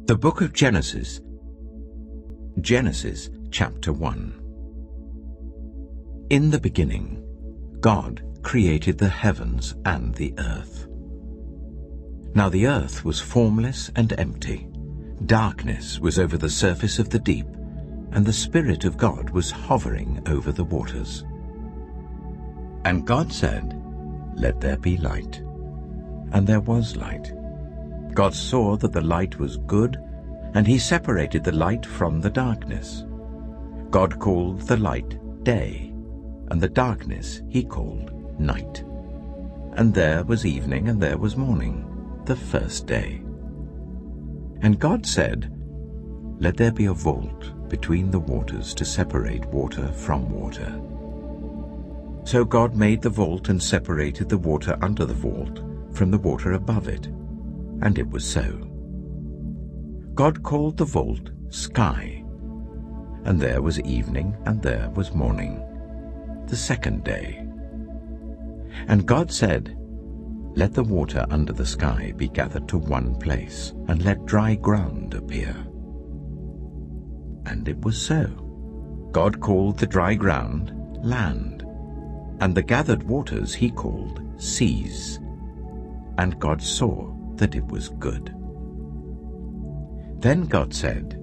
The Book of Genesis. Genesis chapter 1. In the beginning, God created the heavens and the earth. Now the earth was formless and empty. Darkness was over the surface of the deep, and the Spirit of God was hovering over the waters. And God said, "Let there be light." And there was light. God saw that the light was good, and he separated the light from the darkness. God called the light day, and the darkness he called night. And there was evening and there was morning, the first day. And God said, "Let there be a vault between the waters to separate water from water." So God made the vault and separated the water under the vault from the water above it. And it was so. God called the vault sky. And there was evening and there was morning, the second day. And God said, "Let the water under the sky be gathered to one place, and let dry ground appear." And it was so. God called the dry ground land, and the gathered waters he called seas. And God saw that it was good. Then God said,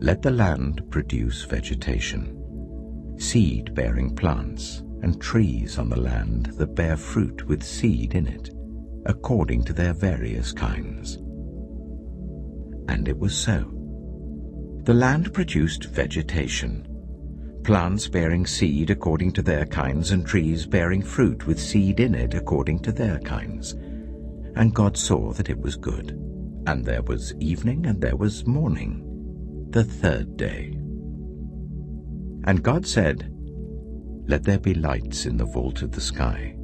"Let the land produce vegetation, seed-bearing plants, and trees on the land that bear fruit with seed in it, according to their various kinds." And it was so. The land produced vegetation, plants bearing seed according to their kinds, and trees bearing fruit with seed in it according to their kinds. And God saw that it was good. And there was evening and there was morning, the third day. And God said, "Let there be lights in the vault of the sky,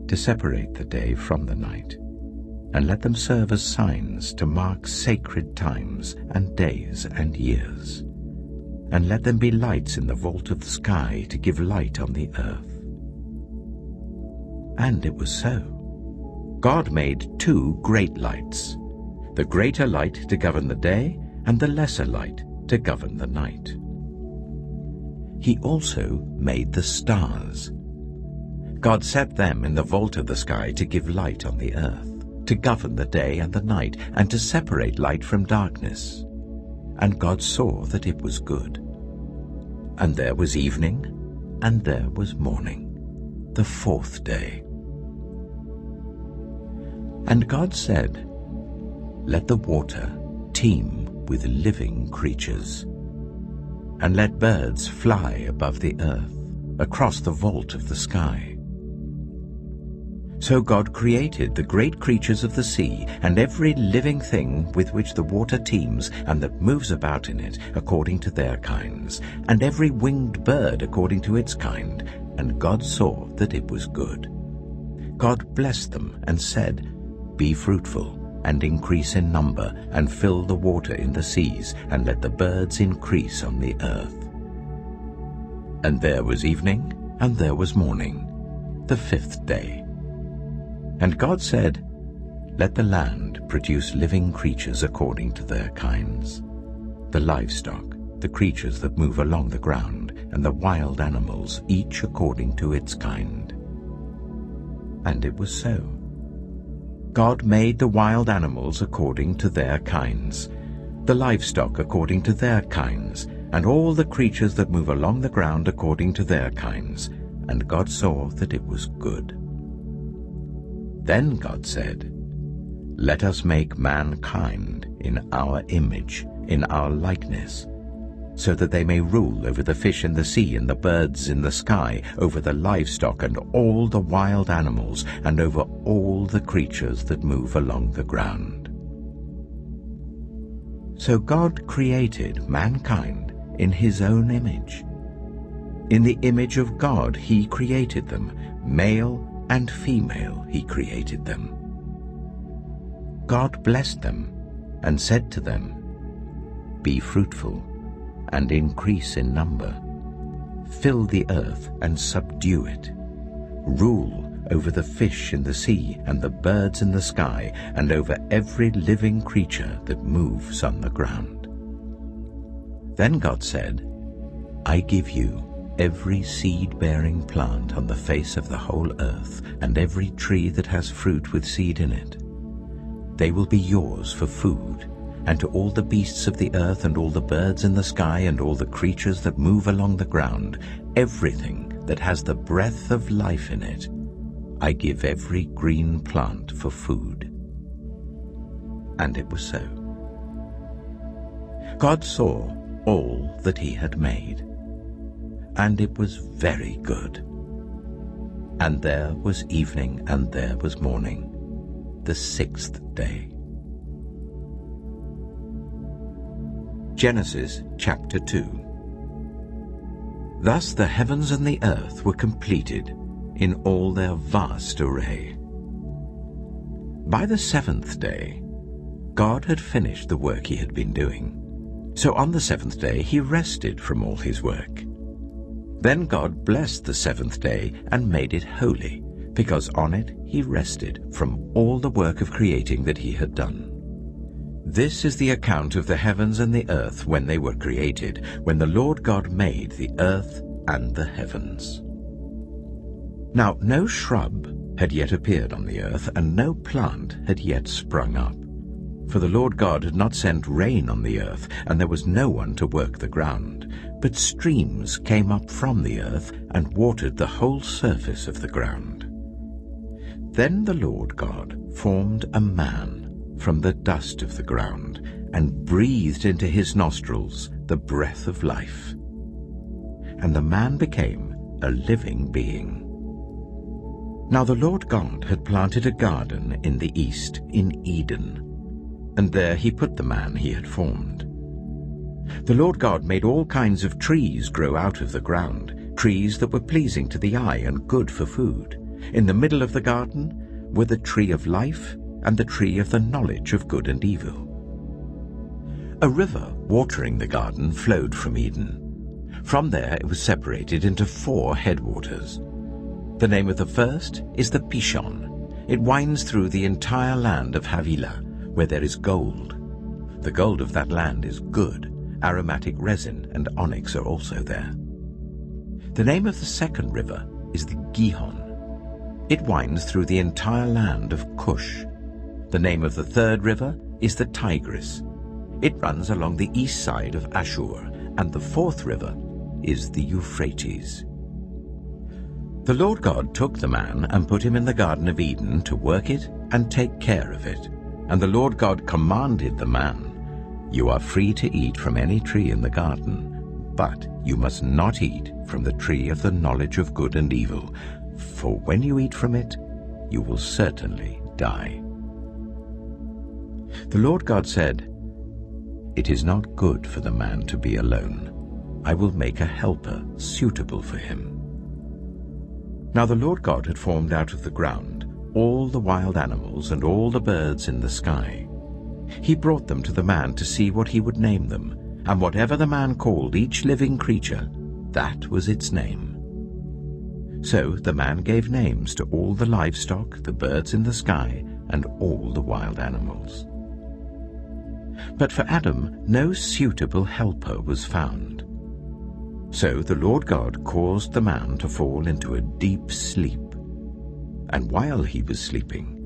to separate the day from the night, and let them serve as signs to mark sacred times and days and years. And let them be lights in the vault of the sky to give light on the earth." And it was so. God made two great lights, the greater light to govern the day, and the lesser light to govern the night. He also made the stars. God set them in the vault of the sky to give light on the earth, to govern the day and the night, and to separate light from darkness. And God saw that it was good. And there was evening, and there was morning, the fourth day. And God said, "Let the water teem with living creatures, and let birds fly above the earth, across the vault of the sky." So God created the great creatures of the sea, and every living thing with which the water teems and that moves about in it, according to their kinds, and every winged bird according to its kind. And God saw that it was good. God blessed them and said, "Be fruitful, and increase in number, and fill the water in the seas, and let the birds increase on the earth." And there was evening, and there was morning, the fifth day. And God said, "Let the land produce living creatures according to their kinds, the livestock, the creatures that move along the ground, and the wild animals, each according to its kind." And it was so. God made the wild animals according to their kinds, the livestock according to their kinds, and all the creatures that move along the ground according to their kinds. And God saw that it was good. Then God said, "Let us make mankind in our image, in our likeness, so that they may rule over the fish in the sea and the birds in the sky, over the livestock and all the wild animals, and over all the creatures that move along the ground." So God created mankind in his own image. In the image of God he created them, male and female he created them. God blessed them and said to them, "Be fruitful and increase in number. Fill the earth and subdue it. Rule over the fish in the sea and the birds in the sky, and over every living creature that moves on the ground. Then God said, I give you every seed-bearing plant on the face of the whole earth, and every tree that has fruit with seed in it. They will be yours for food, and to all the beasts of the earth and all the birds in the sky and all the creatures that move along the ground, everything that has the breath of life in it, I give every green plant for food. And it was so. God saw all that he had made, and it was very good. And there was evening, and there was morning, the sixth day. Genesis chapter 2. Thus the heavens and the earth were completed in all their vast array. By the seventh day, God had finished the work he had been doing. So on the seventh day he rested from all his work. Then God blessed the seventh day and made it holy, because on it he rested from all the work of creating that he had done. This is the account of the heavens and the earth when they were created, when the Lord God made the earth and the heavens. Now no shrub had yet appeared on the earth, and no plant had yet sprung up. For the Lord God had not sent rain on the earth, and there was no one to work the ground. But streams came up from the earth and watered the whole surface of the ground. Then the Lord God formed a man from the dust of the ground, and breathed into his nostrils the breath of life. And the man became a living being. Now the Lord God had planted a garden in the east, in Eden, and there he put the man he had formed. The Lord God made all kinds of trees grow out of the ground, trees that were pleasing to the eye and good for food. In the middle of the garden were the tree of life and the tree of the knowledge of good and evil. A river watering the garden flowed from Eden. From there it was separated into 4 headwaters. The name of the first is the Pishon. It winds through the entire land of Havilah, where there is gold. The gold of that land is good. Aromatic resin and onyx are also there. The name of the second river is the Gihon. It winds through the entire land of Cush. The name of the third river is the Tigris. It runs along the east side of Ashur, and the fourth river is the Euphrates. The Lord God took the man and put him in the Garden of Eden to work it and take care of it. And the Lord God commanded the man, "You are free to eat from any tree in the garden, but you must not eat from the tree of the knowledge of good and evil, for when you eat from it, you will certainly die." The Lord God said, "It is not good for the man to be alone. I will make a helper suitable for him." Now the Lord God had formed out of the ground all the wild animals and all the birds in the sky. He brought them to the man to see what he would name them, and whatever the man called each living creature, that was its name. So the man gave names to all the livestock, the birds in the sky, and all the wild animals. But for Adam no suitable helper was found. So the Lord God caused the man to fall into a deep sleep. And while he was sleeping,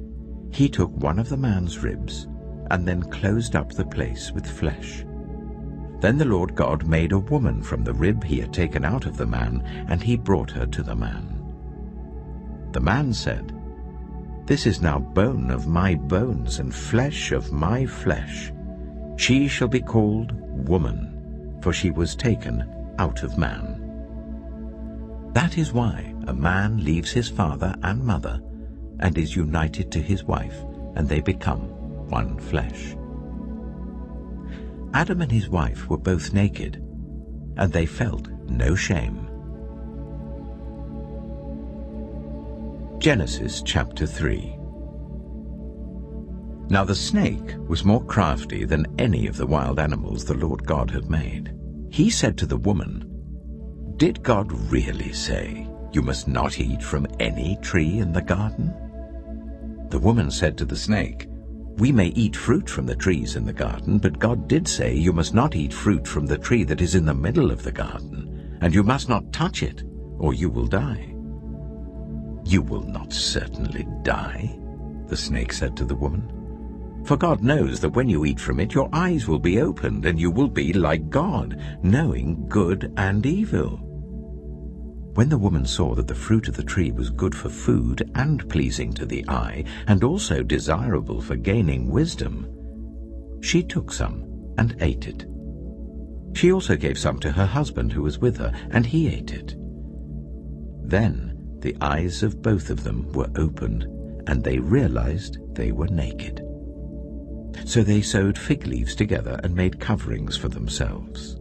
he took one of the man's ribs and then closed up the place with flesh. Then the Lord God made a woman from the rib he had taken out of the man, and he brought her to the man. The man said, "This is now bone of my bones and flesh of my flesh. She shall be called woman, for she was taken out of man." That is why a man leaves his father and mother and is united to his wife, and they become one flesh. Adam and his wife were both naked, and they felt no shame. Genesis chapter 3. Now the snake was more crafty than any of the wild animals the Lord God had made. He said to the woman, "Did God really say, "You must not eat from any tree in the garden?" The woman said to the snake, "We may eat fruit from the trees in the garden, but God did say, 'You must not eat fruit from the tree that is in the middle of the garden, and you must not touch it, or you will die.'" "You will not certainly die," the snake said to the woman. "For God knows that when you eat from it, your eyes will be opened, and you will be like God, knowing good and evil." When the woman saw that the fruit of the tree was good for food and pleasing to the eye, and also desirable for gaining wisdom, she took some and ate it. She also gave some to her husband who was with her, and he ate it. Then the eyes of both of them were opened, and they realized they were naked. So they sewed fig leaves together and made coverings for themselves.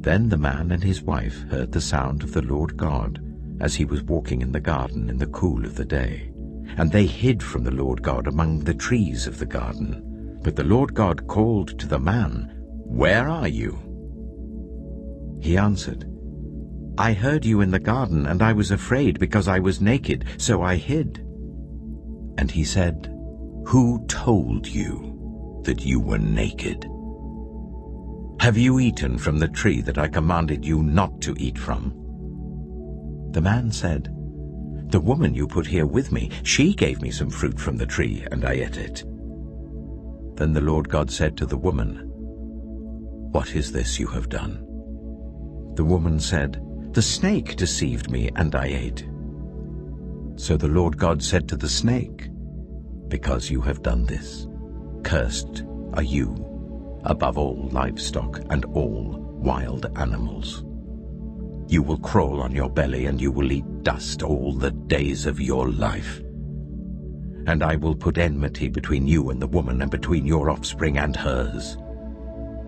Then the man and his wife heard the sound of the Lord God as he was walking in the garden in the cool of the day. And they hid from the Lord God among the trees of the garden. But the Lord God called to the man, "Where are you?" He answered, "I heard you in the garden, and I was afraid because I was naked, so I hid." And he said, "Who told you that you were naked? Have you eaten from the tree that I commanded you not to eat from?" The man said, "The woman you put here with me, she gave me some fruit from the tree, and I ate it." Then the Lord God said to the woman, "What is this you have done?" The woman said, "The snake deceived me, and I ate." So the Lord God said to the snake, "Because you have done this, cursed are you above all livestock and all wild animals. You will crawl on your belly, and you will eat dust all the days of your life. And I will put enmity between you and the woman, and between your offspring and hers.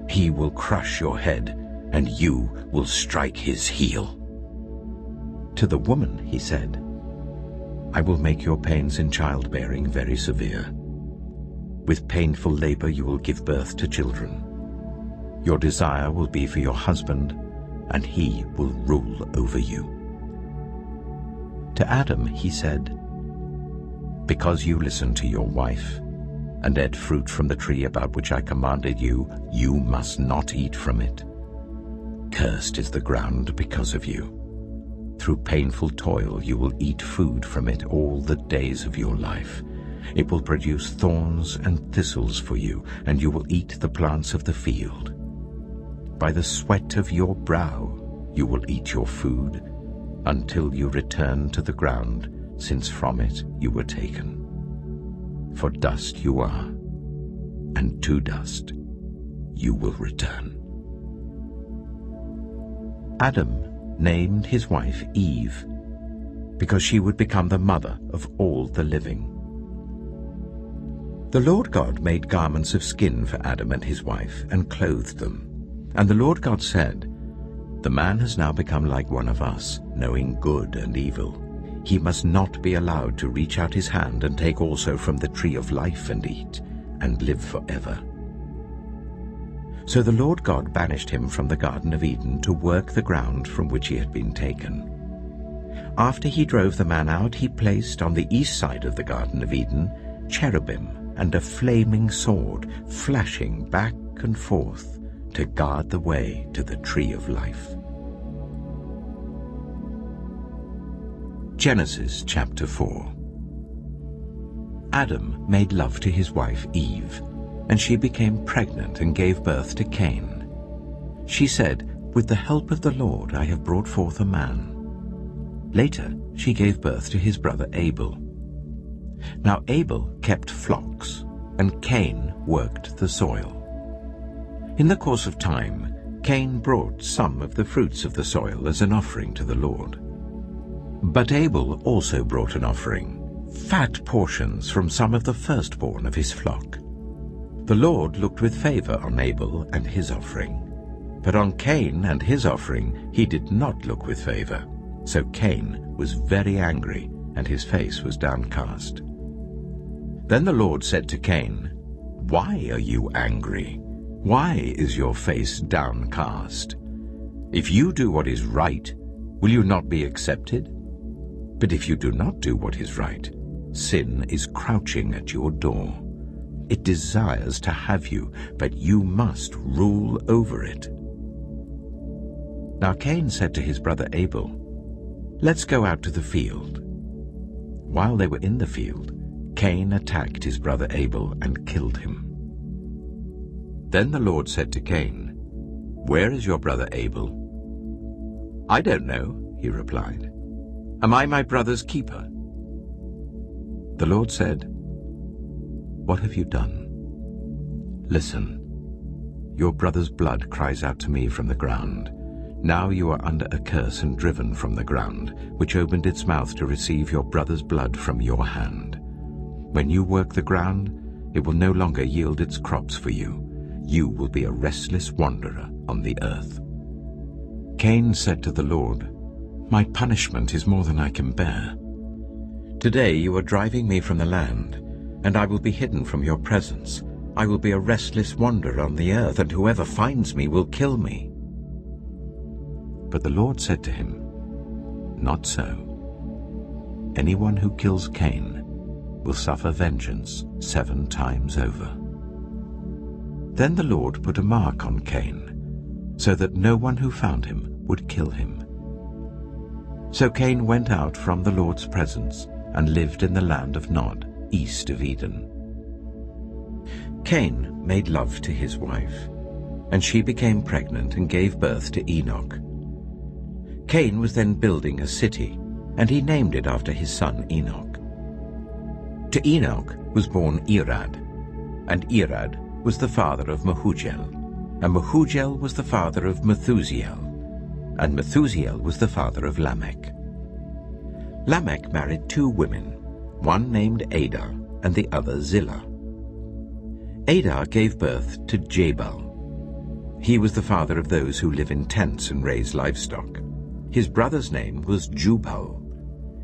He will crush your head, and you will strike his heel." To the woman he said, "I will make your pains in childbearing very severe. With painful labor you will give birth to children. Your desire will be for your husband, and he will rule over you." To Adam he said, "Because you listened to your wife, and ate fruit from the tree about which I commanded you, you must not eat from it. Cursed is the ground because of you. Through painful toil you will eat food from it all the days of your life. It will produce thorns and thistles for you, and you will eat the plants of the field. By the sweat of your brow you will eat your food, until you return to the ground, since from it you were taken. For dust you are, and to dust you will return." Adam named his wife Eve, because she would become the mother of all the living. The Lord God made garments of skin for Adam and his wife, and clothed them. And the Lord God said, "The man has now become like one of us, knowing good and evil. He must not be allowed to reach out his hand and take also from the tree of life and eat, and live forever." So the Lord God banished him from the Garden of Eden to work the ground from which he had been taken. After he drove the man out, he placed on the east side of the Garden of Eden cherubim and a flaming sword, flashing back and forth to guard the way to the tree of life. Genesis chapter 4. Adam made love to his wife Eve, and she became pregnant and gave birth to Cain. She said, "With the help of the Lord I have brought forth a man." Later she gave birth to his brother Abel. Now Abel kept flocks, and Cain worked the soil. In the course of time, Cain brought some of the fruits of the soil as an offering to the Lord. But Abel also brought an offering, fat portions from some of the firstborn of his flock. The Lord looked with favor on Abel and his offering, but on Cain and his offering he did not look with favor. So Cain was very angry, and his face was downcast. Then the Lord said to Cain, "Why are you angry? Why is your face downcast? If you do what is right, Will you not be accepted? But if you do not do what is right, sin is crouching at your door. It desires to have you, but you must rule over it." Now Cain said to his brother Abel, "Let's go out to the field." While they were in the field, Cain attacked his brother Abel and killed him. Then the Lord said to Cain, "Where is your brother Abel?" "I don't know," he replied. "Am I my brother's keeper?" The Lord said, "What have you done? Listen, your brother's blood cries out to me from the ground. Now you are under a curse and driven from the ground, which opened its mouth to receive your brother's blood from your hand. When you work the ground, it will no longer yield its crops for you. You will be a restless wanderer on the earth." Cain said to the Lord, "My punishment is more than I can bear. Today you are driving me from the land, and I will be hidden from your presence. I will be a restless wanderer on the earth, and whoever finds me will kill me." But the Lord said to him, "Not so. Anyone who kills Cain will suffer vengeance 7 times over." Then the Lord put a mark on Cain, so that no one who found him would kill him. So Cain went out from the Lord's presence and lived in the land of Nod, east of Eden. Cain made love to his wife, and she became pregnant and gave birth to Enoch. Cain was then building a city, and he named it after his son Enoch. To Enoch was born Irad, and Irad was the father of Mehujael, and Mehujael was the father of Methusael, and Methusael was the father of Lamech. Lamech married 2 women, one named Ada and the other Zillah. Ada gave birth to Jabal. He was the father of those who live in tents and raise livestock. His brother's name was Jubal.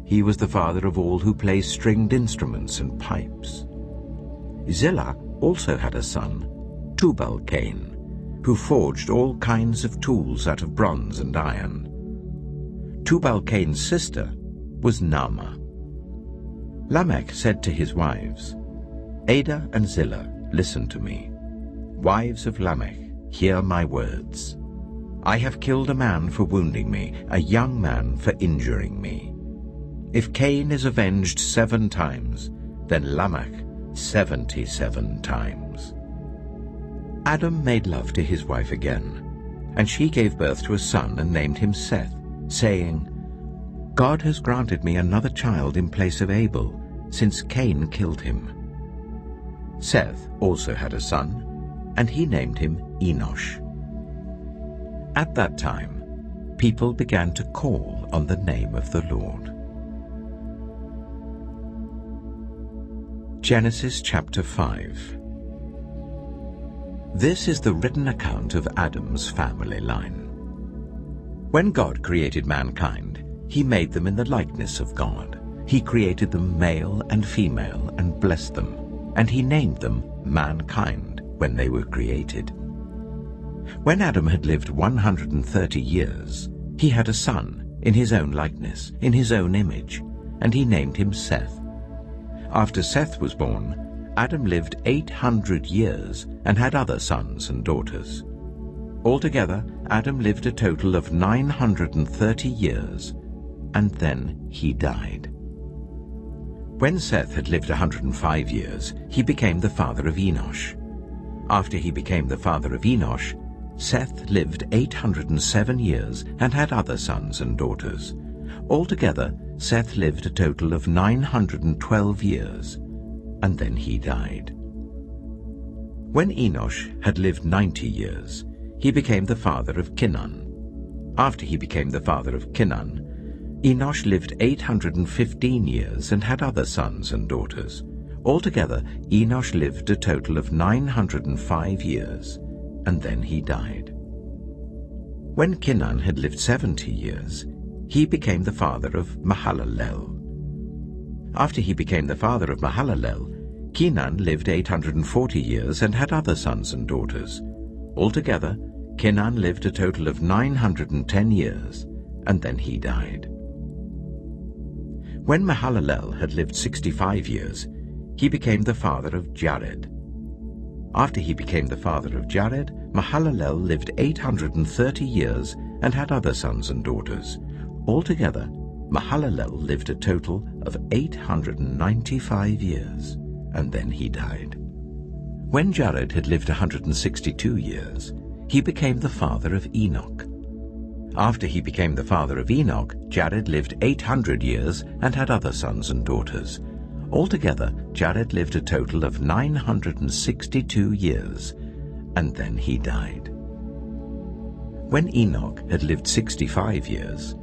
He was the father of all who play stringed instruments and pipes. Zillah also had a son, Tubal-Cain, who forged all kinds of tools out of bronze and iron. Tubal-Cain's sister was Naamah. Lamech said to his wives, "Ada and Zillah, listen to me. Wives of Lamech, hear my words. I have killed a man for wounding me, a young man for injuring me. If Cain is avenged 7 times, then Lamech 77 times." Adam made love to his wife again, and she gave birth to a son and named him Seth, saying, "God has granted me another child in place of Abel, since Cain killed him." Seth also had a son, and he named him Enosh. At that time, people began to call on the name of the Lord. Genesis chapter 5. This is the written account of Adam's family line. When God created mankind, he made them in the likeness of God. He created them male and female and blessed them, and he named them mankind when they were created. When Adam had lived 130 years, he had a son in his own likeness, in his own image, and he named him Seth. After Seth was born, Adam lived 800 years and had other sons and daughters. Altogether, Adam lived a total of 930 years, and then he died. When Seth had lived 105 years, he became the father of Enosh. After he became the father of Enosh, Seth lived 807 years and had other sons and daughters. Altogether, Seth lived a total of 912 years, and then he died. When Enosh had lived 90 years, he became the father of Kinan. After he became the father of Kinan, Enosh lived 815 years and had other sons and daughters. Altogether, Enosh lived a total of 905 years, and then he died. When Kinan had lived 70 years, he became the father of Mahalalel. After he became the father of Mahalalel, Kinan lived 840 years and had other sons and daughters. Altogether, Kinan lived a total of 910 years, and then he died. When Mahalalel had lived 65 years, he became the father of Jared. After he became the father of Jared, Mahalalel lived 830 years and had other sons and daughters. Altogether, Mahalalel lived a total of 895 years, and then he died. When Jared had lived 162 years, he became the father of Enoch. After he became the father of Enoch, Jared lived 800 years and had other sons and daughters. Altogether, Jared lived a total of 962 years, and then he died. When Enoch had lived 65 years,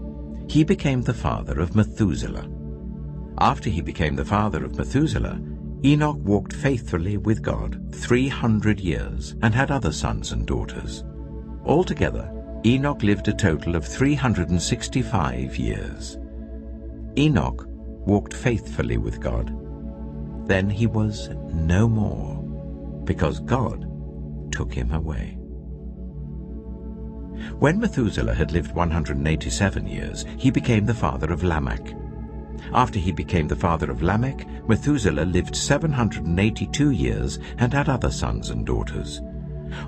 he became the father of Methuselah. After he became the father of Methuselah, Enoch walked faithfully with God 300 years and had other sons and daughters. Altogether, Enoch lived a total of 365 years. Enoch walked faithfully with God. Then he was no more, because God took him away. When Methuselah had lived 187 years, he became the father of Lamech. After he became the father of Lamech, Methuselah lived 782 years and had other sons and daughters.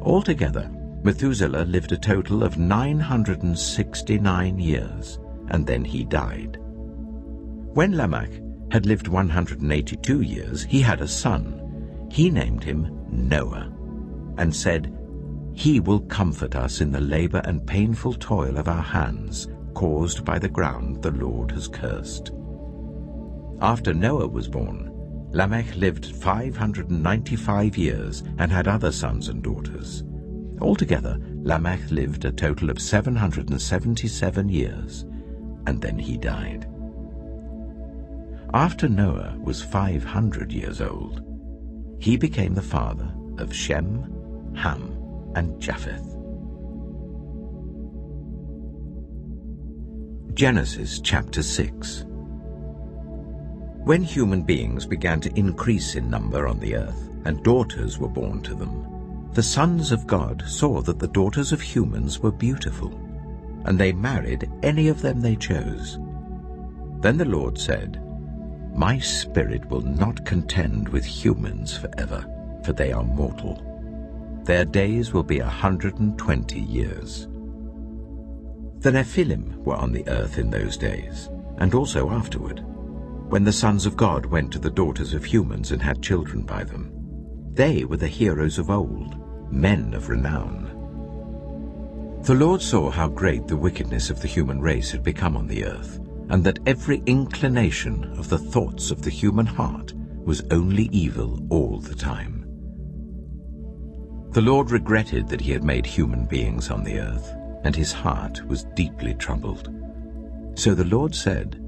Altogether, Methuselah lived a total of 969 years, and then he died. When Lamech had lived 182 years, he had a son. He named him Noah, and said, "He will comfort us in the labor and painful toil of our hands, caused by the ground the Lord has cursed." After Noah was born, Lamech lived 595 years and had other sons and daughters. Altogether, Lamech lived a total of 777 years, and then he died. After Noah was 500 years old, he became the father of Shem, Ham, and Japheth. Genesis chapter 6. When human beings began to increase in number on the earth, and daughters were born to them, the sons of God saw that the daughters of humans were beautiful, and they married any of them they chose. Then the Lord said, "My spirit will not contend with humans forever, for they are mortal. Their days will be 120 years. The Nephilim were on the earth in those days, and also afterward, when the sons of God went to the daughters of humans and had children by them. They were the heroes of old, men of renown. The Lord saw how great the wickedness of the human race had become on the earth, and that every inclination of the thoughts of the human heart was only evil all the time. The Lord regretted that he had made human beings on the earth, and his heart was deeply troubled. So the Lord said,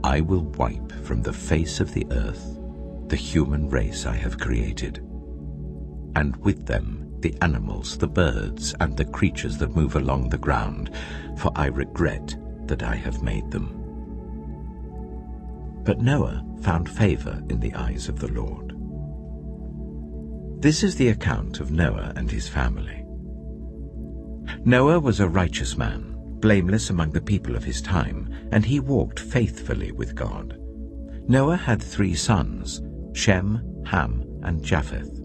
"I will wipe from the face of the earth the human race I have created, and with them the animals, the birds, and the creatures that move along the ground, for I regret that I have made them." But Noah found favor in the eyes of the Lord. This is the account of Noah and his family. Noah was a righteous man, blameless among the people of his time, and he walked faithfully with God. Noah had 3 sons, Shem, Ham, and Japheth.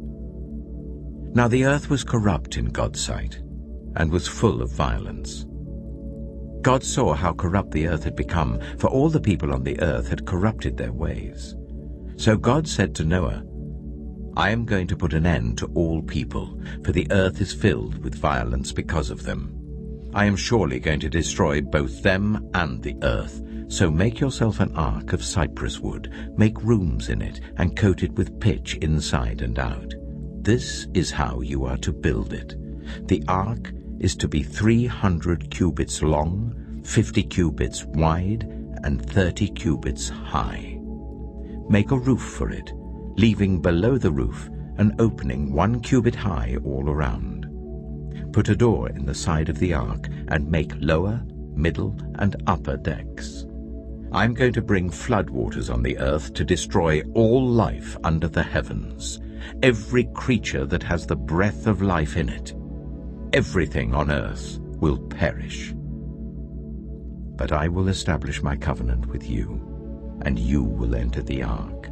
Now the earth was corrupt in God's sight, and was full of violence. God saw how corrupt the earth had become, for all the people on the earth had corrupted their ways. So God said to Noah, "I am going to put an end to all people, for the earth is filled with violence because of them. I am surely going to destroy both them and the earth. So make yourself an ark of cypress wood, make rooms in it, and coat it with pitch inside and out. This is how you are to build it. The ark is to be 300 cubits long, 50 cubits wide, and 30 cubits high. Make a roof for it, leaving below the roof an opening 1 cubit high all around. Put a door in the side of the ark, and make lower, middle, and upper decks. I'm going to bring flood waters on the earth to destroy all life under the heavens, every creature that has the breath of life in it. Everything on earth will perish. But I will establish my covenant with you, and you will enter the ark,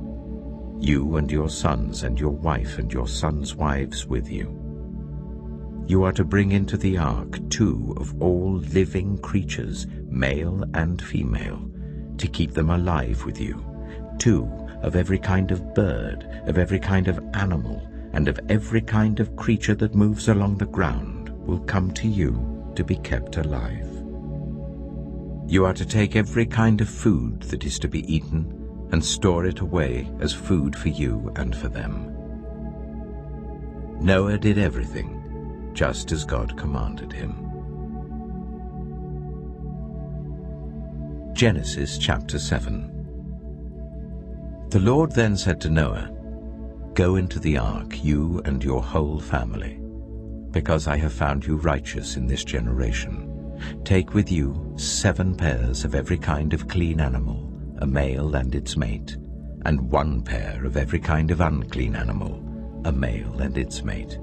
you and your sons and your wife and your sons' wives with you. You are to bring into the ark 2 of all living creatures, male and female, to keep them alive with you, 2 of every kind of bird, of every kind of animal, and of every kind of creature that moves along the ground will come to you to be kept alive. You are to take every kind of food that is to be eaten and store it away as food for you and for them. Noah did everything just as God commanded him. Genesis chapter 7. The Lord then said to Noah, "Go into the ark, you and your whole family, because I have found you righteous in this generation. Take with you 7 pairs of every kind of clean animal, a male and its mate, and 1 pair of every kind of unclean animal, a male and its mate,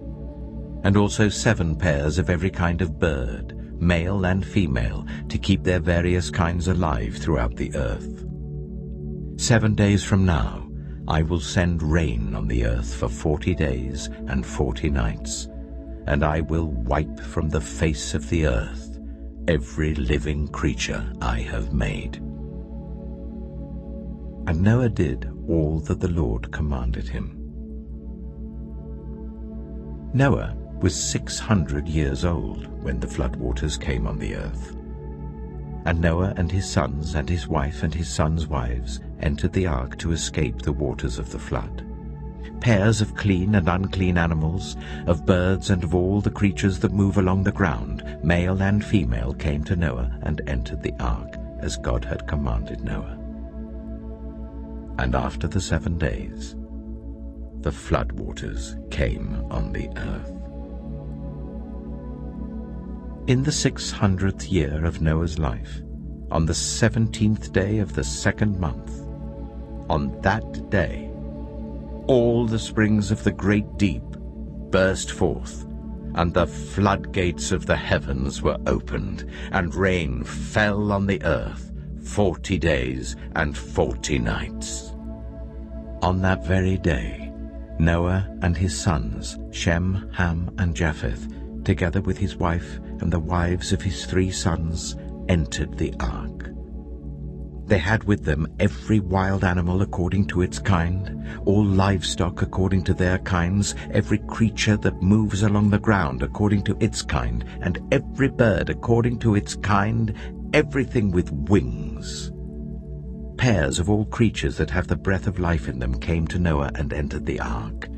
and also 7 pairs of every kind of bird, male and female, to keep their various kinds alive throughout the earth. 7 days from now I will send rain on the earth for 40 days and 40 nights, and I will wipe from the face of the earth every living creature I have made." And Noah did all that the Lord commanded him. Noah was 600 years old when the floodwaters came on the earth. And Noah and his sons and his wife and his sons' wives entered the ark to escape the waters of the flood. Pairs of clean and unclean animals, of birds and of all the creatures that move along the ground, male and female, came to Noah and entered the ark, as God had commanded Noah. And after the 7 days, the floodwaters came on the earth. In the 600th year of Noah's life, on the 17th day of the 2nd month, on that day, all the springs of the great deep burst forth, and the floodgates of the heavens were opened, and rain fell on the earth 40 days and 40 nights. On that very day, Noah and his sons, Shem, Ham, and Japheth, together with his wife and the wives of his 3 sons, entered the ark. They had with them every wild animal according to its kind, all livestock according to their kinds, every creature that moves along the ground according to its kind, and every bird according to its kind, everything with wings. Pairs of all creatures that have the breath of life in them came to Noah and entered the ark.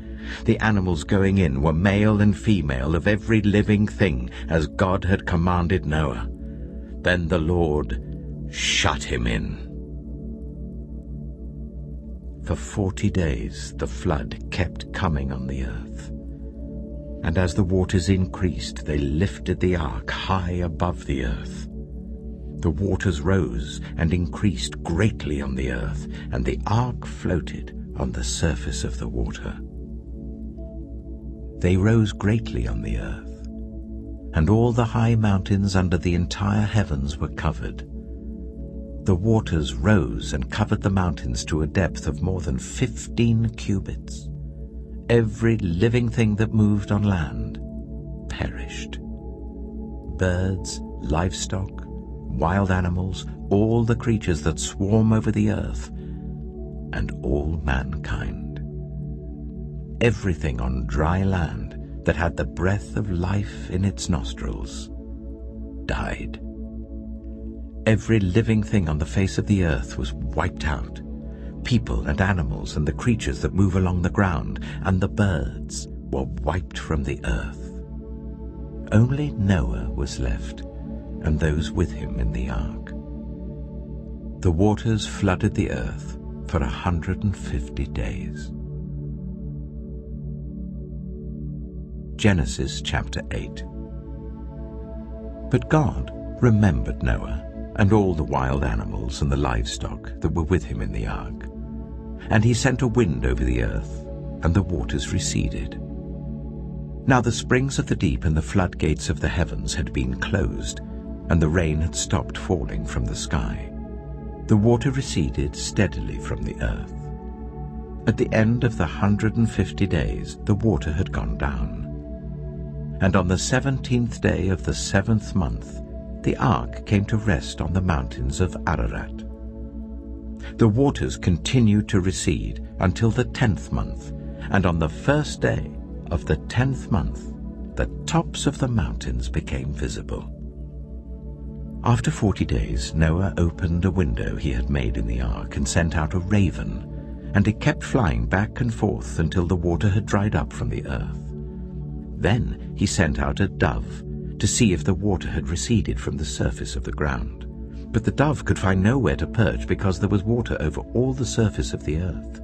The animals going in were male and female of every living thing, as God had commanded Noah. Then the Lord shut him in. For 40 days the flood kept coming on the earth. And as the waters increased, they lifted the ark high above the earth. The waters rose and increased greatly on the earth, and the ark floated on the surface of the water. They rose greatly on the earth, and all the high mountains under the entire heavens were covered. The waters rose and covered the mountains to a depth of more than 15 cubits. Every living thing that moved on land perished. Birds, livestock, wild animals, all the creatures that swarm over the earth, and all mankind. Everything on dry land that had the breath of life in its nostrils died. Every living thing on the face of the earth was wiped out, people and animals and the creatures that move along the ground, and the birds were wiped from the earth. Only Noah was left, and those with him in the ark. The waters flooded the earth for 150 days. Genesis chapter 8. But God remembered Noah and all the wild animals and the livestock that were with him in the ark. And he sent a wind over the earth, and the waters receded. Now the springs of the deep and the floodgates of the heavens had been closed, and the rain had stopped falling from the sky. The water receded steadily from the earth. At the end of the 150 days, the water had gone down. And on the 17th day of the 7th month, the ark came to rest on the mountains of Ararat. The waters continued to recede until the 10th month, and on the first day of the 10th month, the tops of the mountains became visible. After 40 days, Noah opened a window he had made in the ark and sent out a raven, and it kept flying back and forth until the water had dried up from the earth. Then he sent out a dove to see if the water had receded from the surface of the ground. But the dove could find nowhere to perch because there was water over all the surface of the earth.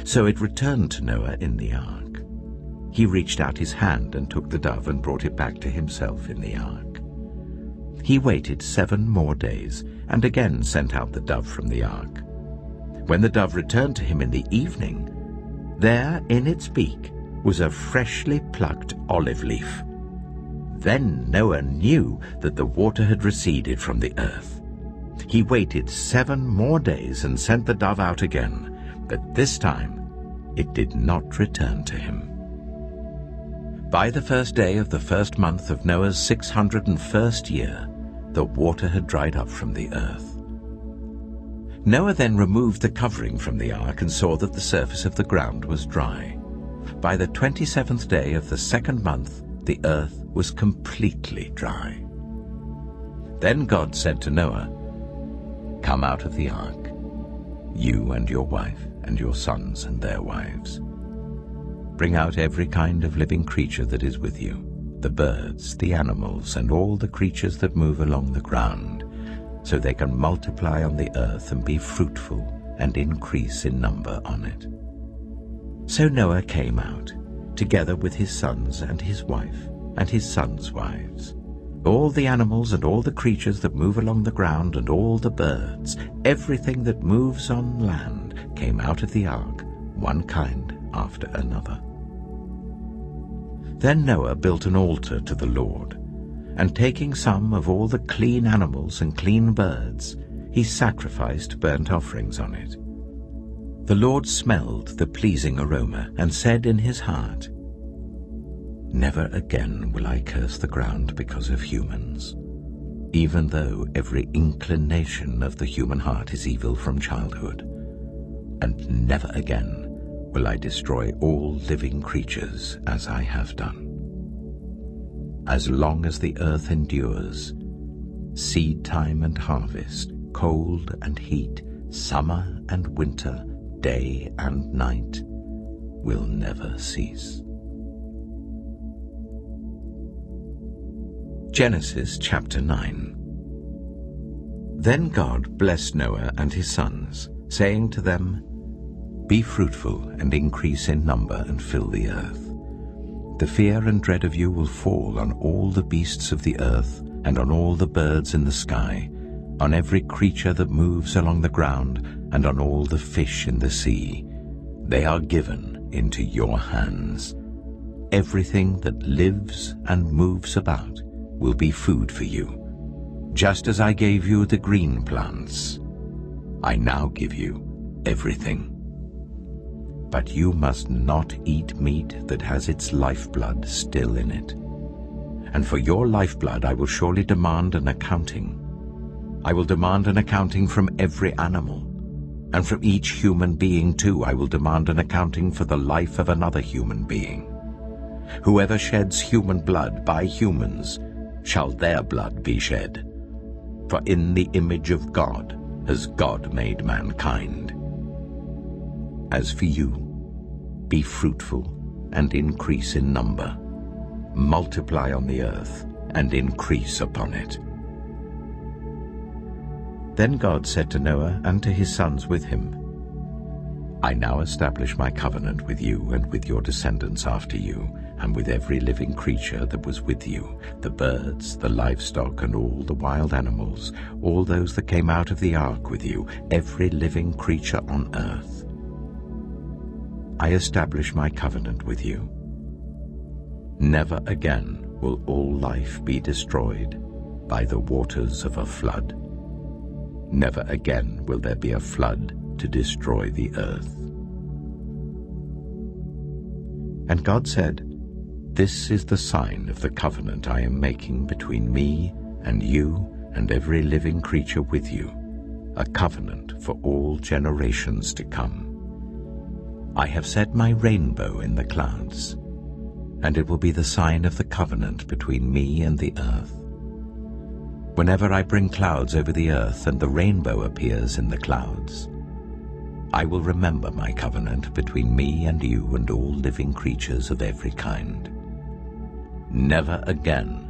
So it returned to Noah in the ark. He reached out his hand and took the dove and brought it back to himself in the ark. He waited 7 more days and again sent out the dove from the ark. When the dove returned to him in the evening, there in its beak was a freshly plucked olive leaf. Then Noah knew that the water had receded from the earth. He waited 7 more days and sent the dove out again, but this time it did not return to him. By the first day of the 1st month of Noah's 601st year, the water had dried up from the earth. Noah then removed the covering from the ark and saw that the surface of the ground was dry. By the 27th day of the 2nd month, the earth was completely dry. Then God said to Noah, "Come out of the ark, you and your wife and your sons and their wives. Bring out every kind of living creature that is with you, the birds, the animals, and all the creatures that move along the ground, so they can multiply on the earth and be fruitful and increase in number on it." So Noah came out, together with his sons and his wife and his sons' wives. All the animals and all the creatures that move along the ground and all the birds, everything that moves on land, came out of the ark, one kind after another. Then Noah built an altar to the Lord, and taking some of all the clean animals and clean birds, he sacrificed burnt offerings on it. The Lord smelled the pleasing aroma and said in his heart, "Never again will I curse the ground because of humans, even though every inclination of the human heart is evil from childhood. And never again will I destroy all living creatures as I have done. As long as the earth endures, seed time and harvest, cold and heat, summer and winter, day and night, will never cease." Genesis chapter 9. Then God blessed Noah and his sons, saying to them, "Be fruitful and increase in number and fill the earth. The fear and dread of you will fall on all the beasts of the earth and on all the birds in the sky, on every creature that moves along the ground and on all the fish in the sea. They are given into your hands. Everything that lives and moves about will be food for you. Just as I gave you the green plants, I now give you everything. But you must not eat meat that has its lifeblood still in it. And for your lifeblood I will surely demand an accounting. I will demand an accounting from every animal, and from each human being too I will demand an accounting for the life of another human being. Whoever sheds human blood by humans, shall their blood be shed. For in the image of God has God made mankind. As for you, be fruitful and increase in number. Multiply on the earth and increase upon it." Then God said to Noah and to his sons with him, "I now establish my covenant with you and with your descendants after you, and with every living creature that was with you, the birds, the livestock, and all the wild animals, all those that came out of the ark with you, every living creature on earth. I establish my covenant with you. Never again will all life be destroyed by the waters of a flood. Never again will there be a flood to destroy the earth. And God said, "This is the sign of the covenant I am making between me and you and every living creature with you, a covenant for all generations to come. I have set my rainbow in the clouds, and it will be the sign of the covenant between me and the earth. Whenever I bring clouds over the earth and the rainbow appears in the clouds, I will remember my covenant between me and you and all living creatures of every kind. Never again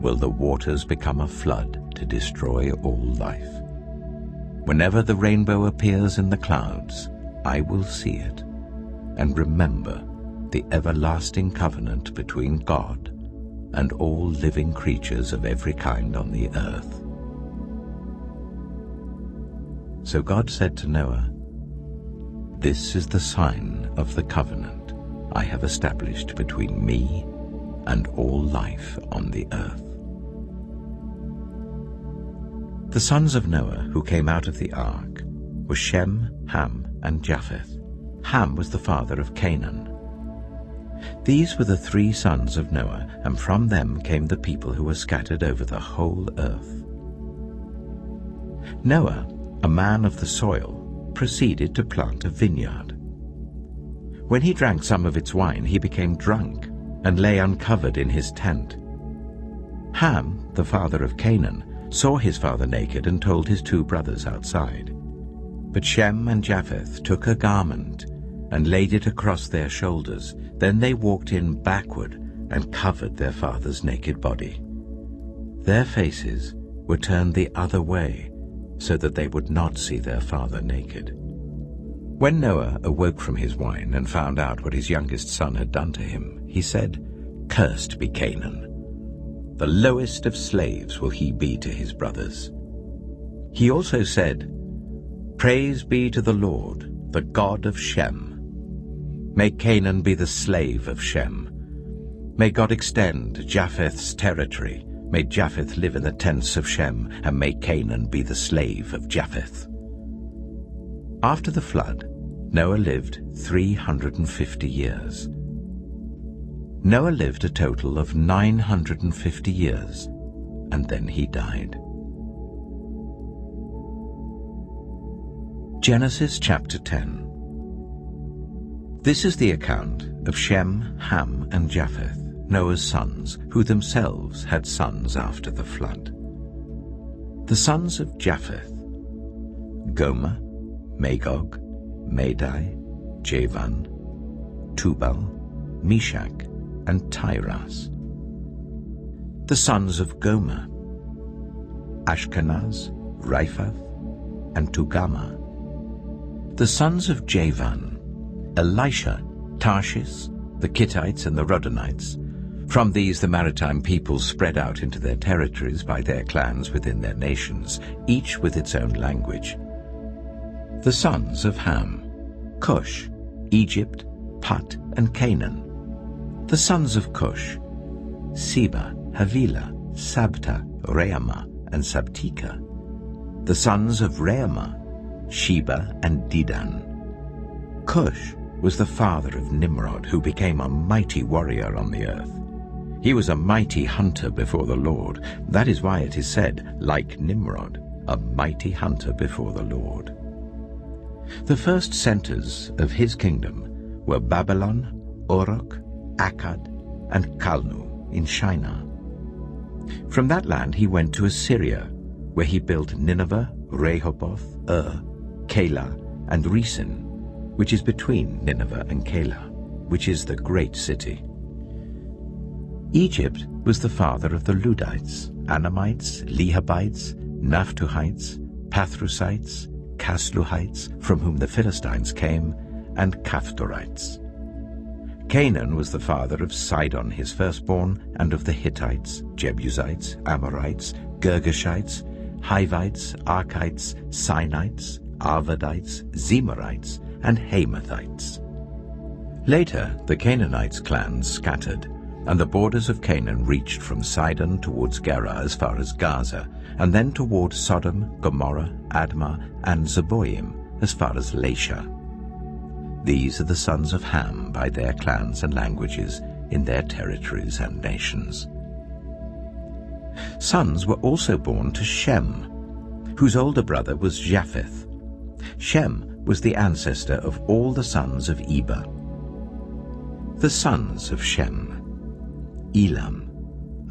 will the waters become a flood to destroy all life. Whenever the rainbow appears in the clouds, I will see it and remember the everlasting covenant between God and all living creatures of every kind on the earth." So God said to Noah, "This is the sign of the covenant I have established between me and all life on the earth." The sons of Noah who came out of the ark were Shem, Ham, and Japheth. Ham was the father of Canaan. These were the 3 sons of Noah, and from them came the people who were scattered over the whole earth. Noah, a man of the soil, proceeded to plant a vineyard. When he drank some of its wine, he became drunk and lay uncovered in his tent. Ham, the father of Canaan, saw his father naked and told his 2 brothers outside. But Shem and Japheth took a garment and laid it across their shoulders. Then they walked in backward and covered their father's naked body. Their faces were turned the other way so that they would not see their father naked. When Noah awoke from his wine and found out what his youngest son had done to him, he said, "Cursed be Canaan. The lowest of slaves will he be to his brothers." He also said, "Praise be to the Lord, the God of Shem. May Canaan be the slave of Shem. May God extend Japheth's territory. May Japheth live in the tents of Shem, and may Canaan be the slave of Japheth." After the flood, Noah lived 350 years. Noah lived a total of 950 years, and then he died. Genesis chapter 10. This is the account of Shem, Ham, and Japheth, Noah's sons, who themselves had sons after the flood. The sons of Japheth: Gomer, Magog, Madai, Javan, Tubal, Meshach, and Tyras. The sons of Gomer: Ashkenaz, Riphath, and Togarmah. The sons of Javan: Elisha, Tarshish, the Kittites, and the Rodanites. From these the maritime peoples spread out into their territories by their clans within their nations, each with its own language. The sons of Ham: Cush, Egypt, Put, and Canaan. The sons of Cush: Seba, Havilah, Sabta, Reamah, and Sabtika. The sons of Reamah: Sheba and Dedan. Cush was the father of Nimrod, who became a mighty warrior on the earth. He was a mighty hunter before the Lord. That is why it is said, like Nimrod, a mighty hunter before the Lord. The first centers of his kingdom were Babylon, Uruk, Akkad, and Calnu in Shinar. From that land he went to Assyria, where he built Nineveh, Rehoboth, Calah, and Resen, which is between Nineveh and Calah, which is the great city. Egypt was the father of the Ludites, Anamites, Lehabites, Naphtuhites, Pathrusites, Casluhites, from whom the Philistines came, and Caphtorites. Canaan was the father of Sidon his firstborn, and of the Hittites, Jebusites, Amorites, Girgashites, Hivites, Archites, Sinites, Arvadites, Zemarites, and Hamathites. Later the Canaanites' clans scattered, and the borders of Canaan reached from Sidon towards Gerar as far as Gaza, and then toward Sodom, Gomorrah, Admah, and Zeboim as far as Lasha. These are the sons of Ham by their clans and languages, in their territories and nations. Sons were also born to Shem, whose older brother was Japheth. Shem was the ancestor of all the sons of Eber. The sons of Shem: Elam,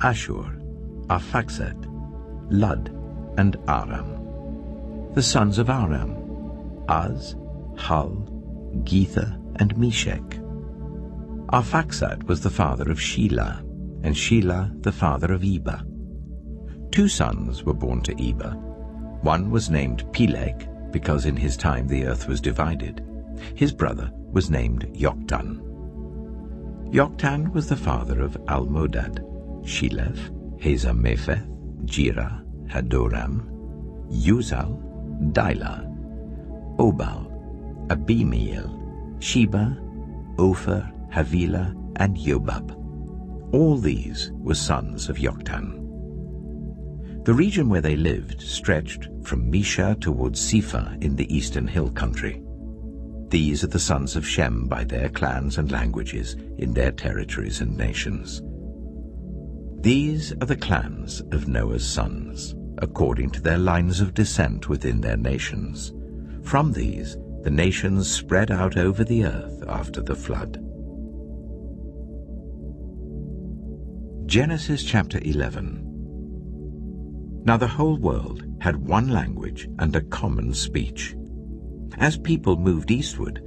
Ashur, Arphaxad, Lud, and Aram. The sons of Aram: Az, Hul, Gether, and Meshech. Arphaxad was the father of Shelah, and Shelah the father of Eber. 2 sons were born to Eber. One was named Peleg, because in his time the earth was divided. His brother was named Joktan. Joktan was the father of Almodad, Sheleph, Hazamepheth, Jirah, Hadoram, Uzal, Dilah, Obal, Abimeel, Sheba, Ophir, Havilah, and Jobab. All these were sons of Joktan. The region where they lived stretched from Mesha towards Sephah in the eastern hill country. These are the sons of Shem by their clans and languages, in their territories and nations. These are the clans of Noah's sons, according to their lines of descent within their nations. From these, the nations spread out over the earth after the flood. Genesis chapter 11. Now the whole world had one language and a common speech. As people moved eastward,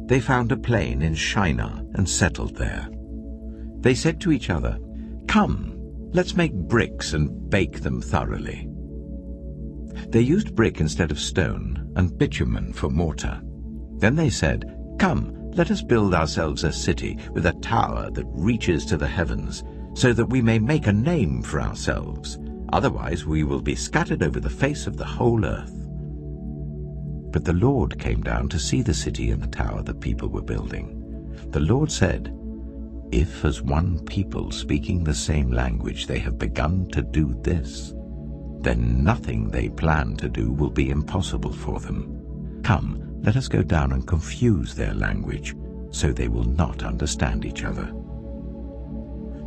they found a plain in Shinar and settled there. They said to each other, "Come, let's make bricks and bake them thoroughly." They used brick instead of stone and bitumen for mortar. Then they said, "Come, let us build ourselves a city with a tower that reaches to the heavens, so that we may make a name for ourselves. Otherwise we will be scattered over the face of the whole earth." But the Lord came down to see the city and the tower that people were building. The Lord said, "If as one people speaking the same language they have begun to do this, then nothing they plan to do will be impossible for them. Come, let us go down and confuse their language, so they will not understand each other."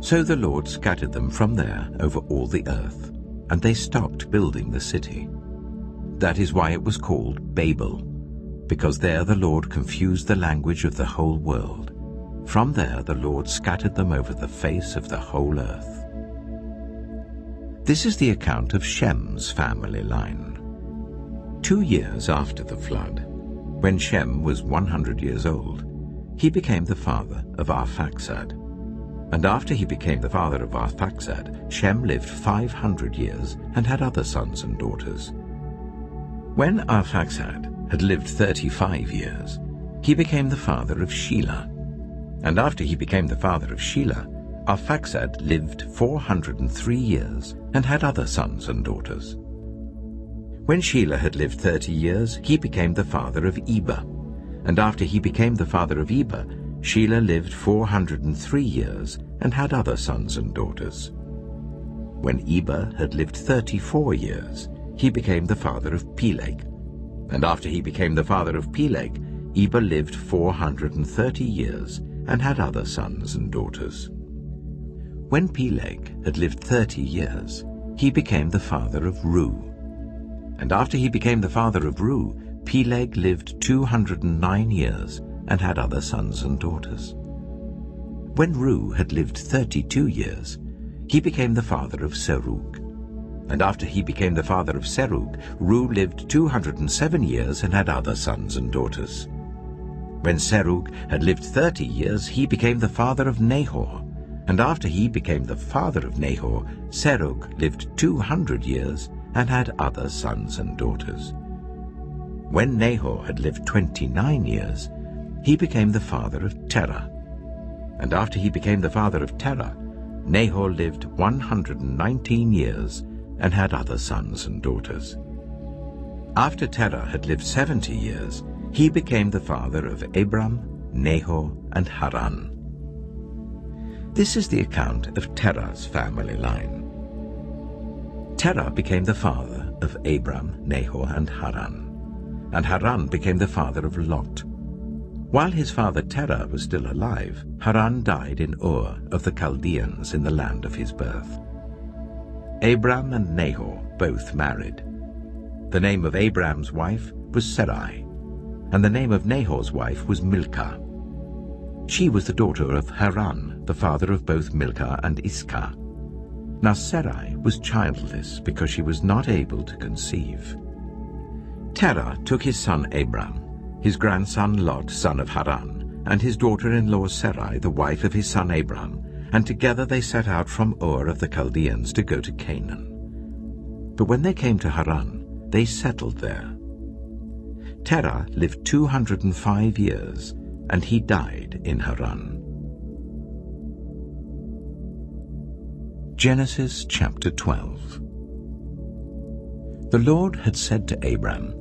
So the Lord scattered them from there over all the earth, and they stopped building the city. That is why it was called Babel, because there the Lord confused the language of the whole world. From there the Lord scattered them over the face of the whole earth. This is the account of Shem's family line. 2 years after the flood, when Shem was 100 years old, he became the father of Arphaxad. And after he became the father of Arphaxad, Shem lived 500 years and had other sons and daughters. When Arphaxad had lived 35 years, he became the father of Shelah. And after he became the father of Shelah, Arphaxad lived 403 years and had other sons and daughters. When Shelah had lived 30 years, he became the father of Eber. And after he became the father of Eber, Shelah lived 403 years and had other sons and daughters. When Eber had lived 34 years, he became the father of Peleg. And after he became the father of Peleg, Eber lived 430 years and had other sons and daughters. When Peleg had lived 30 years, he became the father of Reu. And after he became the father of Reu, Peleg lived 209 years and had other sons and daughters. When Reu had lived 32 years, he became the father of Serug. And after he became the father of Serug, Reu lived 207 years and had other sons and daughters. When Serug had lived 30 years, he became the father of Nahor. And after he became the father of Nahor, Serug lived 200 years and had other sons and daughters. When Nahor had lived 29 years, he became the father of Terah. And after he became the father of Terah, Nahor lived 119 years and had other sons and daughters. After Terah had lived 70 years, he became the father of Abram, Nahor, and Haran. This is the account of Terah's family line. Terah became the father of Abram, Nahor, and Haran became the father of Lot. While his father Terah was still alive, Haran died in Ur of the Chaldeans in the land of his birth. Abram and Nahor both married. The name of Abram's wife was Sarai, and the name of Nahor's wife was Milcah. She was the daughter of Haran, the father of both Milcah and Iscah. Now Sarai was childless because she was not able to conceive. Terah took his son Abram, his grandson Lot, son of Haran, and his daughter-in-law Sarai, the wife of his son Abram, and together they set out from Ur of the Chaldeans to go to Canaan. But when they came to Haran, they settled there. Terah lived 205 years, and he died in Haran. Genesis chapter 12. The Lord had said to Abram,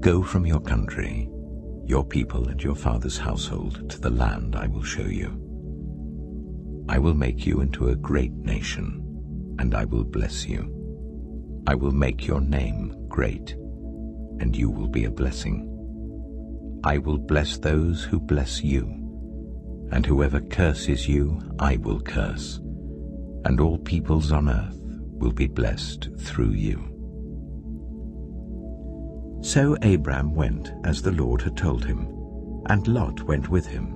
"Go from your country, your people and your father's household to the land I will show you. I will make you into a great nation, and I will bless you. I will make your name great, and you will be a blessing. I will bless those who bless you, and whoever curses you I will curse, and all peoples on earth will be blessed through you." So Abram went as the Lord had told him, and Lot went with him.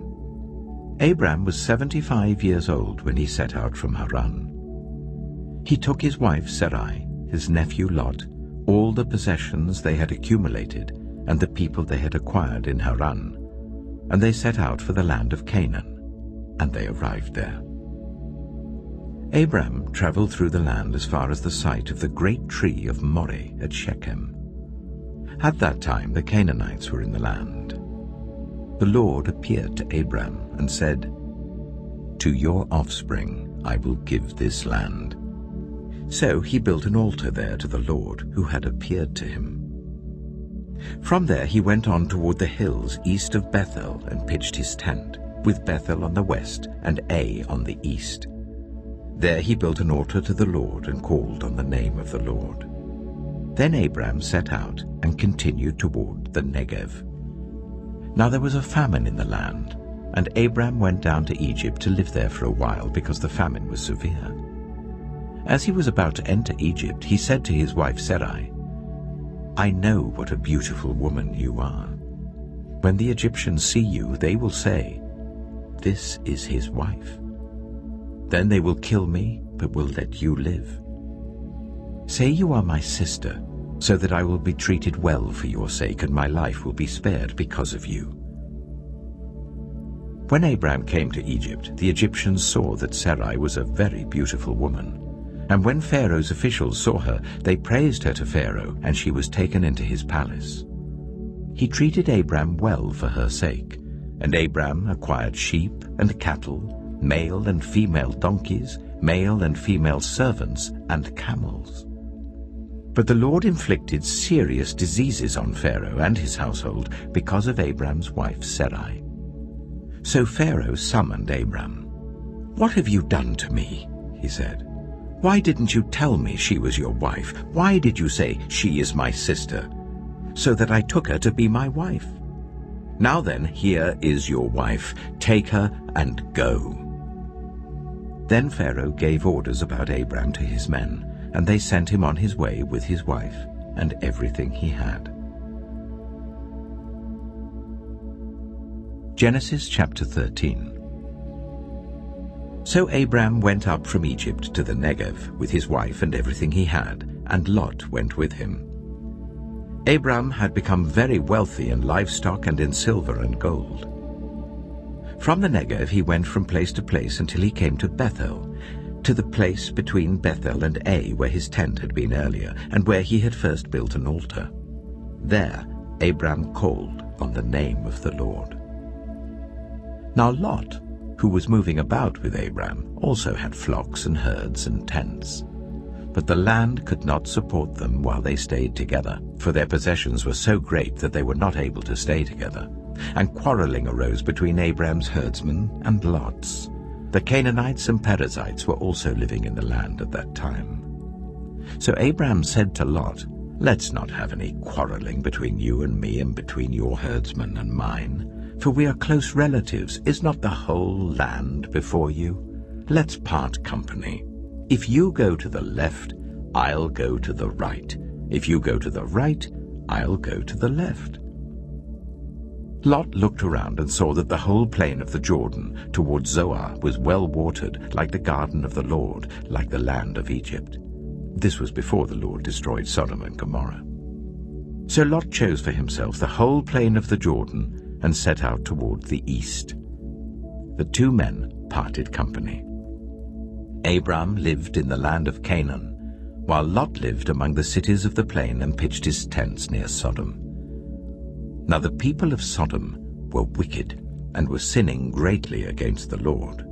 Abram was 75 years old when he set out from Haran. He took his wife Sarai, his nephew Lot, all the possessions they had accumulated, and the people they had acquired in Haran, and they set out for the land of Canaan, and they arrived there. Abram traveled through the land as far as the site of the great tree of Moreh at Shechem. At that time the Canaanites were in the land. The Lord appeared to Abram and said, "To your offspring I will give this land." So he built an altar there to the Lord who had appeared to him. From there he went on toward the hills east of Bethel and pitched his tent, with Bethel on the west and Ai on the east. There he built an altar to the Lord and called on the name of the Lord. Then Abram set out and continued toward the Negev. Now there was a famine in the land, and Abram went down to Egypt to live there for a while because the famine was severe. As he was about to enter Egypt, he said to his wife Sarai, "I know what a beautiful woman you are. When the Egyptians see you, they will say, 'This is his wife.' Then they will kill me, but will let you live. Say you are my sister, so that I will be treated well for your sake, and my life will be spared because of you." When Abram came to Egypt, the Egyptians saw that Sarai was a very beautiful woman. And when Pharaoh's officials saw her, they praised her to Pharaoh, and she was taken into his palace. He treated Abram well for her sake, and Abram acquired sheep and cattle, male and female donkeys, male and female servants, and camels. But the Lord inflicted serious diseases on Pharaoh and his household because of Abram's wife Sarai. So Pharaoh summoned Abram. "What have you done to me?" he said. "Why didn't you tell me she was your wife? Why did you say, 'She is my sister,' so that I took her to be my wife? Now then, here is your wife. Take her and go." Then Pharaoh gave orders about Abram to his men, and they sent him on his way with his wife and everything he had. Genesis chapter 13. So Abram went up from Egypt to the Negev with his wife and everything he had, and Lot went with him. Abram had become very wealthy in livestock and in silver and gold. From the Negev he went from place to place until he came to Bethel, to the place between Bethel and Ai where his tent had been earlier, and where he had first built an altar. There Abram called on the name of the Lord. Now Lot, who was moving about with Abram, also had flocks and herds and tents. But the land could not support them while they stayed together, for their possessions were so great that they were not able to stay together. And quarreling arose between Abram's herdsmen and Lot's. The Canaanites and Perizzites were also living in the land at that time. So Abram said to Lot, "Let's not have any quarreling between you and me and between your herdsmen and mine, for we are close relatives. Is not the whole land before you? Let's part company. If you go to the left, I'll go to the right. If you go to the right, I'll go to the left." Lot looked around and saw that the whole plain of the Jordan toward Zoar was well watered, like the garden of the Lord, like the land of Egypt. This was before the Lord destroyed Sodom and Gomorrah. So Lot chose for himself the whole plain of the Jordan and set out toward the east. The two men parted company. Abram lived in the land of Canaan, while Lot lived among the cities of the plain and pitched his tents near Sodom. Now the people of Sodom were wicked and were sinning greatly against the Lord.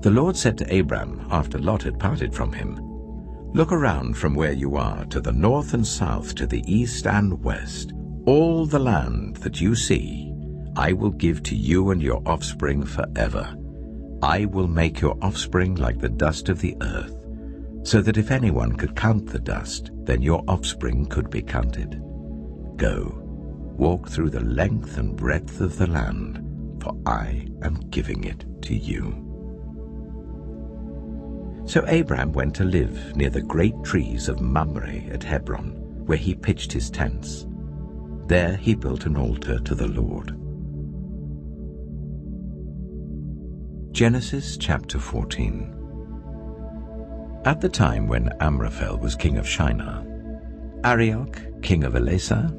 The Lord said to Abram, after Lot had parted from him, "Look around from where you are to the north and south, to the east and west. All the land that you see, I will give to you and your offspring forever. I will make your offspring like the dust of the earth, so that if anyone could count the dust, then your offspring could be counted. Go, walk through the length and breadth of the land, for I am giving it to you." So Abram went to live near the great trees of Mamre at Hebron, where he pitched his tents. There he built an altar to the Lord. Genesis chapter 14. At the time when Amraphel was king of Shinar, Arioch, king of Elasah,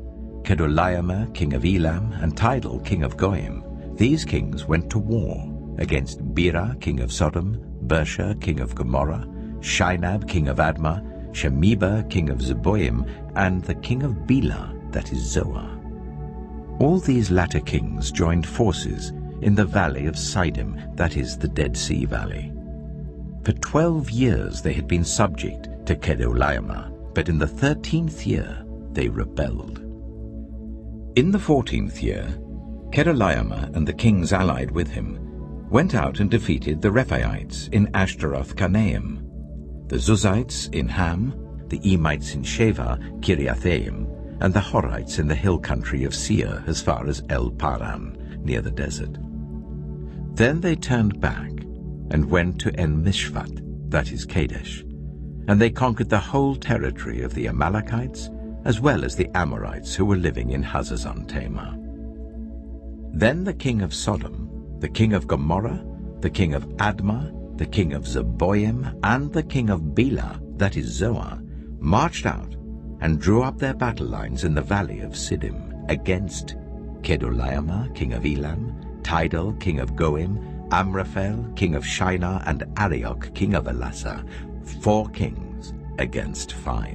Kedorlaomer, king of Elam, and Tidal, king of Goyim, these kings went to war against Bera, king of Sodom, Bersha, king of Gomorrah, Shinab, king of Admah, Shemeba, king of Zeboim, and the king of Bela, that is Zoar. All these latter kings joined forces in the valley of Siddim, that is the Dead Sea Valley. For 12 years they had been subject to Kedorlaomer, but in the 13th year they rebelled. In the 14th year, Kedorlaomer and the kings allied with him went out and defeated the Rephaites in Ashtaroth-Karnaim, the Zuzites in Ham, the Emites in Sheva, Kiriathaim, and the Horites in the hill country of Seir as far as El-Paran, near the desert. Then they turned back and went to En-Mishpat, that is Kadesh, and they conquered the whole territory of the Amalekites, as well as the Amorites who were living in Hazazon-Tamar. Then the king of Sodom, the king of Gomorrah, the king of Admah, the king of Zeboim, and the king of Bela, that is Zoar, marched out and drew up their battle lines in the valley of Siddim against Kedorlaomer, king of Elam, Tidal, king of Goim, Amraphel, king of Shinar, and Arioch, king of Elasah, 4 kings against 5.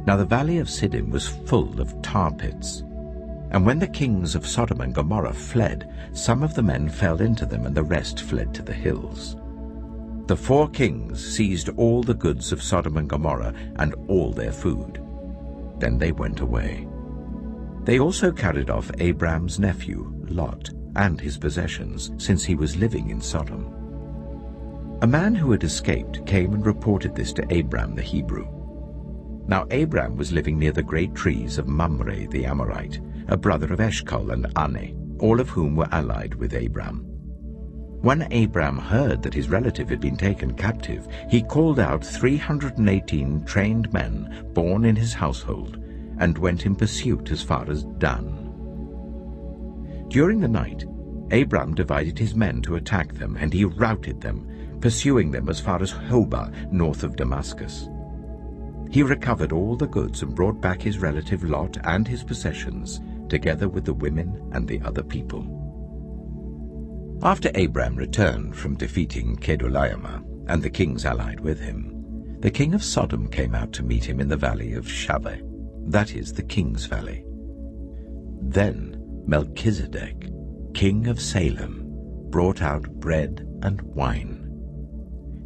Now the valley of Siddim was full of tar pits, and when the kings of Sodom and Gomorrah fled, some of the men fell into them, and the rest fled to the hills. The 4 kings seized all the goods of Sodom and Gomorrah and all their food. Then they went away. They also carried off Abram's nephew, Lot, and his possessions, since he was living in Sodom. A man who had escaped came and reported this to Abram the Hebrew. Now Abram was living near the great trees of Mamre the Amorite, a brother of Eshcol and Ane, all of whom were allied with Abram. When Abram heard that his relative had been taken captive, he called out 318 trained men born in his household, and went in pursuit as far as Dan. During the night, Abram divided his men to attack them, and he routed them, pursuing them as far as Hobah, north of Damascus. He recovered all the goods and brought back his relative Lot and his possessions, together with the women and the other people. After Abram returned from defeating Kedorlaomer and the kings allied with him, the king of Sodom came out to meet him in the valley of Shaveh, that is the king's valley. Then Melchizedek, king of Salem, brought out bread and wine.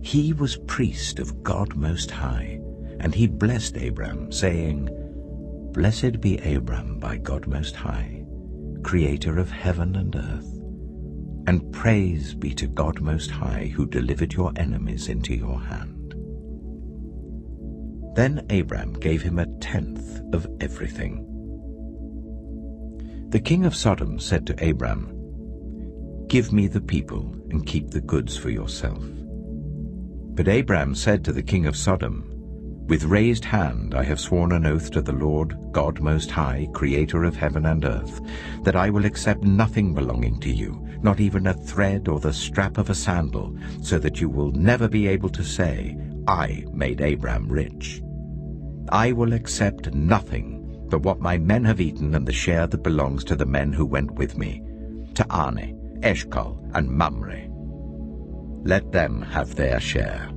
He was priest of God Most High, and he blessed Abram, saying, "Blessed be Abram by God Most High, creator of heaven and earth. and praise be to God Most High, who delivered your enemies into your hand." Then Abram gave him 1/10 of everything. The king of Sodom said to Abram, "Give me the people and keep the goods for yourself." But Abram said to the king of Sodom, "With raised hand I have sworn an oath to the Lord God Most High, creator of heaven and earth, that I will accept nothing belonging to you, not even a thread or the strap of a sandal, so that you will never be able to say, 'I made Abram rich.' I will accept nothing but what my men have eaten and the share that belongs to the men who went with me, to Ane, Eshcol, and Mamre. Let them have their share."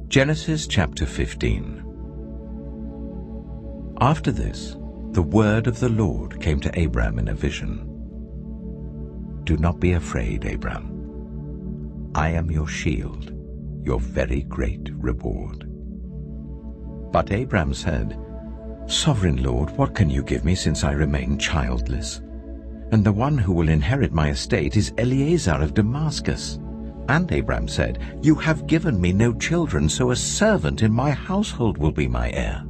Genesis chapter 15. After this, the word of the Lord came to Abram in a vision. "Do not be afraid, Abram. I am your shield, your very great reward." But Abram said, "Sovereign Lord, what can you give me since I remain childless? And the one who will inherit my estate is Eliezer of Damascus." And Abram said, "You have given me no children, so a servant in my household will be my heir."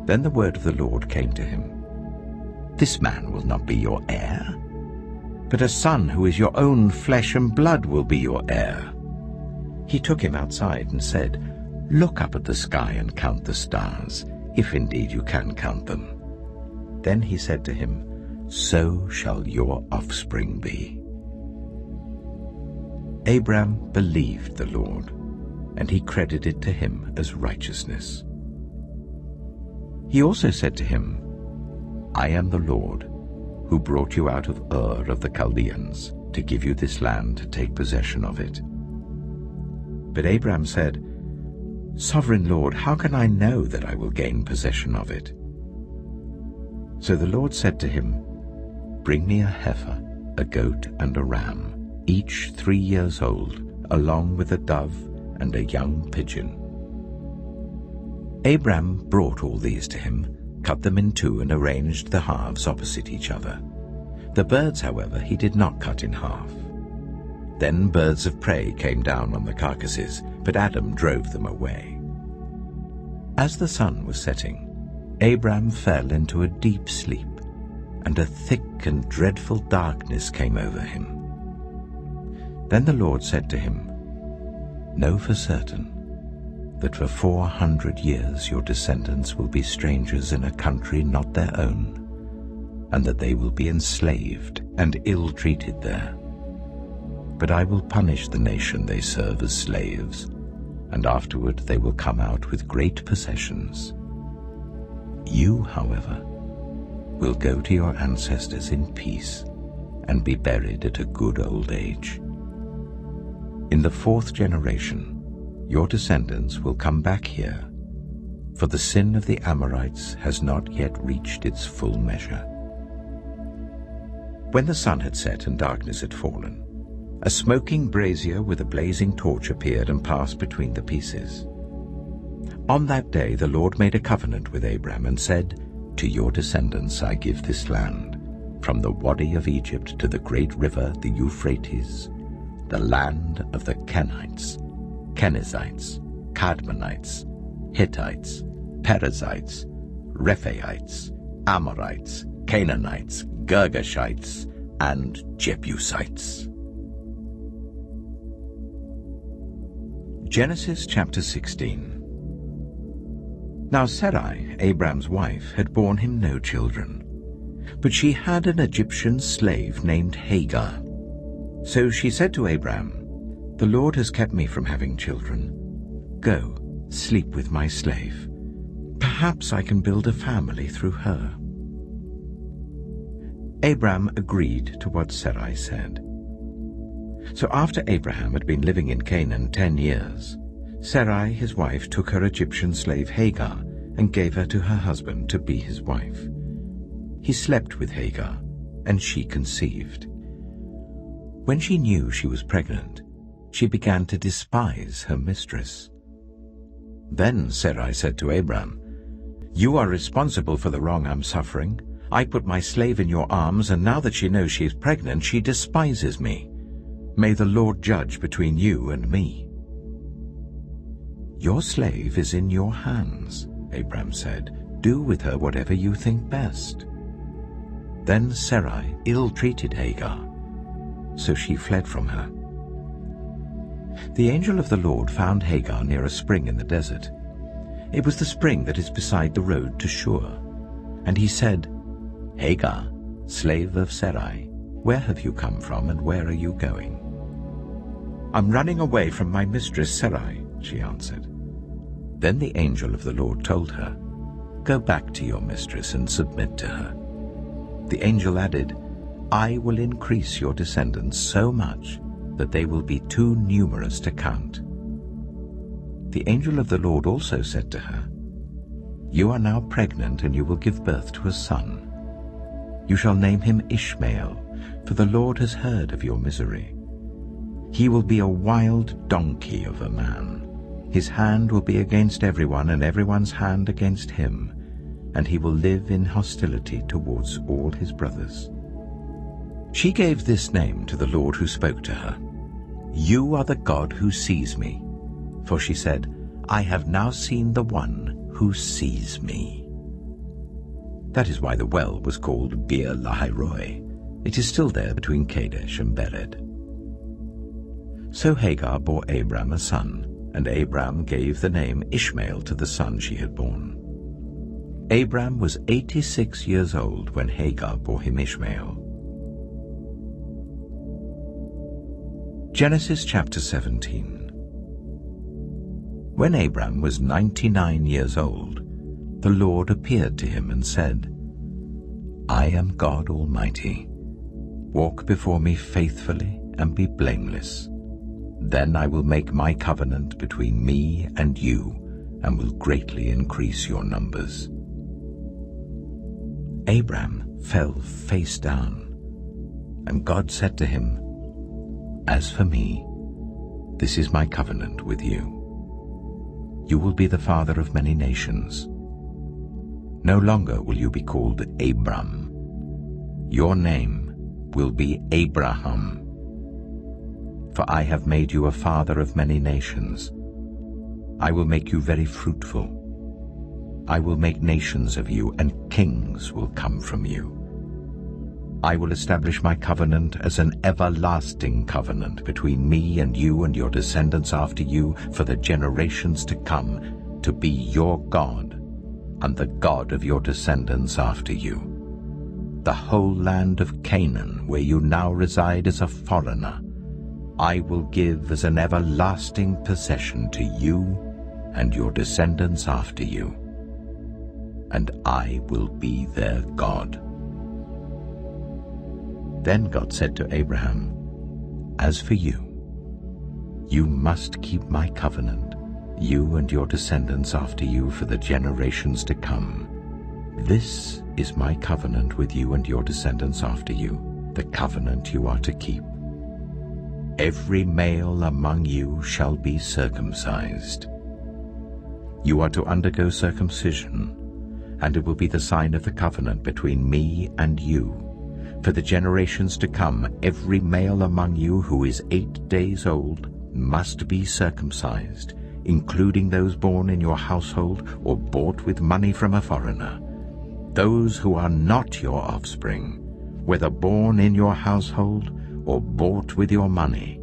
Then the word of the Lord came to him, "This man will not be your heir, but a son who is your own flesh and blood will be your heir." He took him outside and said, "Look up at the sky and count the stars, if indeed you can count them." Then he said to him, "So shall your offspring be." Abram believed the Lord, and he credited to him as righteousness. He also said to him, "I am the Lord, who brought you out of Ur of the Chaldeans, to give you this land to take possession of it." But Abram said, "Sovereign Lord, how can I know that I will gain possession of it?" So the Lord said to him, "Bring me a heifer, a goat, and a ram, each 3 years old, along with a dove and a young pigeon." Abram brought all these to him, cut them in two, and arranged the halves opposite each other. The birds, however, he did not cut in half. Then birds of prey came down on the carcasses, but Adam drove them away. As the sun was setting, Abram fell into a deep sleep, and a thick and dreadful darkness came over him. Then the Lord said to him, "Know for certain that for 400 years your descendants will be strangers in a country not their own, and that they will be enslaved and ill-treated there. But I will punish the nation they serve as slaves, and afterward they will come out with great possessions. You, however, will go to your ancestors in peace and be buried at a good old age. In the 4th generation, your descendants will come back here, for the sin of the Amorites has not yet reached its full measure." When the sun had set and darkness had fallen, a smoking brazier with a blazing torch appeared and passed between the pieces. On that day the Lord made a covenant with Abram and said, "To your descendants I give this land, from the Wadi of Egypt to the great river, the Euphrates, the land of the Kenites, Kenizzites, Cadmonites, Hittites, Perizzites, Rephaites, Amorites, Canaanites, Girgashites, and Jebusites." Genesis chapter 16. Now Sarai, Abram's wife, had borne him no children, but she had an Egyptian slave named Hagar. So she said to Abram, "The Lord has kept me from having children. Go, sleep with my slave. Perhaps I can build a family through her." Abram agreed to what Sarai said. So after Abraham had been living in Canaan 10 years, Sarai his wife took her Egyptian slave Hagar and gave her to her husband to be his wife. He slept with Hagar, and she conceived. When she knew she was pregnant, she began to despise her mistress. Then Sarai said to Abram, "You are responsible for the wrong I'm suffering. I put my slave in your arms, and now that she knows she is pregnant, she despises me. May the Lord judge between you and me." "Your slave is in your hands," Abram said. "Do with her whatever you think best." Then Sarai ill-treated Hagar, so she fled from her. The angel of the Lord found Hagar near a spring in the desert. It was the spring that is beside the road to Shur. And he said, "Hagar, slave of Sarai, where have you come from and where are you going?" "I'm running away from my mistress Sarai," she answered. Then the angel of the Lord told her, "Go back to your mistress and submit to her." The angel added, "I will increase your descendants so much that they will be too numerous to count." The angel of the Lord also said to her, "You are now pregnant, and you will give birth to a son. You shall name him Ishmael, for the Lord has heard of your misery. He will be a wild donkey of a man. His hand will be against everyone, and everyone's hand against him, and he will live in hostility towards all his brothers." She gave this name to the Lord who spoke to her, "You are the God who sees me." For she said, "I have now seen the one who sees me." That is why the well was called Beer Lahai-Roi. It is still there between Kadesh and Bered. So Hagar bore Abram a son, and Abram gave the name Ishmael to the son she had born. Abram was 86 years old when Hagar bore him Ishmael. Genesis chapter 17. When Abram was 99 years old, the Lord appeared to him and said, "I am God Almighty. Walk before me faithfully and be blameless. Then I will make my covenant between me and you and will greatly increase your numbers." Abram fell face down, and God said to him, "As for me, this is my covenant with you. You will be the father of many nations. No longer will you be called Abram. Your name will be Abraham. For I have made you a father of many nations. I will make you very fruitful. I will make nations of you, and kings will come from you. I will establish my covenant as an everlasting covenant between me and you and your descendants after you for the generations to come, to be your God and the God of your descendants after you. The whole land of Canaan, where you now reside as a foreigner, I will give as an everlasting possession to you and your descendants after you, and I will be their God." Then God said to Abraham, "As for you, you must keep my covenant, you and your descendants after you for the generations to come. This is my covenant with you and your descendants after you, the covenant you are to keep. Every male among you shall be circumcised. You are to undergo circumcision, and it will be the sign of the covenant between me and you. For the generations to come, every male among you who is 8 days old must be circumcised, including those born in your household or bought with money from a foreigner. Those who are not your offspring, whether born in your household or bought with your money,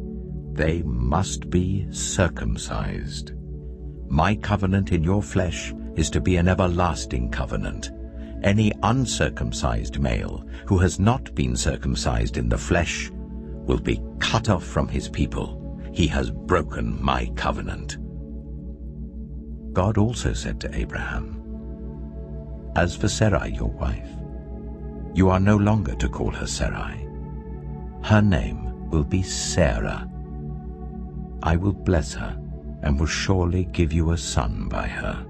they must be circumcised. My covenant in your flesh is to be an everlasting covenant. Any uncircumcised male who has not been circumcised in the flesh will be cut off from his people. He has broken my covenant." God also said to Abraham, "As for Sarai your wife, you are no longer to call her Sarai. Her name will be Sarah. I will bless her and will surely give you a son by her.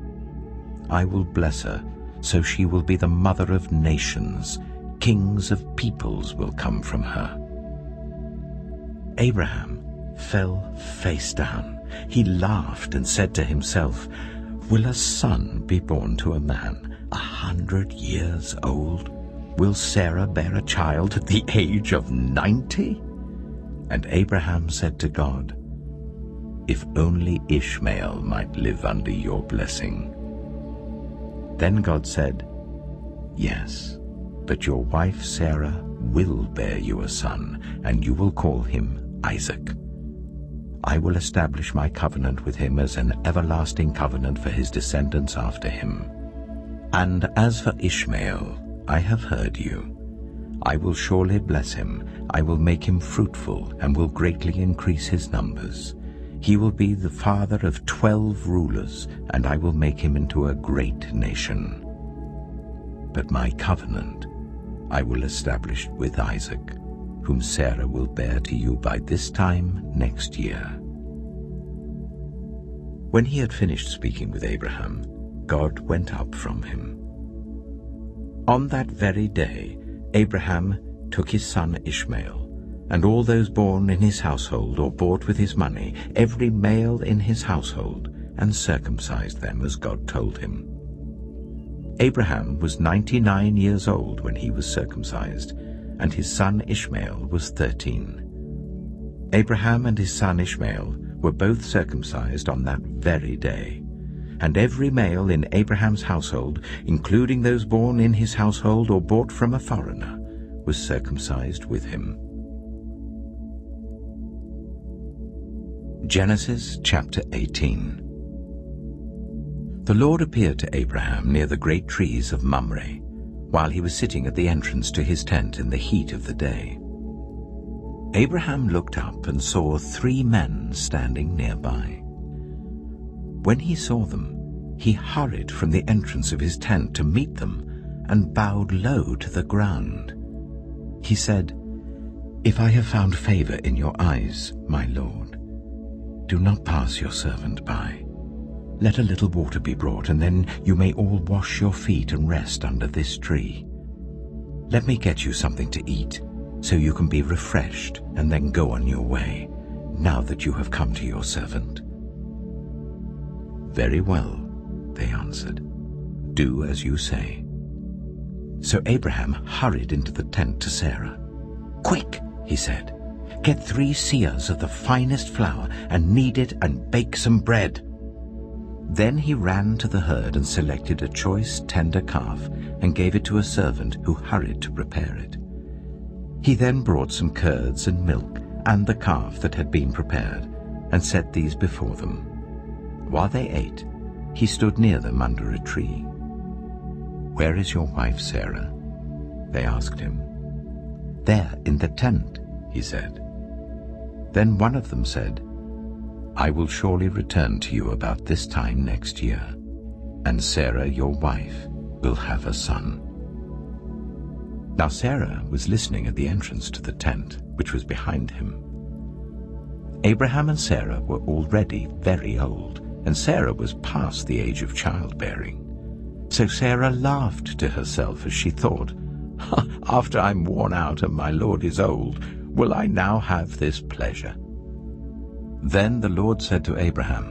I will bless her, so she will be the mother of nations. Kings of peoples will come from her." Abraham fell face down. He laughed and said to himself, "Will a son be born to a man 100 years old? Will Sarah bear a child at the age of 90? And Abraham said to God, If only Ishmael might live under your blessing. Then God said, Yes, but your wife Sarah will bear you a son, and you will call him Isaac. I will establish my covenant with him as an everlasting covenant for his descendants after him. And as for Ishmael, I have heard you. I will surely bless him. I will make him fruitful and will greatly increase his numbers. He will be the father of 12 rulers, and I will make him into a great nation. But my covenant I will establish with Isaac, whom Sarah will bear to you by this time next year. When he had finished speaking with Abraham, God went up from him. On that very day, Abraham took his son Ishmael, and all those born in his household or bought with his money, every male in his household, and circumcised them as God told him. Abraham was 99 years old when he was circumcised, and his son Ishmael was 13. Abraham and his son Ishmael were both circumcised on that very day, and every male in Abraham's household, including those born in his household or bought from a foreigner, was circumcised with him. Genesis chapter 18. The Lord appeared to Abraham near the great trees of Mamre, while he was sitting at the entrance to his tent in the heat of the day. Abraham looked up and saw 3 men standing nearby. When he saw them, he hurried from the entrance of his tent to meet them and bowed low to the ground. He said, "If I have found favor in your eyes, my Lord, do not pass your servant by. Let a little water be brought, and then you may all wash your feet and rest under this tree. Let me get you something to eat, so you can be refreshed and then go on your way, now that you have come to your servant." "Very well," they answered. "Do as you say." So Abraham hurried into the tent to Sarah. "Quick," he said, "get 3 seahs of the finest flour and knead it and bake some bread." Then he ran to the herd and selected a choice tender calf and gave it to a servant who hurried to prepare it. He then brought some curds and milk and the calf that had been prepared and set these before them. While they ate, he stood near them under a tree. "Where is your wife Sarah?" they asked him. "There in the tent," he said. Then one of them said, "I will surely return to you about this time next year, and Sarah your wife will have a son." Now Sarah was listening at the entrance to the tent, which was behind him. Abraham and Sarah were already very old, and Sarah was past the age of childbearing. So Sarah laughed to herself as she thought, "After I'm worn out and my Lord is old, will I now have this pleasure?" Then the Lord said to Abraham,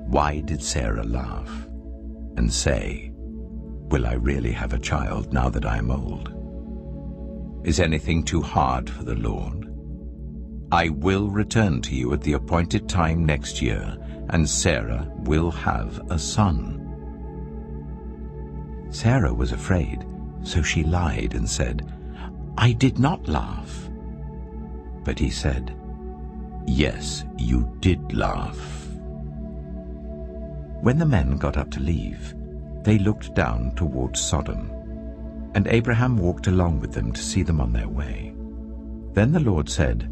"Why did Sarah laugh and say, 'Will I really have a child now that I am old?' Is anything too hard for the Lord? I will return to you at the appointed time next year, and Sarah will have a son." Sarah was afraid, so she lied and said, "I did not laugh." But he said, "Yes, you did laugh." When the men got up to leave, they looked down towards Sodom, and Abraham walked along with them to see them on their way. Then the Lord said,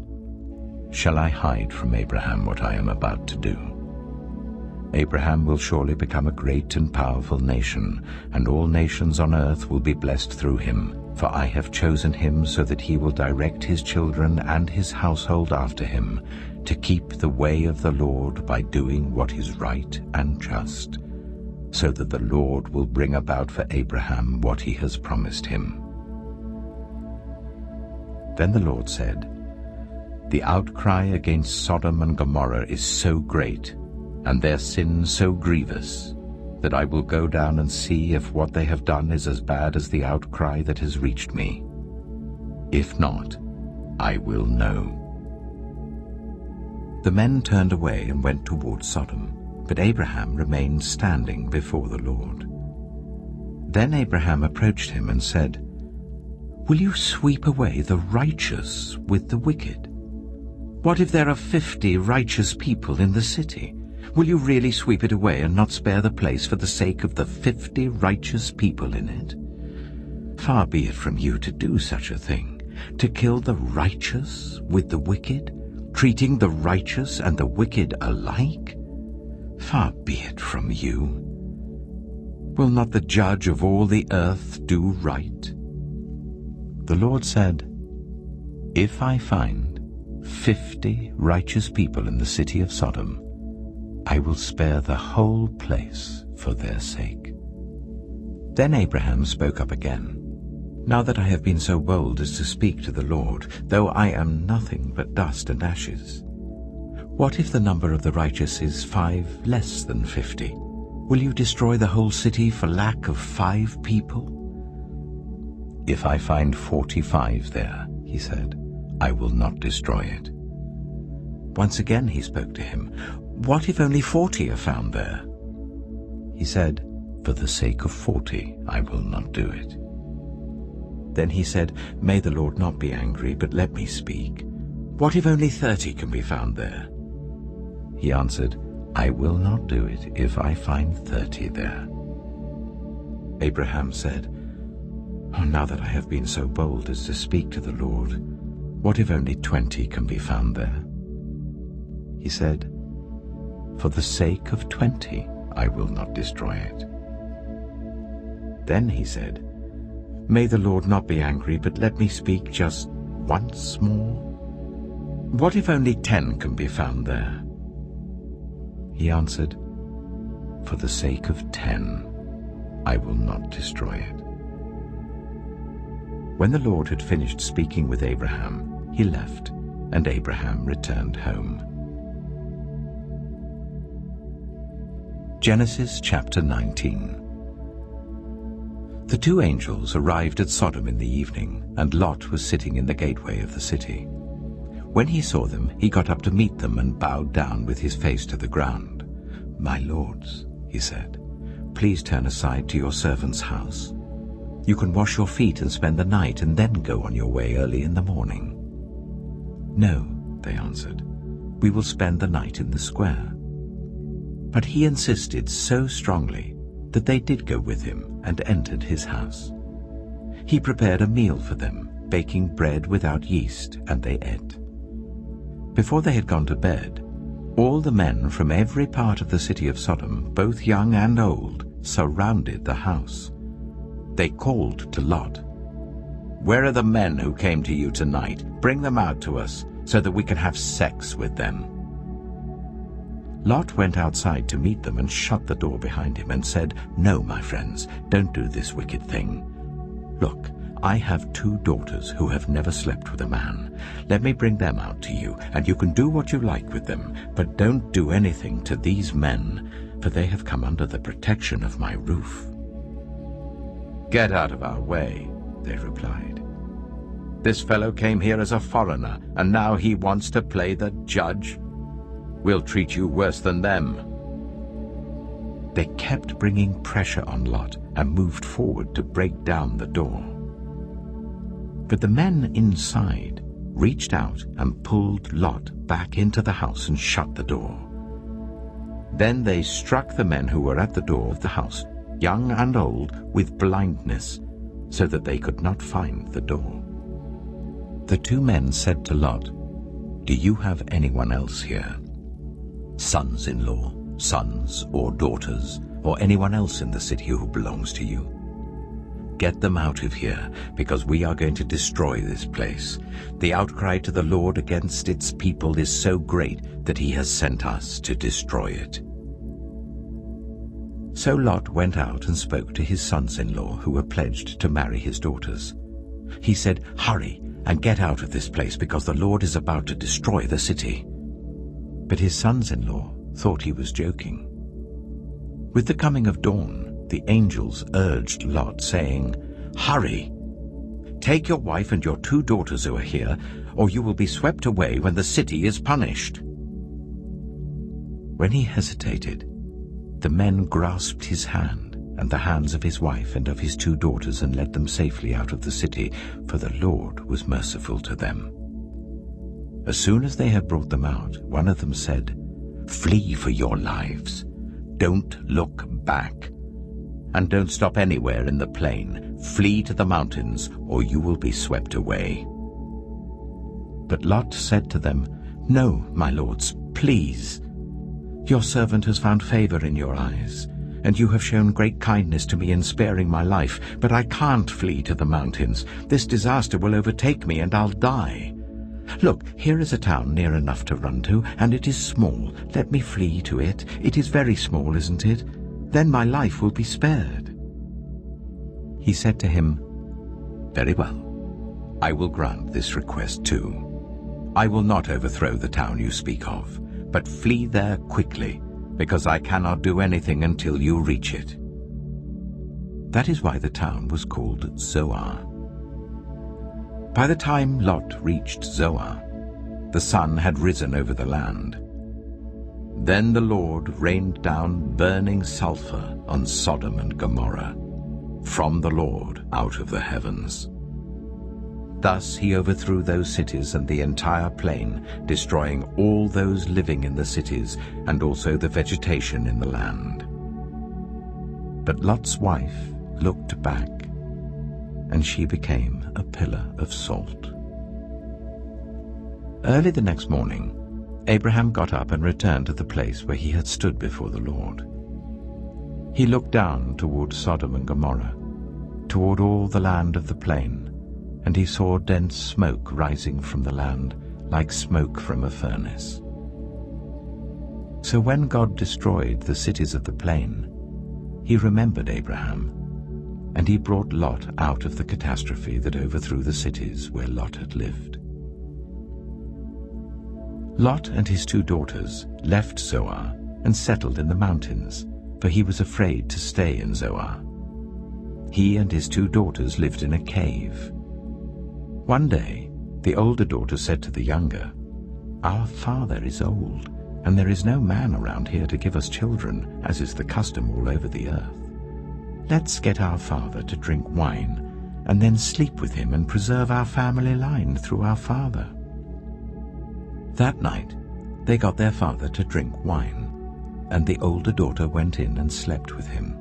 "Shall I hide from Abraham what I am about to do? Abraham will surely become a great and powerful nation, and all nations on earth will be blessed through him, for I have chosen him so that he will direct his children and his household after him, to keep the way of the Lord by doing what is right and just, so that the Lord will bring about for Abraham what he has promised him." Then the Lord said, "The outcry against Sodom and Gomorrah is so great, and their sin so grievous, that I will go down and see if what they have done is as bad as the outcry that has reached me. If not, I will know." The men turned away and went toward Sodom, but Abraham remained standing before the Lord. Then Abraham approached him and said, "Will you sweep away the righteous with the wicked? What if there are 50 righteous people in the city? Will you really sweep it away and not spare the place for the sake of the 50 righteous people in it? Far be it from you to do such a thing, to kill the righteous with the wicked, treating the righteous and the wicked alike? Far be it from you. Will not the judge of all the earth do right?" The Lord said, "If I find 50 righteous people in the city of Sodom, I will spare the whole place for their sake." Then Abraham spoke up again. "Now that I have been so bold as to speak to the Lord, though I am nothing but dust and ashes, what if the number of the righteous is 5 less than 50? Will you destroy the whole city for lack of 5 people? If I find 45 there," he said, "I will not destroy it." Once again he spoke to him. "What if only 40 are found there?" He said, "For the sake of 40, I will not do it." Then he said, "May the Lord not be angry, but let me speak. What if only 30 can be found there?" He answered, "I will not do it if I find 30 there." Abraham said, "Oh, now that I have been so bold as to speak to the Lord, what if only 20 can be found there?" He said, "For the sake of 20, I will not destroy it." Then he said, "May the Lord not be angry, but let me speak just once more. What if only 10 can be found there?" He answered, "For the sake of 10, I will not destroy it." When the Lord had finished speaking with Abraham, he left, and Abraham returned home. Genesis chapter 19. The 2 angels arrived at Sodom in the evening, and Lot was sitting in the gateway of the city. When he saw them, he got up to meet them and bowed down with his face to the ground. "My lords," he said, "please turn aside to your servant's house. You can wash your feet and spend the night and then go on your way early in the morning." "No," they answered, "we will spend the night in the square." But he insisted so strongly that they did go with him and entered his house. He prepared a meal for them, baking bread without yeast, and they ate. Before they had gone to bed, all the men from every part of the city of Sodom, both young and old, surrounded the house. They called to Lot, "Where are the men who came to you tonight? Bring them out to us, so that we can have sex with them." Lot went outside to meet them and shut the door behind him and said, "No, my friends, don't do this wicked thing. Look, I have 2 daughters who have never slept with a man. Let me bring them out to you, and you can do what you like with them, but don't do anything to these men, for they have come under the protection of my roof." "Get out of our way," they replied. "This fellow came here as a foreigner, and now he wants to play the judge. We'll treat you worse than them." They kept bringing pressure on Lot and moved forward to break down the door. But the men inside reached out and pulled Lot back into the house and shut the door. Then they struck the men who were at the door of the house, young and old, with blindness, so that they could not find the door. The 2 men said to Lot, "Do you have anyone else here? Sons-in-law, sons or daughters, or anyone else in the city who belongs to you? Get them out of here, because we are going to destroy this place. The outcry to the Lord against its people is so great that he has sent us to destroy it." So Lot went out and spoke to his sons-in-law who were pledged to marry his daughters. He said, "Hurry and get out of this place, because the Lord is about to destroy the city." But his sons-in-law thought he was joking. With the coming of dawn, the angels urged Lot, saying, "Hurry! Take your wife and your 2 daughters who are here, or you will be swept away when the city is punished." When he hesitated, the men grasped his hand and the hands of his wife and of his 2 daughters and led them safely out of the city, for the Lord was merciful to them. As soon as they had brought them out, one of them said, "Flee for your lives. Don't look back. And don't stop anywhere in the plain. Flee to the mountains, or you will be swept away." But Lot said to them, "No, my lords, please. Your servant has found favor in your eyes, and you have shown great kindness to me in sparing my life, but I can't flee to the mountains. This disaster will overtake me, and I'll die. Look, here is a town near enough to run to, and it is small. Let me flee to it. It is very small, isn't it? Then my life will be spared." He said to him, "Very well. I will grant this request too. I will not overthrow the town you speak of, but flee there quickly, because I cannot do anything until you reach it." That is why the town was called Zoar. By the time Lot reached Zoar, the sun had risen over the land. Then the Lord rained down burning sulfur on Sodom and Gomorrah, from the Lord out of the heavens. Thus he overthrew those cities and the entire plain, destroying all those living in the cities and also the vegetation in the land. But Lot's wife looked back, and she became a pillar of salt. Early the next morning, Abraham got up and returned to the place where he had stood before the Lord. He looked down toward Sodom and Gomorrah, toward all the land of the plain, and he saw dense smoke rising from the land, like smoke from a furnace. So when God destroyed the cities of the plain, he remembered Abraham, and he brought Lot out of the catastrophe that overthrew the cities where Lot had lived. Lot and his 2 daughters left Zoar and settled in the mountains, for he was afraid to stay in Zoar. He and his 2 daughters lived in a cave. One day, the older daughter said to the younger, "Our father is old, and there is no man around here to give us children, as is the custom all over the earth. Let's get our father to drink wine, and then sleep with him and preserve our family line through our father." That night, they got their father to drink wine, and the older daughter went in and slept with him.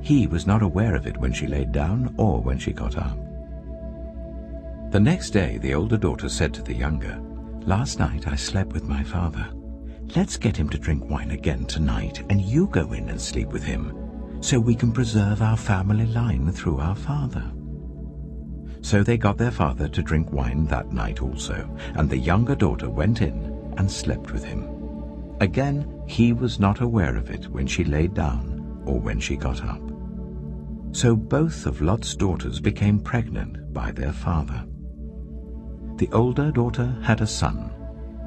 He was not aware of it when she laid down or when she got up. The next day, the older daughter said to the younger, "Last night I slept with my father. Let's get him to drink wine again tonight, and you go in and sleep with him, so we can preserve our family line through our father." So they got their father to drink wine that night also, and the younger daughter went in and slept with him. Again, he was not aware of it when she laid down or when she got up. So both of Lot's daughters became pregnant by their father. The older daughter had a son,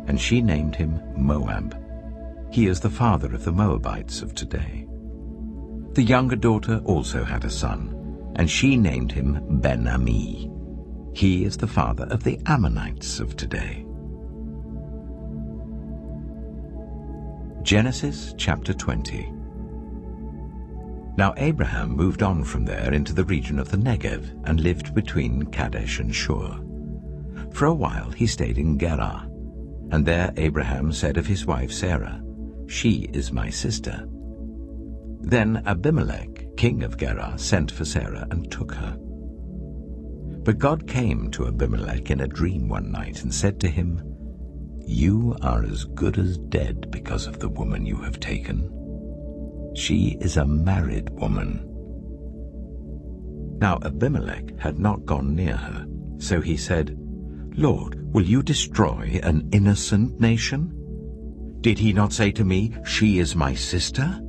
and she named him Moab. He is the father of the Moabites of today. The younger daughter also had a son, and she named him Ben-Ami. He is the father of the Ammonites of today. Genesis chapter 20. Now Abraham moved on from there into the region of the Negev and lived between Kadesh and Shur. For a while he stayed in Gerar, and there Abraham said of his wife Sarah, "She is my sister." Then Abimelech, king of Gerar, sent for Sarah and took her. But God came to Abimelech in a dream one night and said to him, "You are as good as dead because of the woman you have taken. She is a married woman." Now Abimelech had not gone near her, so he said, "Lord, will you destroy an innocent nation? Did he not say to me, 'She is my sister'?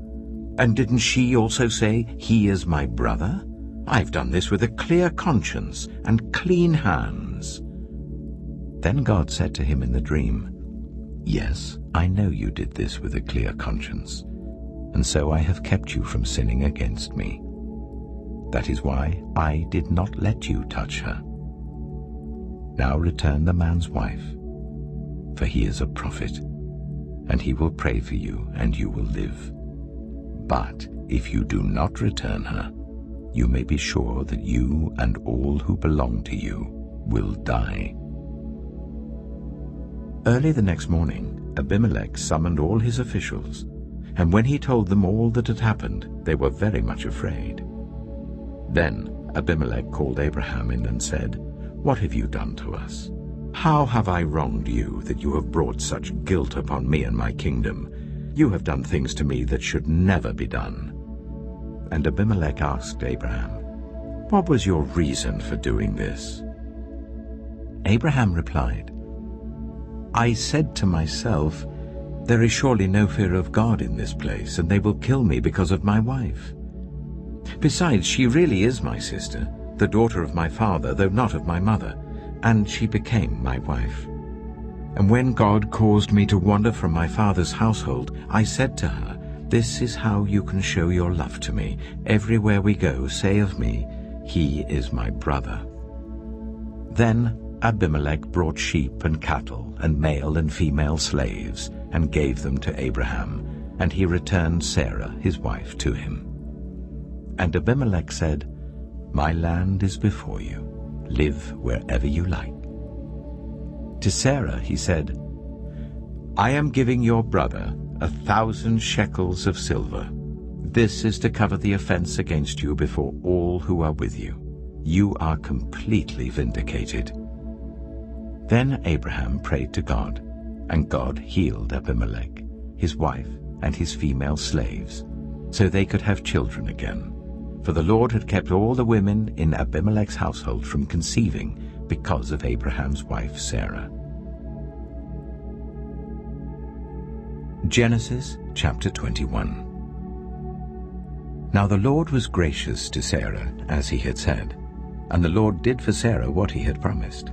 And didn't she also say, 'He is my brother'? I've done this with a clear conscience and clean hands." Then God said to him in the dream, "Yes, I know you did this with a clear conscience. and so I have kept you from sinning against me. That is why I did not let you touch her. Now return the man's wife, for he is a prophet, and he will pray for you, and you will live. But if you do not return her, you may be sure that you and all who belong to you will die." Early the next morning, Abimelech summoned all his officials, and when he told them all that had happened, they were very much afraid. Then Abimelech called Abraham in and said, "What have you done to us? How have I wronged you that you have brought such guilt upon me and my kingdom? You have done things to me that should never be done." And Abimelech asked Abraham, "What was your reason for doing this?" Abraham replied, "I said to myself, 'There is surely no fear of God in this place, and they will kill me because of my wife. Besides, she really is my sister, the daughter of my father, though not of my mother, and she became my wife. And when God caused me to wander from my father's household, I said to her, This is how you can show your love to me. Everywhere we go, say of me, He is my brother.' Then Abimelech brought sheep and cattle and male and female slaves and gave them to Abraham, and he returned Sarah his wife to him. And Abimelech said, 'My land is before you. Live wherever you like.' To Sarah he said, 'I am giving your brother 1,000 shekels of silver. This is to cover the offense against you before all who are with you. You are completely vindicated.' Then Abraham prayed to God, and God healed Abimelech, his wife, and his female slaves, so they could have children again. For the Lord had kept all the women in Abimelech's household from conceiving because of Abraham's wife Sarah. Genesis chapter 21. Now the Lord was gracious to Sarah, as he had said, and the Lord did for Sarah what he had promised.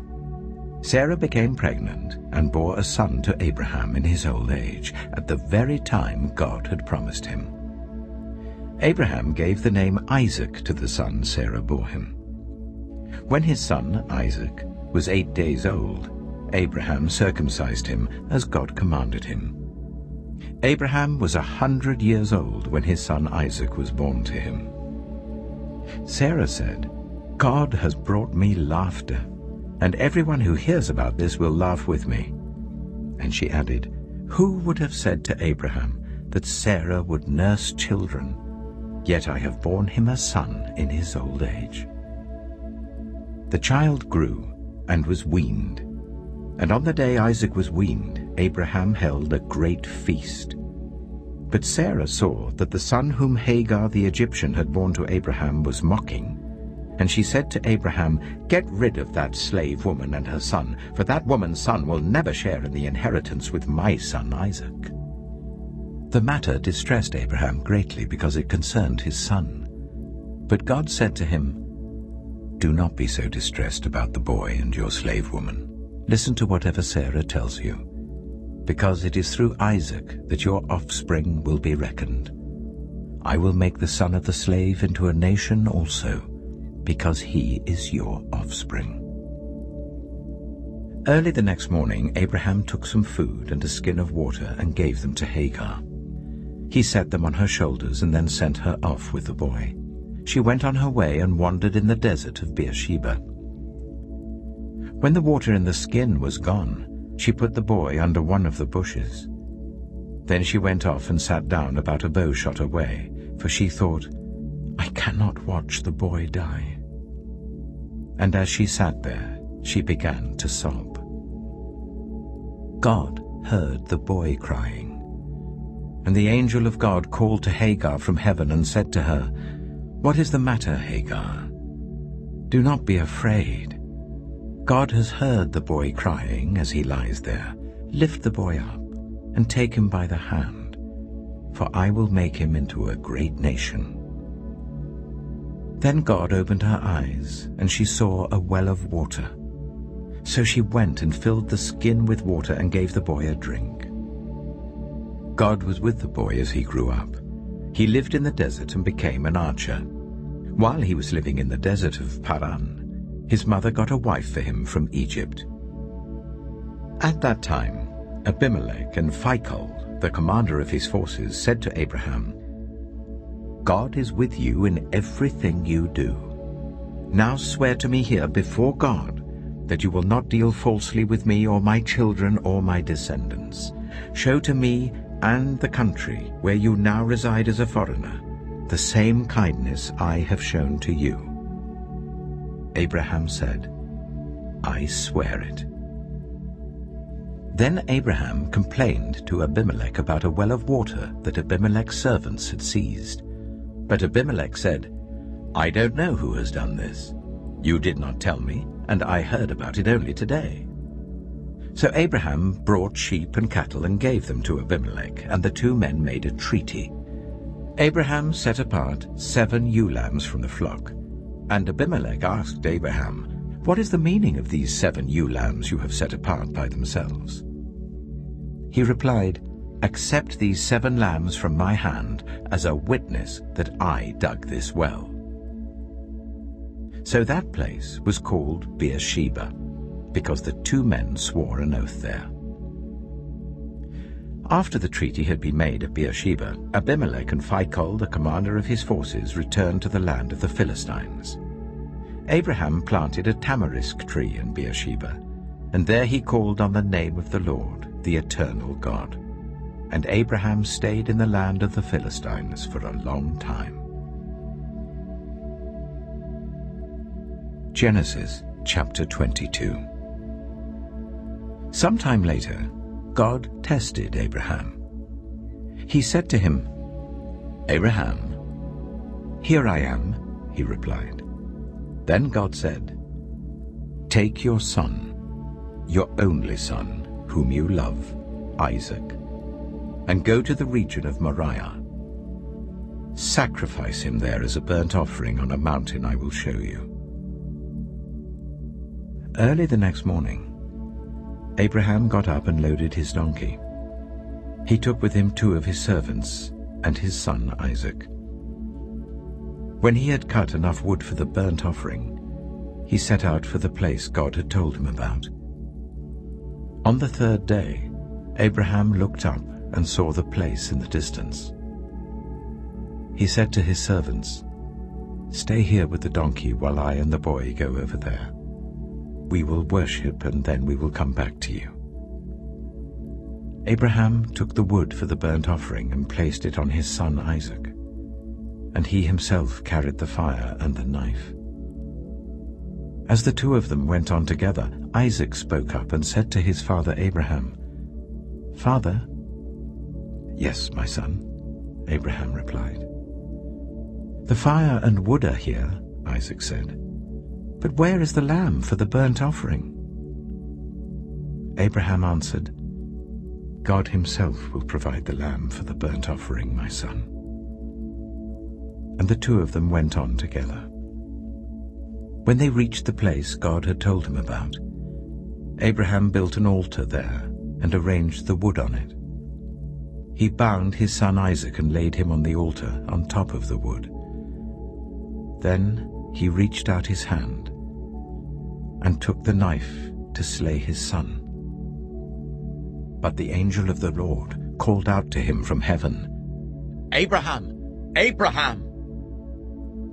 Sarah became pregnant and bore a son to Abraham in his old age, at the very time God had promised him. Abraham gave the name Isaac to the son Sarah bore him. When his son Isaac was 8 days old, Abraham circumcised him as God commanded him. Abraham was 100 years old when his son Isaac was born to him. Sarah said, "God has brought me laughter, and everyone who hears about this will laugh with me." And she added, "Who would have said to Abraham that Sarah would nurse children? Yet I have borne him a son in his old age." The child grew and was weaned, and on the day Isaac was weaned, Abraham held a great feast. But Sarah saw that the son whom Hagar the Egyptian had borne to Abraham was mocking, and she said to Abraham, "Get rid of that slave woman and her son, for that woman's son will never share in the inheritance with my son Isaac." The matter distressed Abraham greatly because it concerned his son. But God said to him, "Do not be so distressed about the boy and your slave woman. Listen to whatever Sarah tells you, because it is through Isaac that your offspring will be reckoned. I will make the son of the slave into a nation also, because he is your offspring." Early the next morning, Abraham took some food and a skin of water and gave them to Hagar. He set them on her shoulders and then sent her off with the boy. She went on her way and wandered in the desert of Beersheba. When the water in the skin was gone, she put the boy under one of the bushes. Then she went off and sat down about a bow shot away, for she thought, "I cannot watch the boy die." And as she sat there, she began to sob. God heard the boy crying. And the angel of God called to Hagar from heaven and said to her, "What is the matter, Hagar? Do not be afraid. God has heard the boy crying as he lies there. Lift the boy up and take him by the hand, for I will make him into a great nation." Then God opened her eyes, and she saw a well of water. So she went and filled the skin with water and gave the boy a drink. God was with the boy as he grew up, he lived in the desert and became an archer. While he was living in the desert of Paran, his mother got a wife for him from Egypt. At that time, Abimelech and Phicol, the commander of his forces, said to Abraham, "God is with you in everything you do. Now swear to me here before God that you will not deal falsely with me or my children or my descendants. Show to me and the country where you now reside as a foreigner the same kindness I have shown to you." Abraham said, "I swear it." Then Abraham complained to Abimelech about a well of water that Abimelech's servants had seized. But Abimelech said, "I don't know who has done this. You did not tell me, and I heard about it only today." So Abraham brought sheep and cattle and gave them to Abimelech, and the two men made a treaty. Abraham set apart 7 ewe lambs from the flock, and Abimelech asked Abraham, "What is the meaning of these 7 ewe lambs you have set apart by themselves?" He replied, "Accept these 7 lambs from my hand as a witness that I dug this well." So that place was called Beersheba, because the two men swore an oath there. After the treaty had been made at Beersheba, Abimelech and Phicol, the commander of his forces, returned to the land of the Philistines. Abraham planted a tamarisk tree in Beersheba, and there he called on the name of the Lord, the eternal God. And Abraham stayed in the land of the Philistines for a long time. Genesis chapter 22. Sometime later, God tested Abraham. He said to him, "Abraham." "Here I am," he replied. Then God said, "Take your son, your only son, whom you love, Isaac, and go to the region of Moriah. Sacrifice him there as a burnt offering on a mountain I will show you." Early the next morning, Abraham got up and loaded his donkey. He took with him 2 of his servants and his son Isaac. When he had cut enough wood for the burnt offering, he set out for the place God had told him about. On the 3rd day, Abraham looked up and saw the place in the distance. He said to his servants, "Stay here with the donkey while I and the boy go over there. We will worship and then we will come back to you." Abraham took the wood for the burnt offering and placed it on his son Isaac, and he himself carried the fire and the knife. As the 2 of them went on together, Isaac spoke up and said to his father Abraham, "Father?" "Yes, my son," Abraham replied. "The fire and wood are here," Isaac said. "But where is the lamb for the burnt offering?" Abraham answered, "God himself will provide the lamb for the burnt offering, my son." And the 2 of them went on together. When they reached the place God had told him about, Abraham built an altar there and arranged the wood on it. He bound his son Isaac and laid him on the altar on top of the wood. Then he reached out his hand and took the knife to slay his son. But the angel of the Lord called out to him from heaven, "Abraham! Abraham!"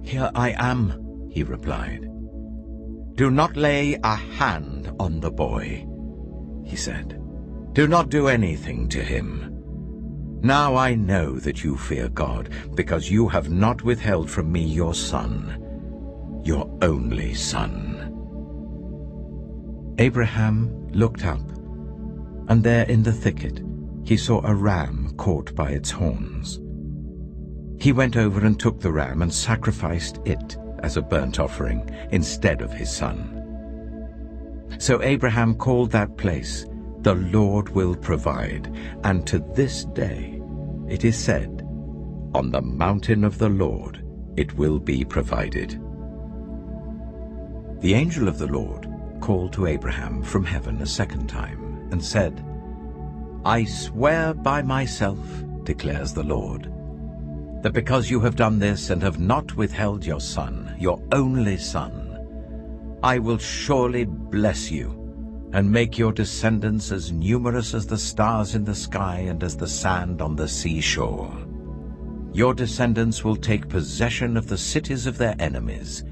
"Here I am," he replied. "Do not lay a hand on the boy," he said. "Do not do anything to him. Now I know that you fear God, because you have not withheld from me your son, your only son." Abraham looked up, and there in the thicket he saw a ram caught by its horns. He went over and took the ram and sacrificed it as a burnt offering instead of his son. So Abraham called that place, "The Lord will provide," and to this day it is said, "On the mountain of the Lord it will be provided." The angel of the Lord called to Abraham from heaven a second time and said, "I swear by myself, declares the Lord, that because you have done this and have not withheld your son, your only son, I will surely bless you and make your descendants as numerous as the stars in the sky and as the sand on the seashore. Your descendants will take possession of the cities of their enemies,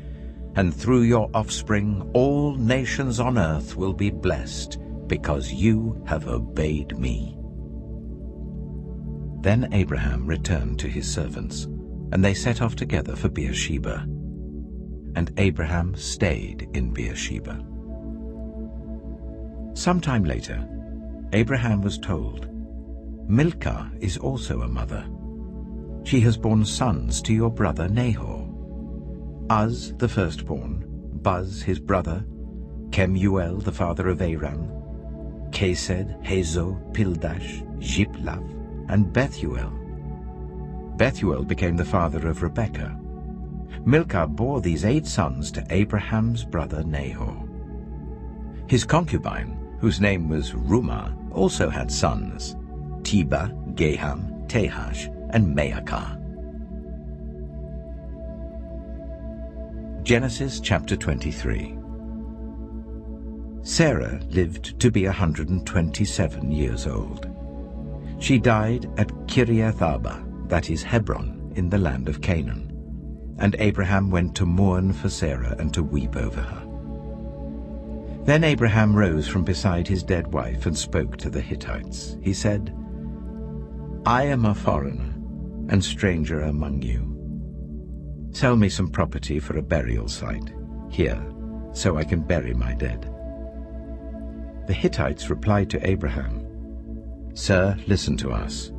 and through your offspring all nations on earth will be blessed, because you have obeyed me." Then Abraham returned to his servants, and they set off together for Beersheba. And Abraham stayed in Beersheba. Sometime later, Abraham was told, "Milcah is also a mother. She has borne sons to your brother Nahor. Uz the firstborn, Buz his brother, Kemuel the father of Aram, Kesed, Hazo, Pildash, Jiplav, and Bethuel. Bethuel became the father of Rebekah. Milcah bore these 8 sons to Abraham's brother Nahor. His concubine, whose name was Rumah, also had sons, Teba, Gaham, Tahash, and Maacah." Genesis chapter 23. Sarah lived to be 127 years old. She died at Kiriath Arba, that is Hebron, in the land of Canaan. And Abraham went to mourn for Sarah and to weep over her. Then Abraham rose from beside his dead wife and spoke to the Hittites. He said, "I am a foreigner and stranger among you. Sell me some property for a burial site here, so I can bury my dead." The Hittites replied to Abraham, "Sir, listen to us.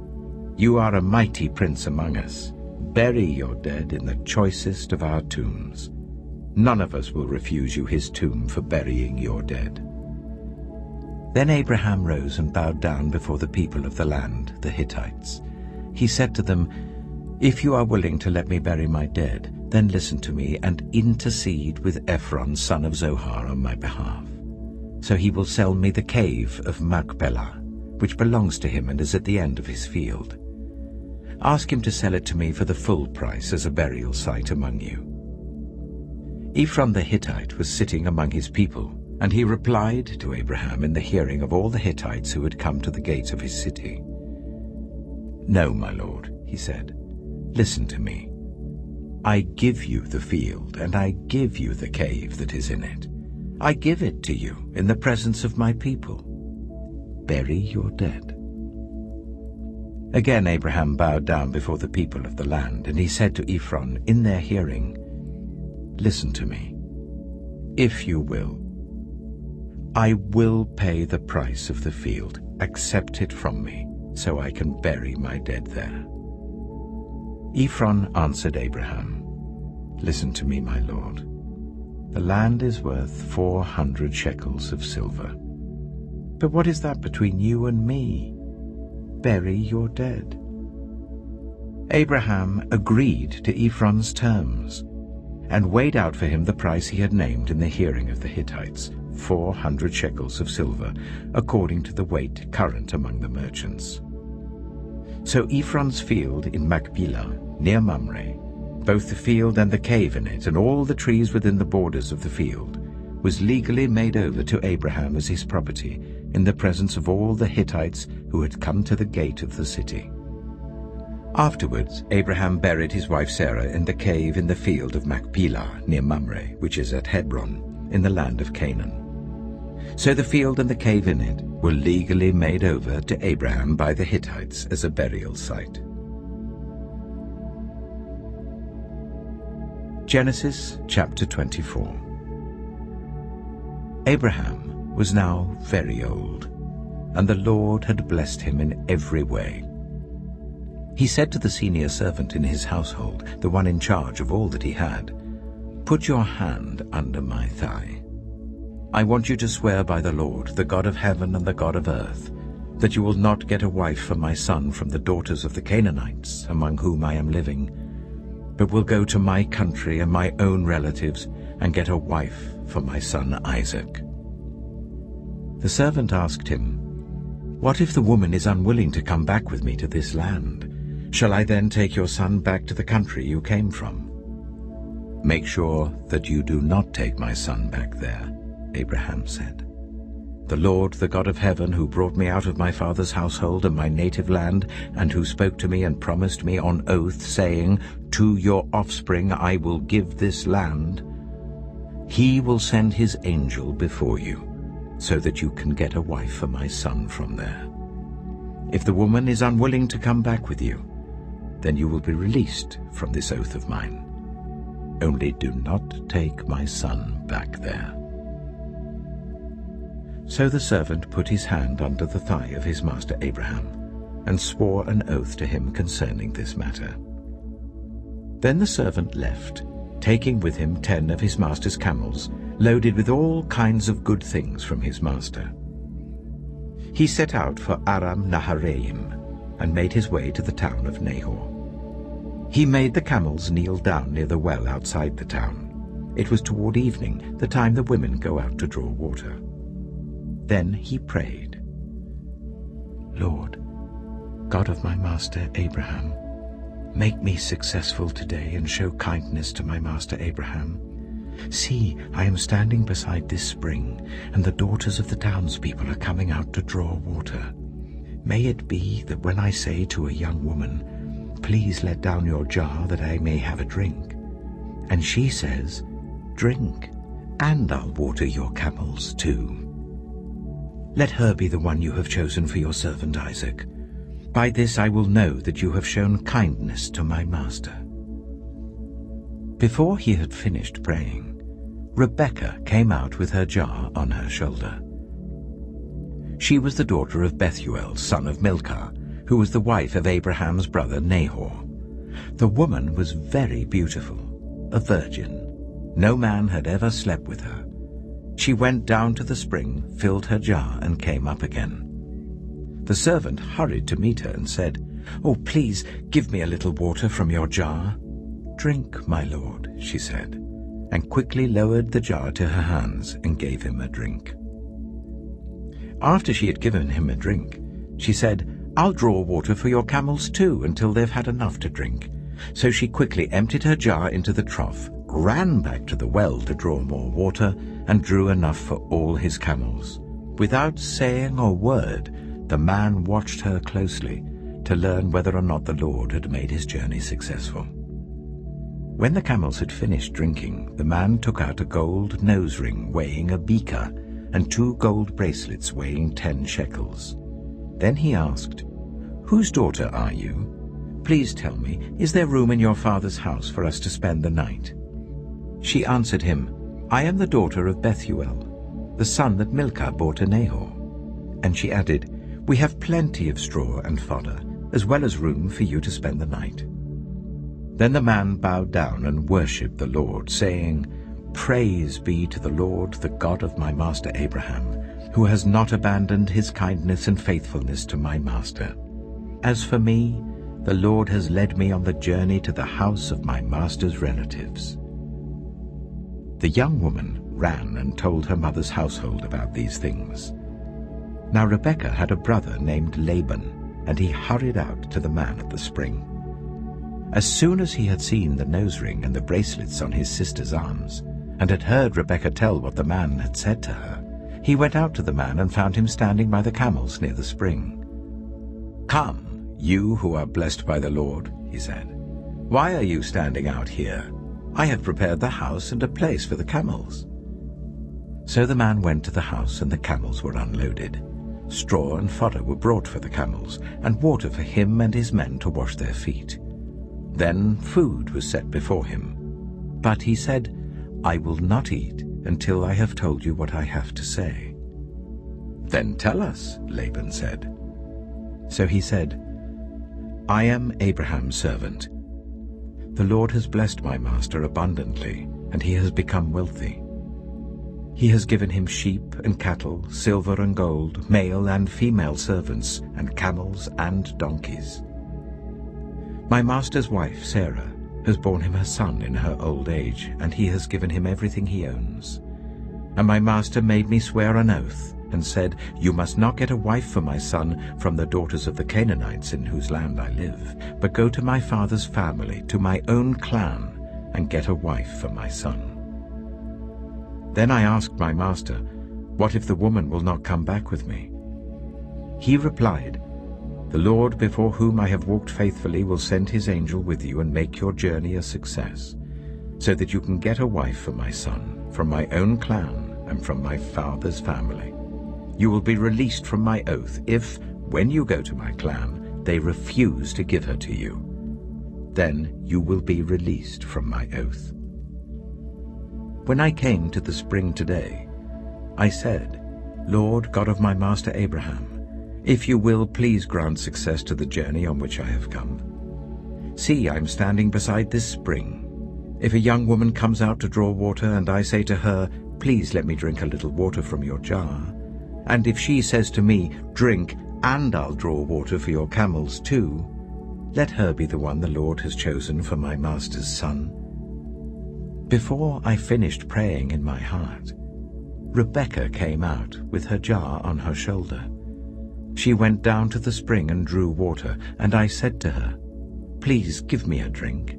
You are a mighty prince among us. Bury your dead in the choicest of our tombs. None of us will refuse you his tomb for burying your dead." Then Abraham rose and bowed down before the people of the land, the Hittites. He said to them, "If you are willing to let me bury my dead, then listen to me and intercede with Ephron, son of Zohar, on my behalf. So he will sell me the cave of Machpelah, which belongs to him and is at the end of his field. Ask him to sell it to me for the full price as a burial site among you." Ephron the Hittite was sitting among his people, and he replied to Abraham in the hearing of all the Hittites who had come to the gate of his city. "No, my lord," he said, "listen to me. I give you the field, and I give you the cave that is in it. I give it to you in the presence of my people. Bury your dead." Again Abraham bowed down before the people of the land, and he said to Ephron in their hearing, "Listen to me. If you will, I will pay the price of the field. Accept it from me, so I can bury my dead there." Ephron answered Abraham, "Listen to me, my lord. The land is worth 400 shekels of silver. But what is that between you and me? Bury your dead." Abraham agreed to Ephron's terms, and weighed out for him the price he had named in the hearing of the Hittites, 400 shekels of silver, according to the weight current among the merchants. So Ephron's field in Machpelah, near Mamre, both the field and the cave in it, and all the trees within the borders of the field, was legally made over to Abraham as his property, in the presence of all the Hittites who had come to the gate of the city. Afterwards, Abraham buried his wife Sarah in the cave in the field of Machpelah, near Mamre, which is at Hebron, in the land of Canaan. So the field and the cave in it were legally made over to Abraham by the Hittites as a burial site. Genesis chapter 24. Abraham was now very old, and the Lord had blessed him in every way. He said to the senior servant in his household, the one in charge of all that he had, "Put your hand under my thigh. I want you to swear by the Lord, the God of heaven and the God of earth, that you will not get a wife for my son from the daughters of the Canaanites, among whom I am living, but will go to my country and my own relatives and get a wife for my son Isaac." The servant asked him, "What if the woman is unwilling to come back with me to this land? Shall I then take your son back to the country you came from?" "Make sure that you do not take my son back there," Abraham said. "The Lord, the God of heaven, who brought me out of my father's household and my native land, and who spoke to me and promised me on oath, saying, 'To your offspring I will give this land,' he will send his angel before you, so that you can get a wife for my son from there. If the woman is unwilling to come back with you, then you will be released from this oath of mine. Only do not take my son back there." So the servant put his hand under the thigh of his master Abraham, and swore an oath to him concerning this matter. Then the servant left, taking with him 10 of his master's camels, loaded with all kinds of good things from his master. He set out for Aram Naharaim, and made his way to the town of Nahor. He made the camels kneel down near the well outside the town. It was toward evening, the time the women go out to draw water. Then he prayed, "Lord, God of my master Abraham, make me successful today and show kindness to my master Abraham. See, I am standing beside this spring, and the daughters of the townspeople are coming out to draw water. May it be that when I say to a young woman, 'Please let down your jar that I may have a drink,' and she says, 'Drink, and I'll water your camels too.' Let her be the one you have chosen for your servant Isaac. By this I will know that you have shown kindness to my master." Before he had finished praying, Rebekah came out with her jar on her shoulder. She was the daughter of Bethuel, son of Milcah, who was the wife of Abraham's brother Nahor. The woman was very beautiful, a virgin. No man had ever slept with her. She went down to the spring, filled her jar, and came up again. The servant hurried to meet her and said, "Oh, please give me a little water from your jar." "Drink, my lord," she said, and quickly lowered the jar to her hands and gave him a drink. After she had given him a drink, she said, "I'll draw water for your camels too until they've had enough to drink." So she quickly emptied her jar into the trough, ran back to the well to draw more water, and drew enough for all his camels. Without saying a word, the man watched her closely to learn whether or not the Lord had made his journey successful. When the camels had finished drinking, the man took out a gold nose ring weighing a beaker and 2 gold bracelets weighing 10 shekels. Then he asked, "Whose daughter are you? Please tell me, is there room in your father's house for us to spend the night?" She answered him, "I am the daughter of Bethuel, the son that Milcah bore to Nahor." And she added, "We have plenty of straw and fodder, as well as room for you to spend the night." Then the man bowed down and worshipped the Lord, saying, "Praise be to the Lord, the God of my master Abraham, who has not abandoned his kindness and faithfulness to my master. As for me, the Lord has led me on the journey to the house of my master's relatives." The young woman ran and told her mother's household about these things. Now Rebekah had a brother named Laban, and he hurried out to the man at the spring. As soon as he had seen the nose ring and the bracelets on his sister's arms, and had heard Rebekah tell what the man had said to her, he went out to the man and found him standing by the camels near the spring. "Come, you who are blessed by the Lord," he said. "Why are you standing out here? I have prepared the house and a place for the camels." So the man went to the house, and the camels were unloaded. Straw and fodder were brought for the camels, and water for him and his men to wash their feet. Then food was set before him. But he said, "I will not eat until I have told you what I have to say." "Then tell us," Laban said. So he said, "I am Abraham's servant. The Lord has blessed my master abundantly, and he has become wealthy. He has given him sheep and cattle, silver and gold, male and female servants, and camels and donkeys. My master's wife, Sarah, has borne him a son in her old age, and he has given him everything he owns. And my master made me swear an oath, and said, "You must not get a wife for my son from the daughters of the Canaanites in whose land I live, but go to my father's family, to my own clan, and get a wife for my son." Then I asked my master, "What if the woman will not come back with me?" He replied, "The Lord before whom I have walked faithfully will send his angel with you and make your journey a success, so that you can get a wife for my son from my own clan and from my father's family. You will be released from my oath if, when you go to my clan, they refuse to give her to you. Then you will be released from my oath." When I came to the spring today, I said, "Lord, God of my master Abraham, if you will, please grant success to the journey on which I have come. See, I am standing beside this spring. If a young woman comes out to draw water, and I say to her, 'Please let me drink a little water from your jar,' and if she says to me, 'Drink, and I'll draw water for your camels too,' let her be the one the Lord has chosen for my master's son." Before I finished praying in my heart, Rebekah came out with her jar on her shoulder. She went down to the spring and drew water, and I said to her, "Please give me a drink."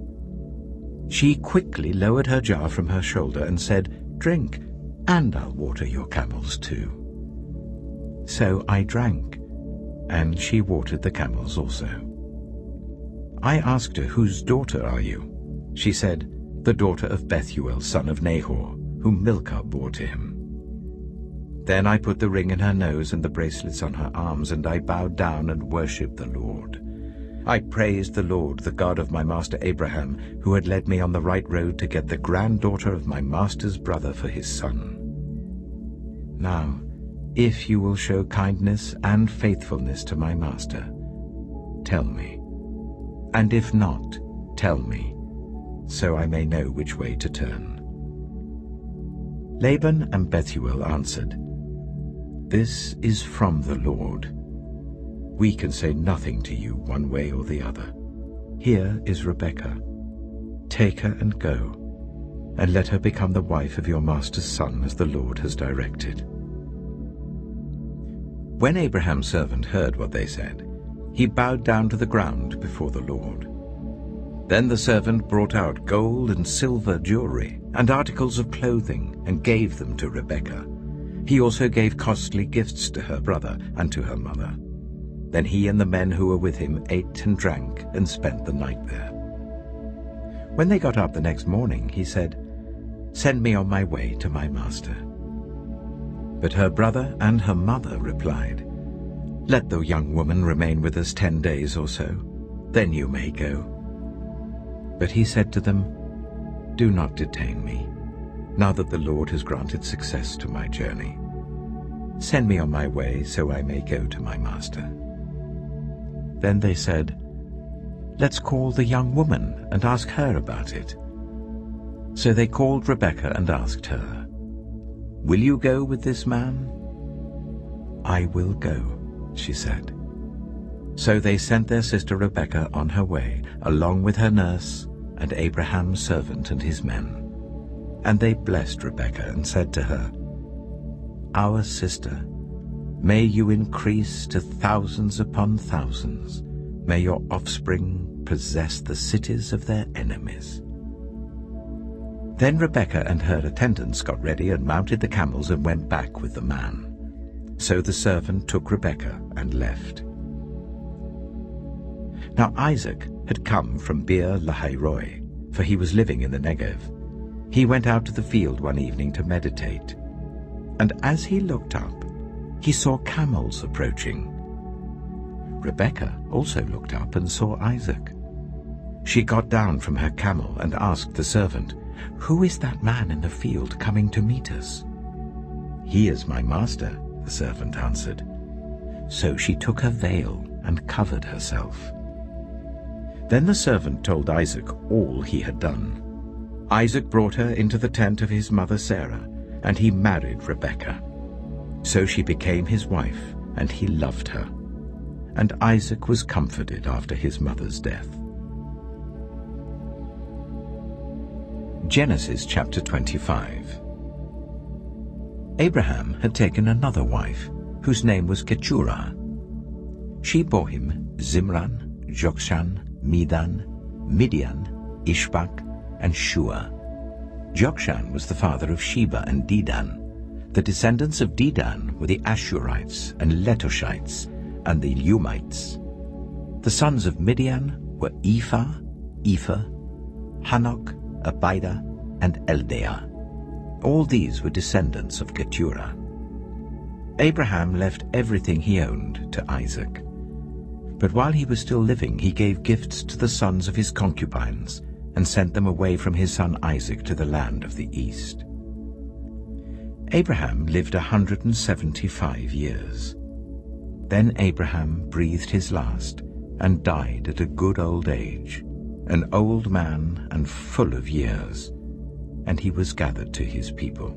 She quickly lowered her jar from her shoulder and said, "Drink, and I'll water your camels too." So I drank, and she watered the camels also. I asked her, "Whose daughter are you?" She said, "The daughter of Bethuel, son of Nahor, whom Milcah bore to him." Then I put the ring in her nose and the bracelets on her arms, and I bowed down and worshipped the Lord. I praised the Lord, the God of my master Abraham, who had led me on the right road to get the granddaughter of my master's brother for his son. Now, if you will show kindness and faithfulness to my master, tell me. And if not, tell me, so I may know which way to turn." Laban and Bethuel answered, "This is from the Lord. We can say nothing to you one way or the other. Here is Rebekah. Take her and go, and let her become the wife of your master's son, as the Lord has directed." When Abraham's servant heard what they said, he bowed down to the ground before the Lord. Then the servant brought out gold and silver jewelry and articles of clothing and gave them to Rebekah. He also gave costly gifts to her brother and to her mother. Then he and the men who were with him ate and drank and spent the night there. When they got up the next morning, he said, "Send me on my way to my master." But her brother and her mother replied, "Let the young woman remain with us 10 days or so, then you may go." But he said to them, "Do not detain me, now that the Lord has granted success to my journey. Send me on my way so I may go to my master." Then they said, "Let's call the young woman and ask her about it." So they called Rebekah and asked her, "Will you go with this man?" "I will go," she said. So they sent their sister Rebekah on her way, along with her nurse and Abraham's servant and his men. And they blessed Rebekah and said to her, "Our sister, may you increase to thousands upon thousands. May your offspring possess the cities of their enemies." Then Rebekah and her attendants got ready and mounted the camels and went back with the man. So the servant took Rebekah and left. Now Isaac had come from Beer Lahai-roi, for he was living in the Negev. He went out to the field one evening to meditate, and as he looked up, he saw camels approaching. Rebekah also looked up and saw Isaac. She got down from her camel and asked the servant, "Who is that man in the field coming to meet us?" "He is my master," the servant answered. So she took her veil and covered herself. Then the servant told Isaac all he had done. Isaac brought her into the tent of his mother Sarah, and he married Rebekah. So she became his wife, and he loved her. And Isaac was comforted after his mother's death. Genesis chapter 25. Abraham had taken another wife, whose name was Keturah. She bore him Zimran, Jokshan, Medan, Midian, Ishbak, and Shua. Jokshan was the father of Sheba and Dedan. The descendants of Dedan were the Ashurites and Letoshites and the Lumites. The sons of Midian were Ephah, Hanok, Abida, and Eldaah. All these were descendants of Keturah. Abraham left everything he owned to Isaac. But while he was still living, he gave gifts to the sons of his concubines and sent them away from his son Isaac to the land of the east. Abraham lived 175 years. Then Abraham breathed his last and died at a good old age, an old man and full of years, and he was gathered to his people.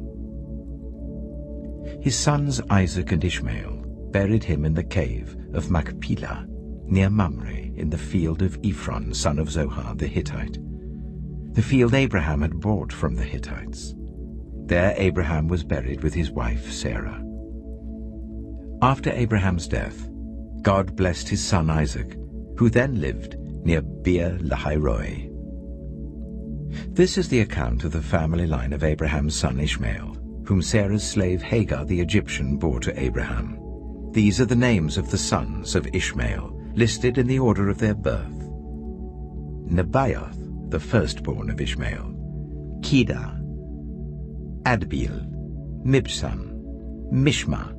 His sons Isaac and Ishmael buried him in the cave of Machpelah, near Mamre, in the field of Ephron, son of Zohar the Hittite, the field Abraham had bought from the Hittites. There Abraham was buried with his wife Sarah. After Abraham's death, God blessed his son Isaac, who then lived near Beer Lahai-roi. This is the account of the family line of Abraham's son Ishmael, whom Sarah's slave Hagar the Egyptian bore to Abraham. These are the names of the sons of Ishmael, listed in the order of their birth. Nebaioth, the firstborn of Ishmael, Kedah, Adbeel, Mibsam, Mishma,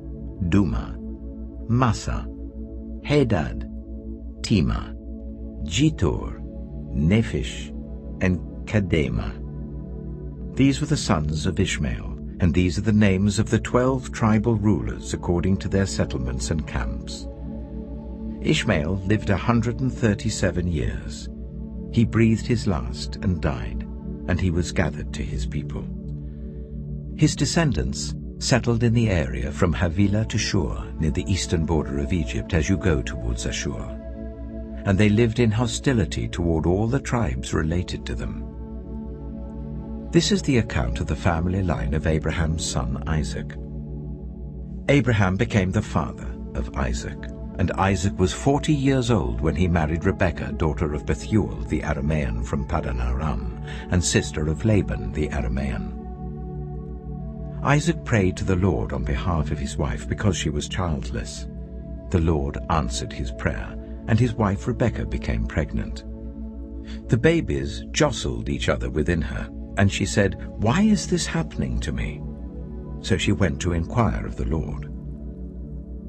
Duma, Massa, Hadad, Tema, Jitor, Nephish, and Kedema. These were the sons of Ishmael, and these are the names of the 12 tribal rulers according to their settlements and camps. Ishmael lived 137 years. He breathed his last and died, and he was gathered to his people. His descendants settled in the area from Havilah to Shur, near the eastern border of Egypt as you go towards Ashur. And they lived in hostility toward all the tribes related to them. This is the account of the family line of Abraham's son Isaac. Abraham became the father of Isaac, and Isaac was 40 years old when he married Rebekah, daughter of Bethuel the Aramean from Paddan Aram, and sister of Laban the Aramean. Isaac prayed to the Lord on behalf of his wife because she was childless. The Lord answered his prayer, and his wife Rebekah became pregnant. The babies jostled each other within her, and she said, "Why is this happening to me?" So she went to inquire of the Lord.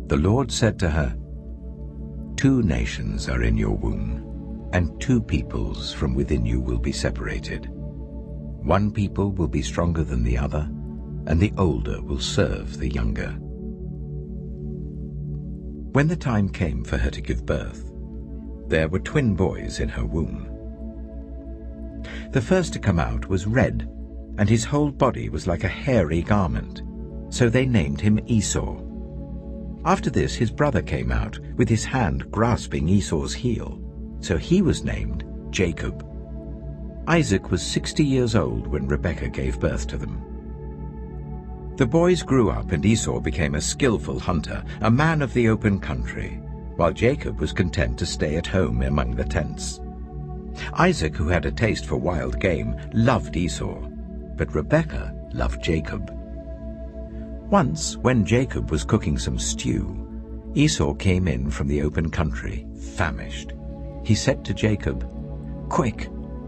The Lord said to her, "2 nations are in your womb, and 2 peoples from within you will be separated. 1 people will be stronger than the other, and the older will serve the younger." When the time came for her to give birth, there were twin boys in her womb. The first to come out was red, and his whole body was like a hairy garment, so they named him Esau. After this his brother came out, with his hand grasping Esau's heel, so he was named Jacob. Isaac was 60 years old when Rebekah gave birth to them. The boys grew up, and Esau became a skillful hunter, a man of the open country, while Jacob was content to stay at home among the tents. Isaac, who had a taste for wild game, loved Esau, but Rebekah loved Jacob. Once, when Jacob was cooking some stew, Esau came in from the open country, famished. He said to Jacob, "Quick,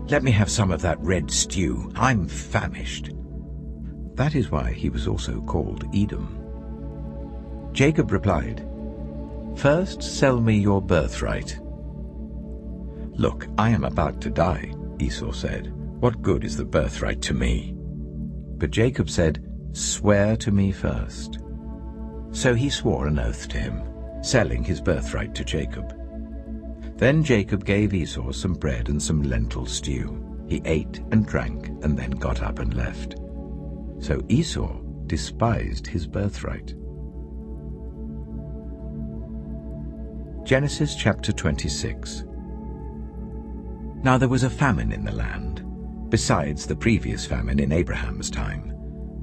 let me have some of that red stew. I'm famished." That is why he was also called Edom. Jacob replied, "First sell me your birthright." "Look, I am about to die," Esau said. "What good is the birthright to me?" But Jacob said, "Swear to me first." So he swore an oath to him, selling his birthright to Jacob. Then Jacob gave Esau some bread and some lentil stew. He ate and drank and then got up and left. So Esau despised his birthright. Genesis chapter 26. Now there was a famine in the land, besides the previous famine in Abraham's time.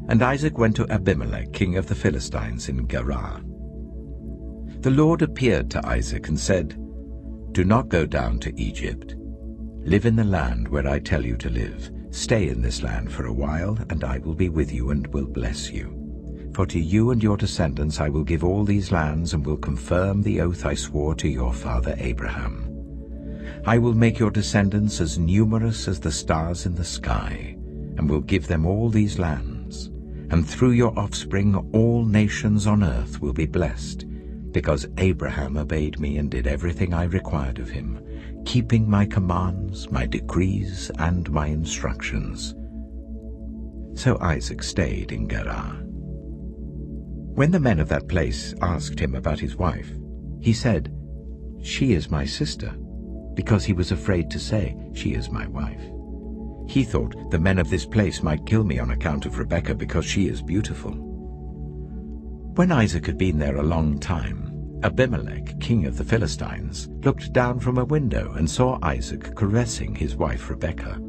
And Isaac went to Abimelech, king of the Philistines, in Gerar. The Lord appeared to Isaac and said, "Do not go down to Egypt. Live in the land where I tell you to live. Stay in this land for a while, and I will be with you and will bless you. For to you and your descendants I will give all these lands and will confirm the oath I swore to your father Abraham. I will make your descendants as numerous as the stars in the sky, and will give them all these lands. And through your offspring all nations on earth will be blessed, because Abraham obeyed me and did everything I required of him, keeping my commands, my decrees, and my instructions." So Isaac stayed in Gerar. When the men of that place asked him about his wife, he said, "She is my sister," because he was afraid to say, "She is my wife." He thought, "The men of this place might kill me on account of Rebekah, because she is beautiful." When Isaac had been there a long time, Abimelech, king of the Philistines, looked down from a window and saw Isaac caressing his wife Rebekah.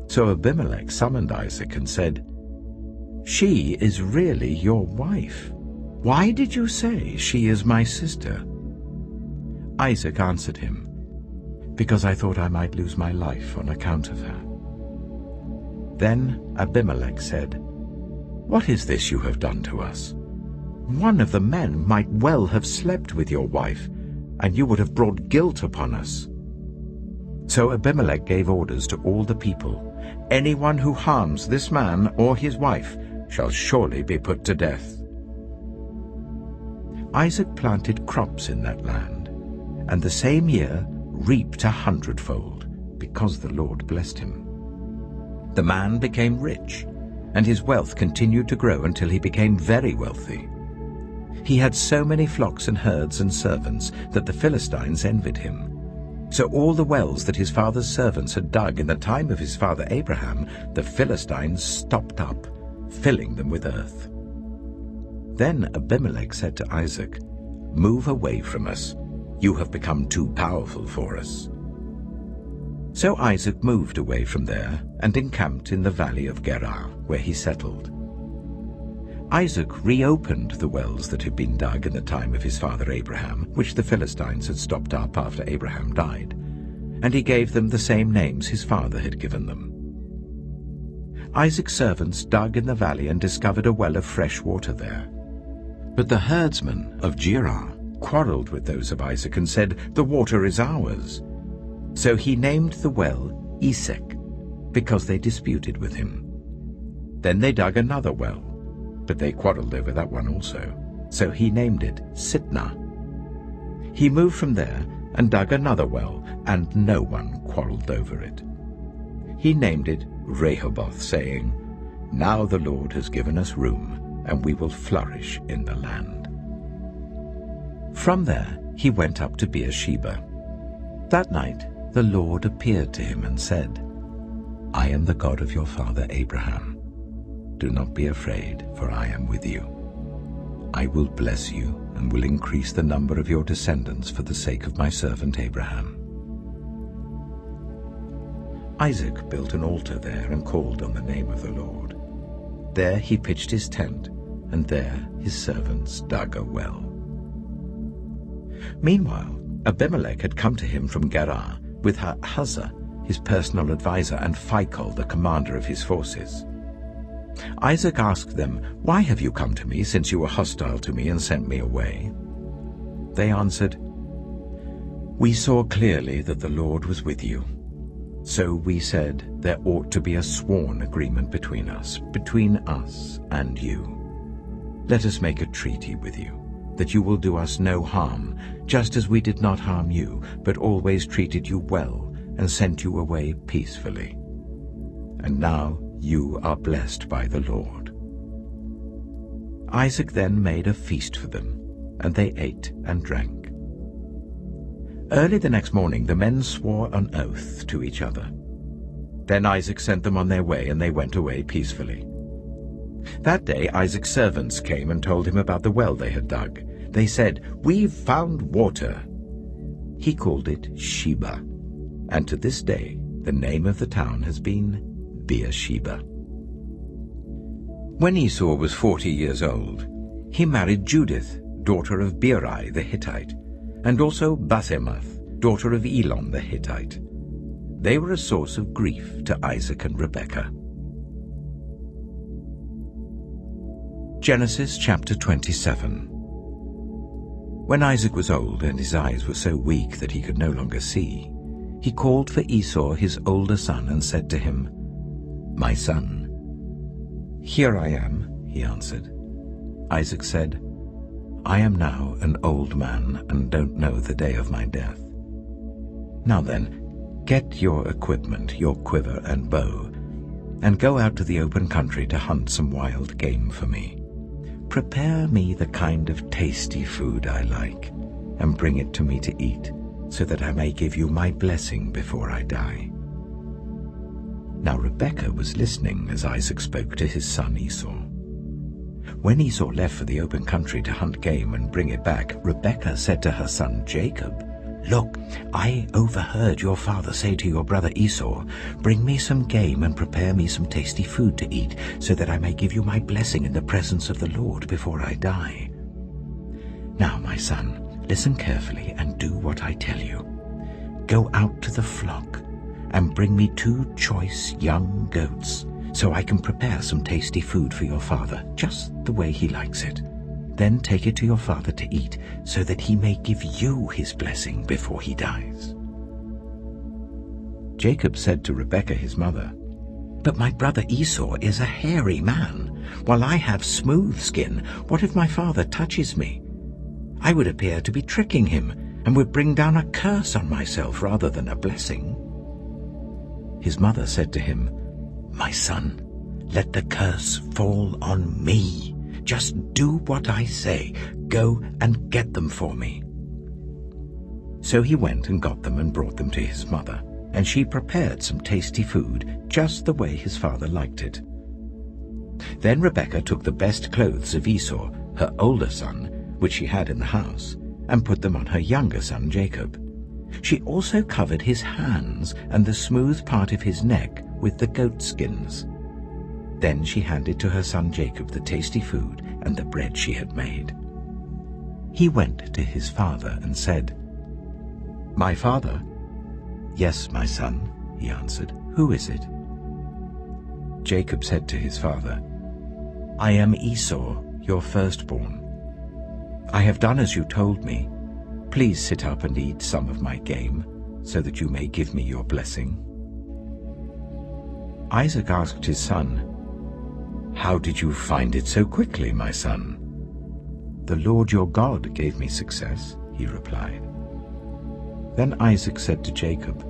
So Abimelech summoned Isaac and said, "She is really your wife. Why did you say, 'She is my sister'?" Isaac answered him, "Because I thought I might lose my life on account of her." Then Abimelech said, "What is this you have done to us? One of the men might well have slept with your wife, and you would have brought guilt upon us." So Abimelech gave orders to all the people, "Anyone who harms this man or his wife shall surely be put to death." Isaac planted crops in that land, and the same year reaped 100-fold, because the Lord blessed him. The man became rich, and his wealth continued to grow until he became very wealthy. He had so many flocks and herds and servants that the Philistines envied him. So all the wells that his father's servants had dug in the time of his father Abraham, the Philistines stopped up, filling them with earth. Then Abimelech said to Isaac, "Move away from us. You have become too powerful for us." So Isaac moved away from there and encamped in the valley of Gerar, where he settled. Isaac reopened the wells that had been dug in the time of his father Abraham, which the Philistines had stopped up after Abraham died, and he gave them the same names his father had given them. Isaac's servants dug in the valley and discovered a well of fresh water there. But the herdsmen of Gerar quarreled with those of Isaac and said, "The water is ours." So he named the well Esek, because they disputed with him. Then they dug another well, but they quarreled over that one also. So he named it Sitnah. He moved from there and dug another well, and no one quarreled over it. He named it Rehoboth, saying, "Now the Lord has given us room, and we will flourish in the land." From there he went up to Beersheba. That night the Lord appeared to him and said, "I am the God of your father Abraham. Do not be afraid, for I am with you. I will bless you and will increase the number of your descendants for the sake of my servant Abraham." Isaac built an altar there and called on the name of the Lord. There he pitched his tent, and there his servants dug a well. Meanwhile, Abimelech had come to him from Gerar with Huzzah, his personal advisor, and Phicol, the commander of his forces. Isaac asked them, "Why have you come to me, since you were hostile to me and sent me away?" They answered, "We saw clearly that the Lord was with you. So we said there ought to be a sworn agreement between us and you. Let us make a treaty with you, that you will do us no harm, just as we did not harm you, but always treated you well and sent you away peacefully. And now you are blessed by the Lord." Isaac then made a feast for them, and they ate and drank. Early the next morning the men swore an oath to each other. Then Isaac sent them on their way, and they went away peacefully. That day Isaac's servants came and told him about the well they had dug. They said, "We've found water." He called it Sheba, and to this day the name of the town has been Beersheba. When Esau was 40 years old, he married Judith, daughter of Beeri the Hittite, and also Basemath, daughter of Elon the Hittite. They were a source of grief to Isaac and Rebekah. Genesis chapter 27. When Isaac was old and his eyes were so weak that he could no longer see, he called for Esau his older son and said to him, "My son." "Here I am," he answered. Isaac said, "I am now an old man and don't know the day of my death. Now then, get your equipment, your quiver and bow, and go out to the open country to hunt some wild game for me. Prepare me the kind of tasty food I like, and bring it to me to eat, so that I may give you my blessing before I die." Now Rebekah was listening as Isaac spoke to his son Esau. When Esau left for the open country to hunt game and bring it back, Rebekah said to her son Jacob, "Look, I overheard your father say to your brother Esau, 'Bring me some game and prepare me some tasty food to eat, so that I may give you my blessing in the presence of the Lord before I die.' Now, my son, listen carefully and do what I tell you. Go out to the flock and bring me 2 choice young goats, so I can prepare some tasty food for your father, just the way he likes it. Then take it to your father to eat, so that he may give you his blessing before he dies." Jacob said to Rebekah his mother, "But my brother Esau is a hairy man, while I have smooth skin. What if my father touches me? I would appear to be tricking him, and would bring down a curse on myself rather than a blessing." His mother said to him, "My son, let the curse fall on me. Just do what I say. Go and get them for me." So he went and got them and brought them to his mother, and she prepared some tasty food, just the way his father liked it. Then Rebekah took the best clothes of Esau, her older son, which she had in the house, and put them on her younger son Jacob. She also covered his hands and the smooth part of his neck with the goat skins. Then she handed to her son Jacob the tasty food and the bread she had made. He went to his father and said, "My father?" "Yes, my son," he answered. "Who is it?" Jacob said to his father, "I am Esau, your firstborn. I have done as you told me. Please sit up and eat some of my game, so that you may give me your blessing." Isaac asked his son, "How did you find it so quickly, my son?" "The Lord your God gave me success," he replied. Then Isaac said to Jacob,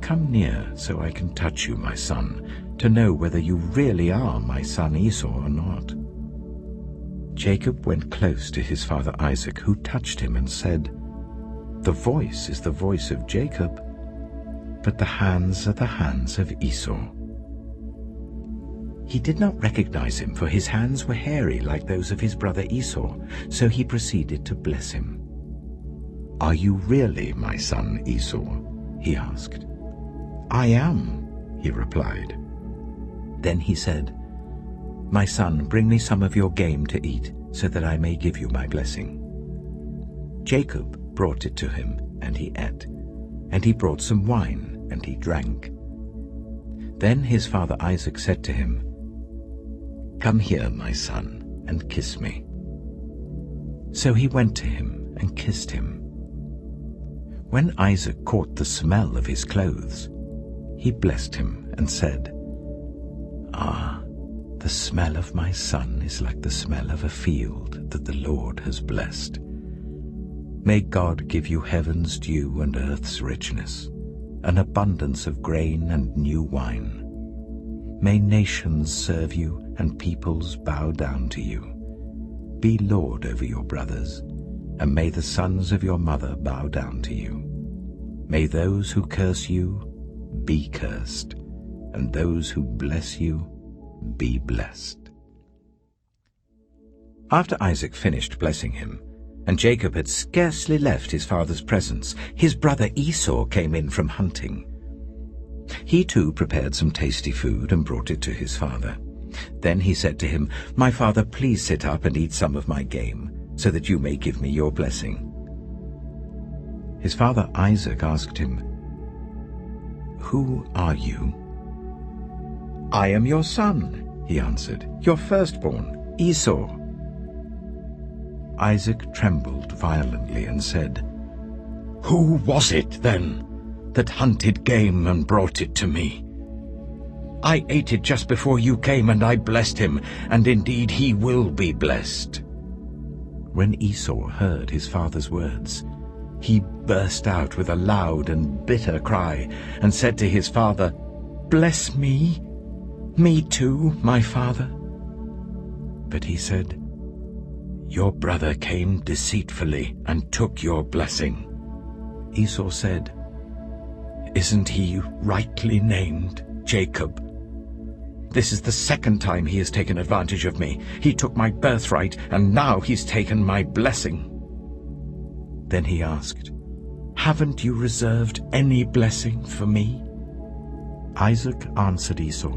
"Come near so I can touch you, my son, to know whether you really are my son Esau or not." Jacob went close to his father Isaac, who touched him and said, "The voice is the voice of Jacob, but the hands are the hands of Esau." He did not recognize him, for his hands were hairy like those of his brother Esau, so he proceeded to bless him. "Are you really my son Esau?" he asked. "I am," he replied. Then he said, "My son, bring me some of your game to eat, so that I may give you my blessing." Jacob brought it to him, and he ate, and he brought some wine, and he drank. Then his father Isaac said to him, "Come here, my son, and kiss me." So he went to him and kissed him. When Isaac caught the smell of his clothes, he blessed him and said, "Ah, the smell of my son is like the smell of a field that the Lord has blessed. May God give you heaven's dew and earth's richness, an abundance of grain and new wine. May nations serve you and peoples bow down to you. Be Lord over your brothers, and may the sons of your mother bow down to you. May those who curse you be cursed, and those who bless you be blessed." After Isaac finished blessing him, and Jacob had scarcely left his father's presence, his brother Esau came in from hunting. He too prepared some tasty food and brought it to his father. Then he said to him, "My father, please sit up and eat some of my game, so that you may give me your blessing." His father Isaac asked him, "Who are you?" "I am your son," he answered, "your firstborn, Esau." Isaac trembled violently and said, "Who was it, then, that hunted game and brought it to me? I ate it just before you came, and I blessed him, and indeed he will be blessed." When Esau heard his father's words, he burst out with a loud and bitter cry, and said to his father, "Bless me, me too, my father." But he said, "Your brother came deceitfully and took your blessing." Esau said, "Isn't he rightly named Jacob? This is the second time he has taken advantage of me. He took my birthright, and now he's taken my blessing." Then he asked, "Haven't you reserved any blessing for me?" Isaac answered Esau,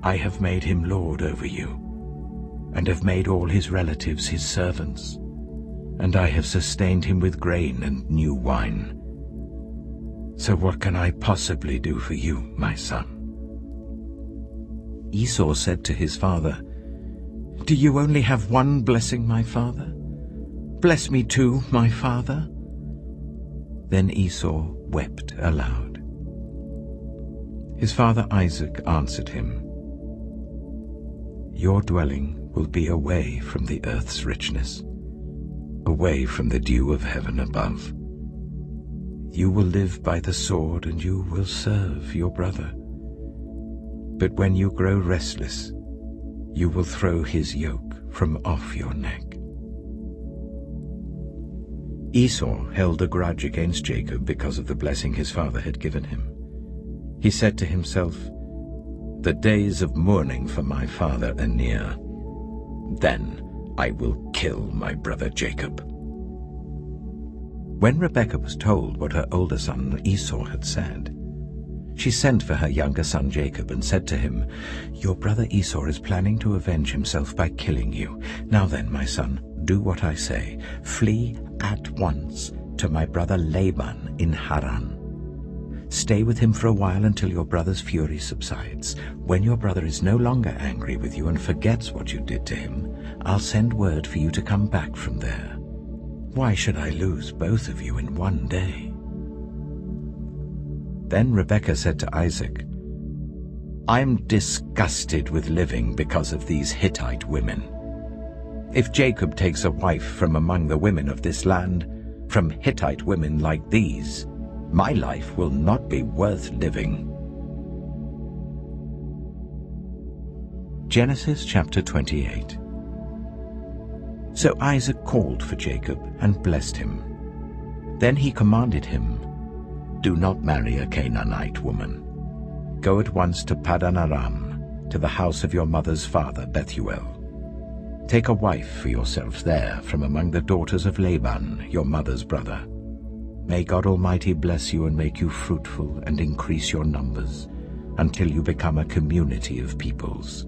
"I have made him lord over you, and have made all his relatives his servants, and I have sustained him with grain and new wine. So what can I possibly do for you, my son?" Esau said to his father, "Do you only have one blessing, my father? Bless me too, my father." Then Esau wept aloud. His father Isaac answered him, "Your dwelling will be away from the earth's richness, away from the dew of heaven above. You will live by the sword, and you will serve your brother. But when you grow restless, you will throw his yoke from off your neck." Esau held a grudge against Jacob because of the blessing his father had given him. He said to himself, "The days of mourning for my father are near. Then I will kill my brother Jacob." When Rebekah was told what her older son Esau had said, she sent for her younger son Jacob and said to him, "Your brother Esau is planning to avenge himself by killing you. Now then, my son, do what I say. Flee at once to my brother Laban in Haran. Stay with him for a while until your brother's fury subsides. When your brother is no longer angry with you and forgets what you did to him, I'll send word for you to come back from there. Why should I lose both of you in one day?" Then Rebekah said to Isaac, "I'm disgusted with living because of these Hittite women. If Jacob takes a wife from among the women of this land, from Hittite women like these, my life will not be worth living." Genesis chapter 28. So Isaac called for Jacob and blessed him. Then he commanded him, "Do not marry a Canaanite woman. Go at once to Paddan Aram, to the house of your mother's father Bethuel. Take a wife for yourself there from among the daughters of Laban, your mother's brother. May God Almighty bless you and make you fruitful and increase your numbers, until you become a community of peoples.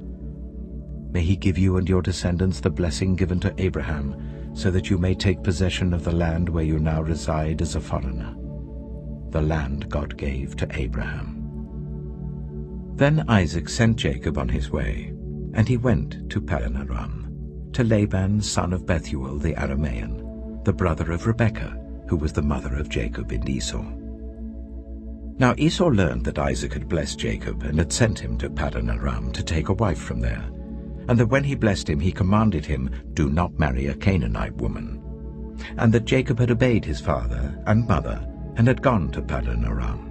May he give you and your descendants the blessing given to Abraham, so that you may take possession of the land where you now reside as a foreigner, the land God gave to Abraham." Then Isaac sent Jacob on his way, and he went to Paddan Aram, to Laban son of Bethuel the Aramean, the brother of Rebekah, who was the mother of Jacob and Esau. Now Esau learned that Isaac had blessed Jacob and had sent him to Paddan Aram to take a wife from there, and that when he blessed him he commanded him, "Do not marry a Canaanite woman," and that Jacob had obeyed his father and mother and had gone to Paddan Aram.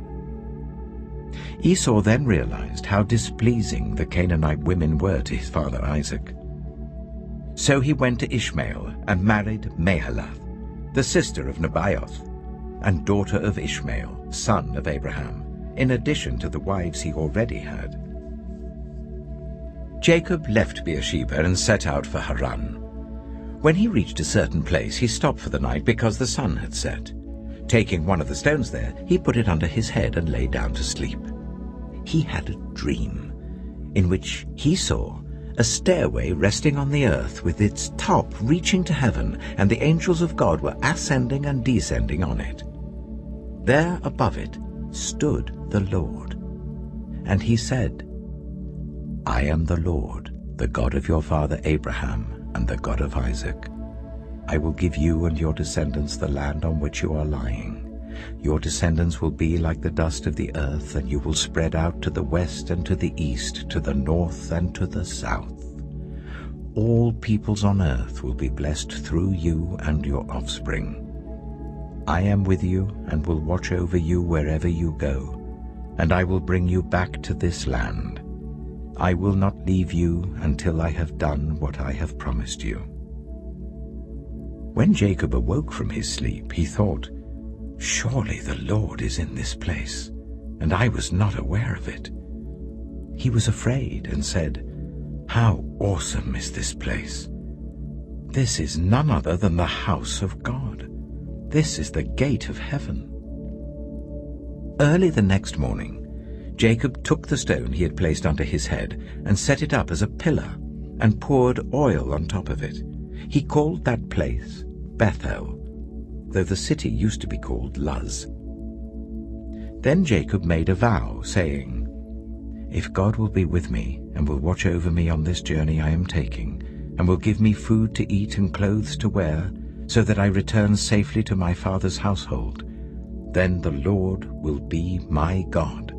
Esau then realized how displeasing the Canaanite women were to his father Isaac. So he went to Ishmael and married Mahalath, the sister of Nebaioth, and daughter of Ishmael, son of Abraham, in addition to the wives he already had. Jacob left Beersheba and set out for Haran. When he reached a certain place, he stopped for the night because the sun had set. Taking one of the stones there, he put it under his head and lay down to sleep. He had a dream. in which he saw a stairway resting on the earth with its top reaching to heaven, and the angels of God were ascending and descending on it. There above it stood the Lord, and he said, I am the Lord, the God of your father Abraham and the God of Isaac. I will give you and your descendants the land on which you are lying. Your descendants will be like the dust of the earth, and you will spread out to the west and to the east, to the north and to the south. All peoples on earth will be blessed through you and your offspring. I am with you and will watch over you wherever you go, and I will bring you back to this land. I will not leave you until I have done what I have promised you. When Jacob awoke from his sleep, he thought, Surely the Lord is in this place, and I was not aware of it. He was afraid and said, How awesome is this place! This is none other than the house of God. This is the gate of heaven. Early the next morning, Jacob took the stone he had placed under his head and set it up as a pillar and poured oil on top of it. He called that place Bethel, though the city used to be called Luz. Then Jacob made a vow, saying, If God will be with me and will watch over me on this journey I am taking, and will give me food to eat and clothes to wear, so that I return safely to my father's household, then the Lord will be my God.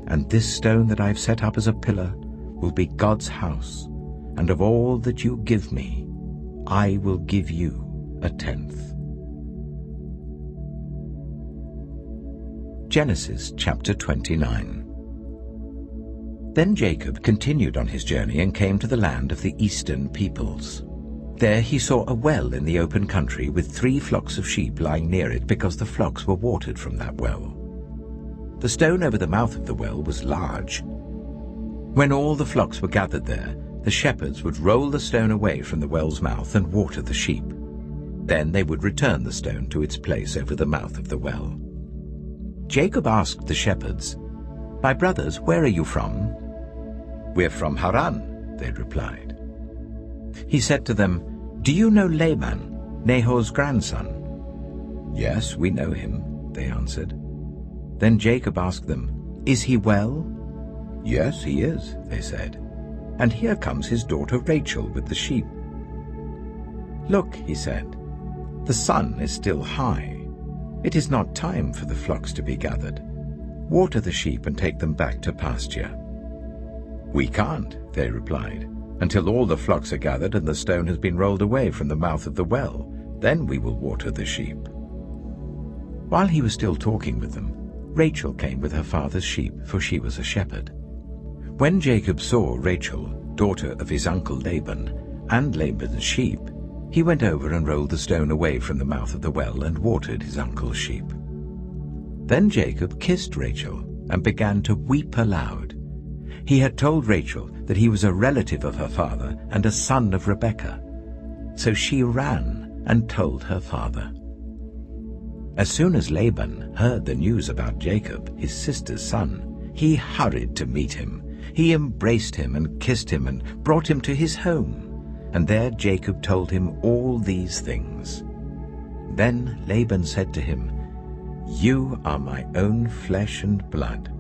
And this stone that I have set up as a pillar will be God's house, and of all that you give me, I will give you a tenth. Genesis chapter 29. Then Jacob continued on his journey and came to the land of the eastern peoples. There he saw a well in the open country with 3 flocks of sheep lying near it, because the flocks were watered from that well. The stone over the mouth of the well was large. When all the flocks were gathered there, the shepherds would roll the stone away from the well's mouth and water the sheep. Then they would return the stone to its place over the mouth of the well. Jacob asked the shepherds, My brothers, where are you from? We're from Haran, they replied. He said to them, Do you know Laban, Nahor's grandson? Yes, we know him, they answered. Then Jacob asked them, Is he well? Yes, he is, they said. And here comes his daughter Rachel with the sheep. Look, he said, the sun is still high. It is not time for the flocks to be gathered. Water the sheep and take them back to pasture. We can't, they replied, until all the flocks are gathered and the stone has been rolled away from the mouth of the well. Then we will water the sheep. While he was still talking with them, Rachel came with her father's sheep, for she was a shepherd. When Jacob saw Rachel, daughter of his uncle Laban, and Laban's sheep, he went over and rolled the stone away from the mouth of the well and watered his uncle's sheep. Then Jacob kissed Rachel and began to weep aloud. He had told Rachel that he was a relative of her father and a son of Rebekah. So she ran and told her father. As soon as Laban heard the news about Jacob, his sister's son, he hurried to meet him. He embraced him and kissed him and brought him to his home. And there Jacob told him all these things. Then Laban said to him, You are my own flesh and blood.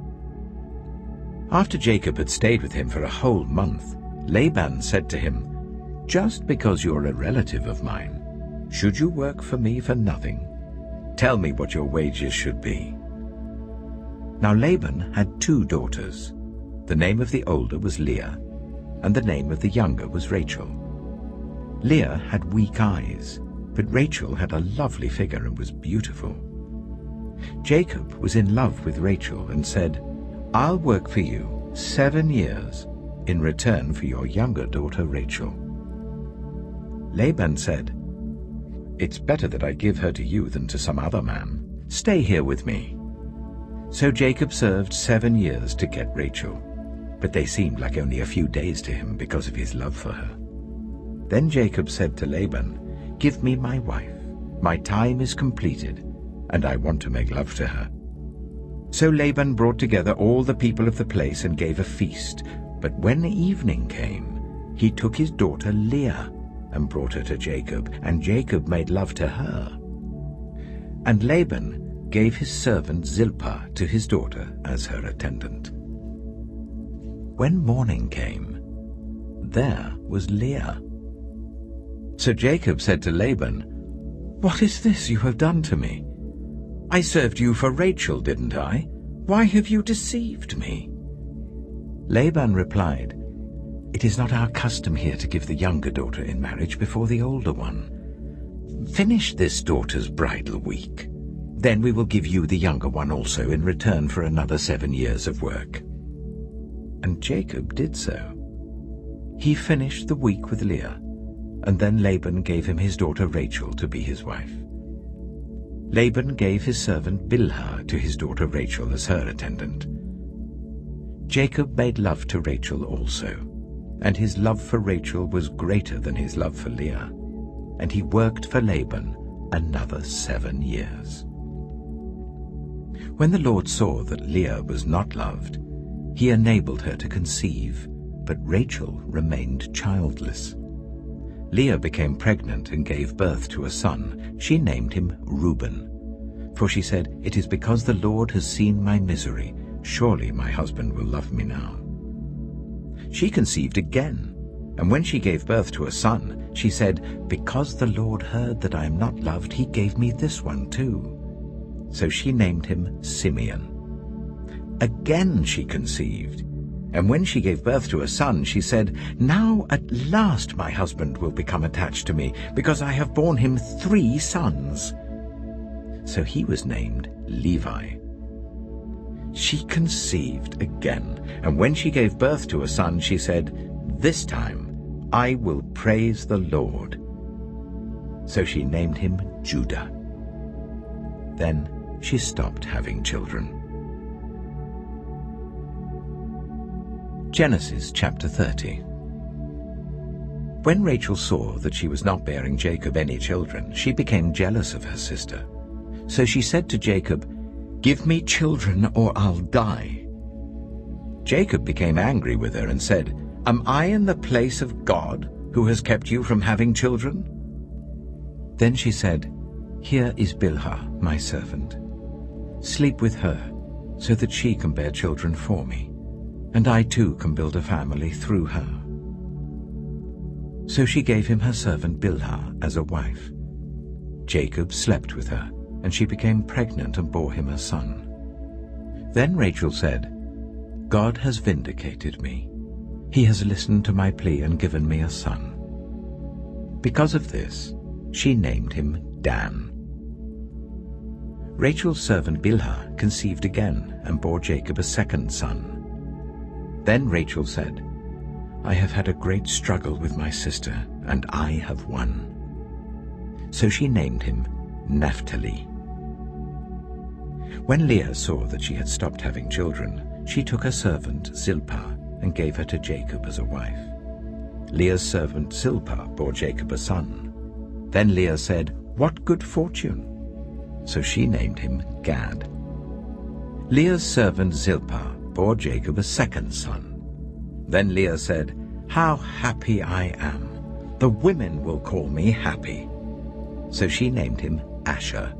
After Jacob had stayed with him for a whole month, Laban said to him, Just because you're a relative of mine, should you work for me for nothing? Tell me what your wages should be. Now Laban had 2 daughters. The name of the older was Leah, and the name of the younger was Rachel. Leah had weak eyes, but Rachel had a lovely figure and was beautiful. Jacob was in love with Rachel and said, I'll work for you 7 years in return for your younger daughter Rachel. Laban said, It's better that I give her to you than to some other man. Stay here with me. So Jacob served 7 years to get Rachel, but they seemed like only a few days to him because of his love for her. Then Jacob said to Laban, Give me my wife. My time is completed, and I want to make love to her. So Laban brought together all the people of the place and gave a feast. But when evening came, he took his daughter Leah and brought her to Jacob, and Jacob made love to her. And Laban gave his servant Zilpah to his daughter as her attendant. When morning came, there was Leah. So Jacob said to Laban, "What is this you have done to me? I served you for Rachel, didn't I? Why have you deceived me?" Laban replied, "It is not our custom here to give the younger daughter in marriage before the older one. Finish this daughter's bridal week. Then we will give you the younger one also in return for another 7 years of work." And Jacob did so. He finished the week with Leah, and then Laban gave him his daughter Rachel to be his wife. Laban gave his servant Bilhah to his daughter Rachel as her attendant. Jacob made love to Rachel also, and his love for Rachel was greater than his love for Leah, and he worked for Laban another 7 years. When the Lord saw that Leah was not loved, he enabled her to conceive, but Rachel remained childless. Leah became pregnant and gave birth to a son. She named him Reuben, for she said, "It is because the Lord has seen my misery. Surely my husband will love me now." She conceived again, and when she gave birth to a son, she said, "Because the Lord heard that I am not loved, he gave me this one too." So she named him Simeon. Again she conceived, and when she gave birth to a son, she said, "Now at last my husband will become attached to me, because I have borne him 3 sons." So he was named Levi. She conceived again, and when she gave birth to a son, she said, "This time I will praise the Lord." So she named him Judah. Then she stopped having children. Genesis chapter 30. When Rachel saw that she was not bearing Jacob any children, she became jealous of her sister. So she said to Jacob, "Give me children or I'll die." Jacob became angry with her and said, "Am I in the place of God, who has kept you from having children?" Then she said, "Here is Bilhah, my servant. Sleep with her, so that she can bear children for me, and I too can build a family through her." So she gave him her servant Bilhah as a wife. Jacob slept with her, and she became pregnant and bore him a son. Then Rachel said, "God has vindicated me. He has listened to my plea and given me a son." Because of this, she named him Dan. Rachel's servant Bilhah conceived again and bore Jacob a second son. Then Rachel said, "I have had a great struggle with my sister, and I have won." So she named him Naphtali. When Leah saw that she had stopped having children, she took her servant Zilpah and gave her to Jacob as a wife. Leah's servant Zilpah bore Jacob a son. Then Leah said, "What good fortune!" So she named him Gad. Leah's servant Zilpah bore Jacob a second son. Then Leah said, "How happy I am! The women will call me happy." So she named him Asher.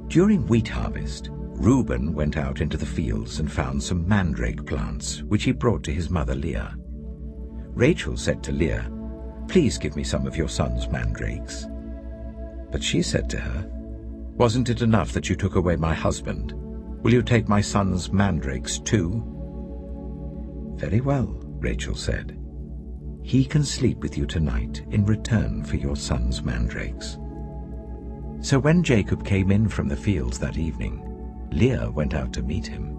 During wheat harvest, Reuben went out into the fields and found some mandrake plants, which he brought to his mother Leah. Rachel said to Leah, "Please give me some of your son's mandrakes." But she said to her, "Wasn't it enough that you took away my husband? Will you take my son's mandrakes too?" "Very well," Rachel said. "He can sleep with you tonight in return for your son's mandrakes." So when Jacob came in from the fields that evening, Leah went out to meet him.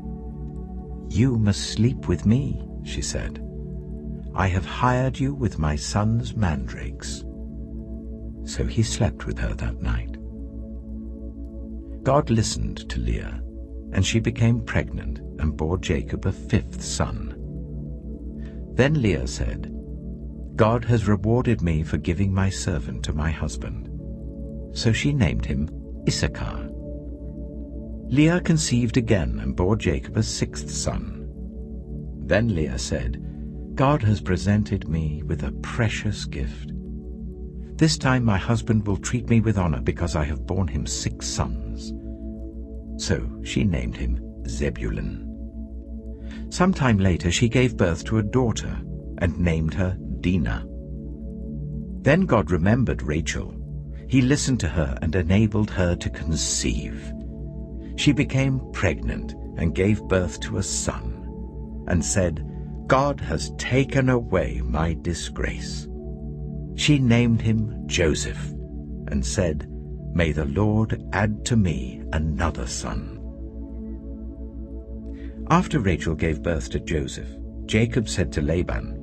"You must sleep with me," she said. "I have hired you with my son's mandrakes." So he slept with her that night. God listened to Leah, and she became pregnant and bore Jacob a 5th son. Then Leah said, "God has rewarded me for giving my servant to my husband." So she named him Issachar. Leah conceived again and bore Jacob a 6th son. Then Leah said, "God has presented me with a precious gift. This time my husband will treat me with honor because I have borne him 6 sons." So she named him Zebulun. Sometime later she gave birth to a daughter and named her Dinah. Then God remembered Rachel. He listened to her and enabled her to conceive. She became pregnant and gave birth to a son, and said, "God has taken away my disgrace." She named him Joseph, and said, "May the Lord add to me another son." After Rachel gave birth to Joseph, Jacob said to Laban,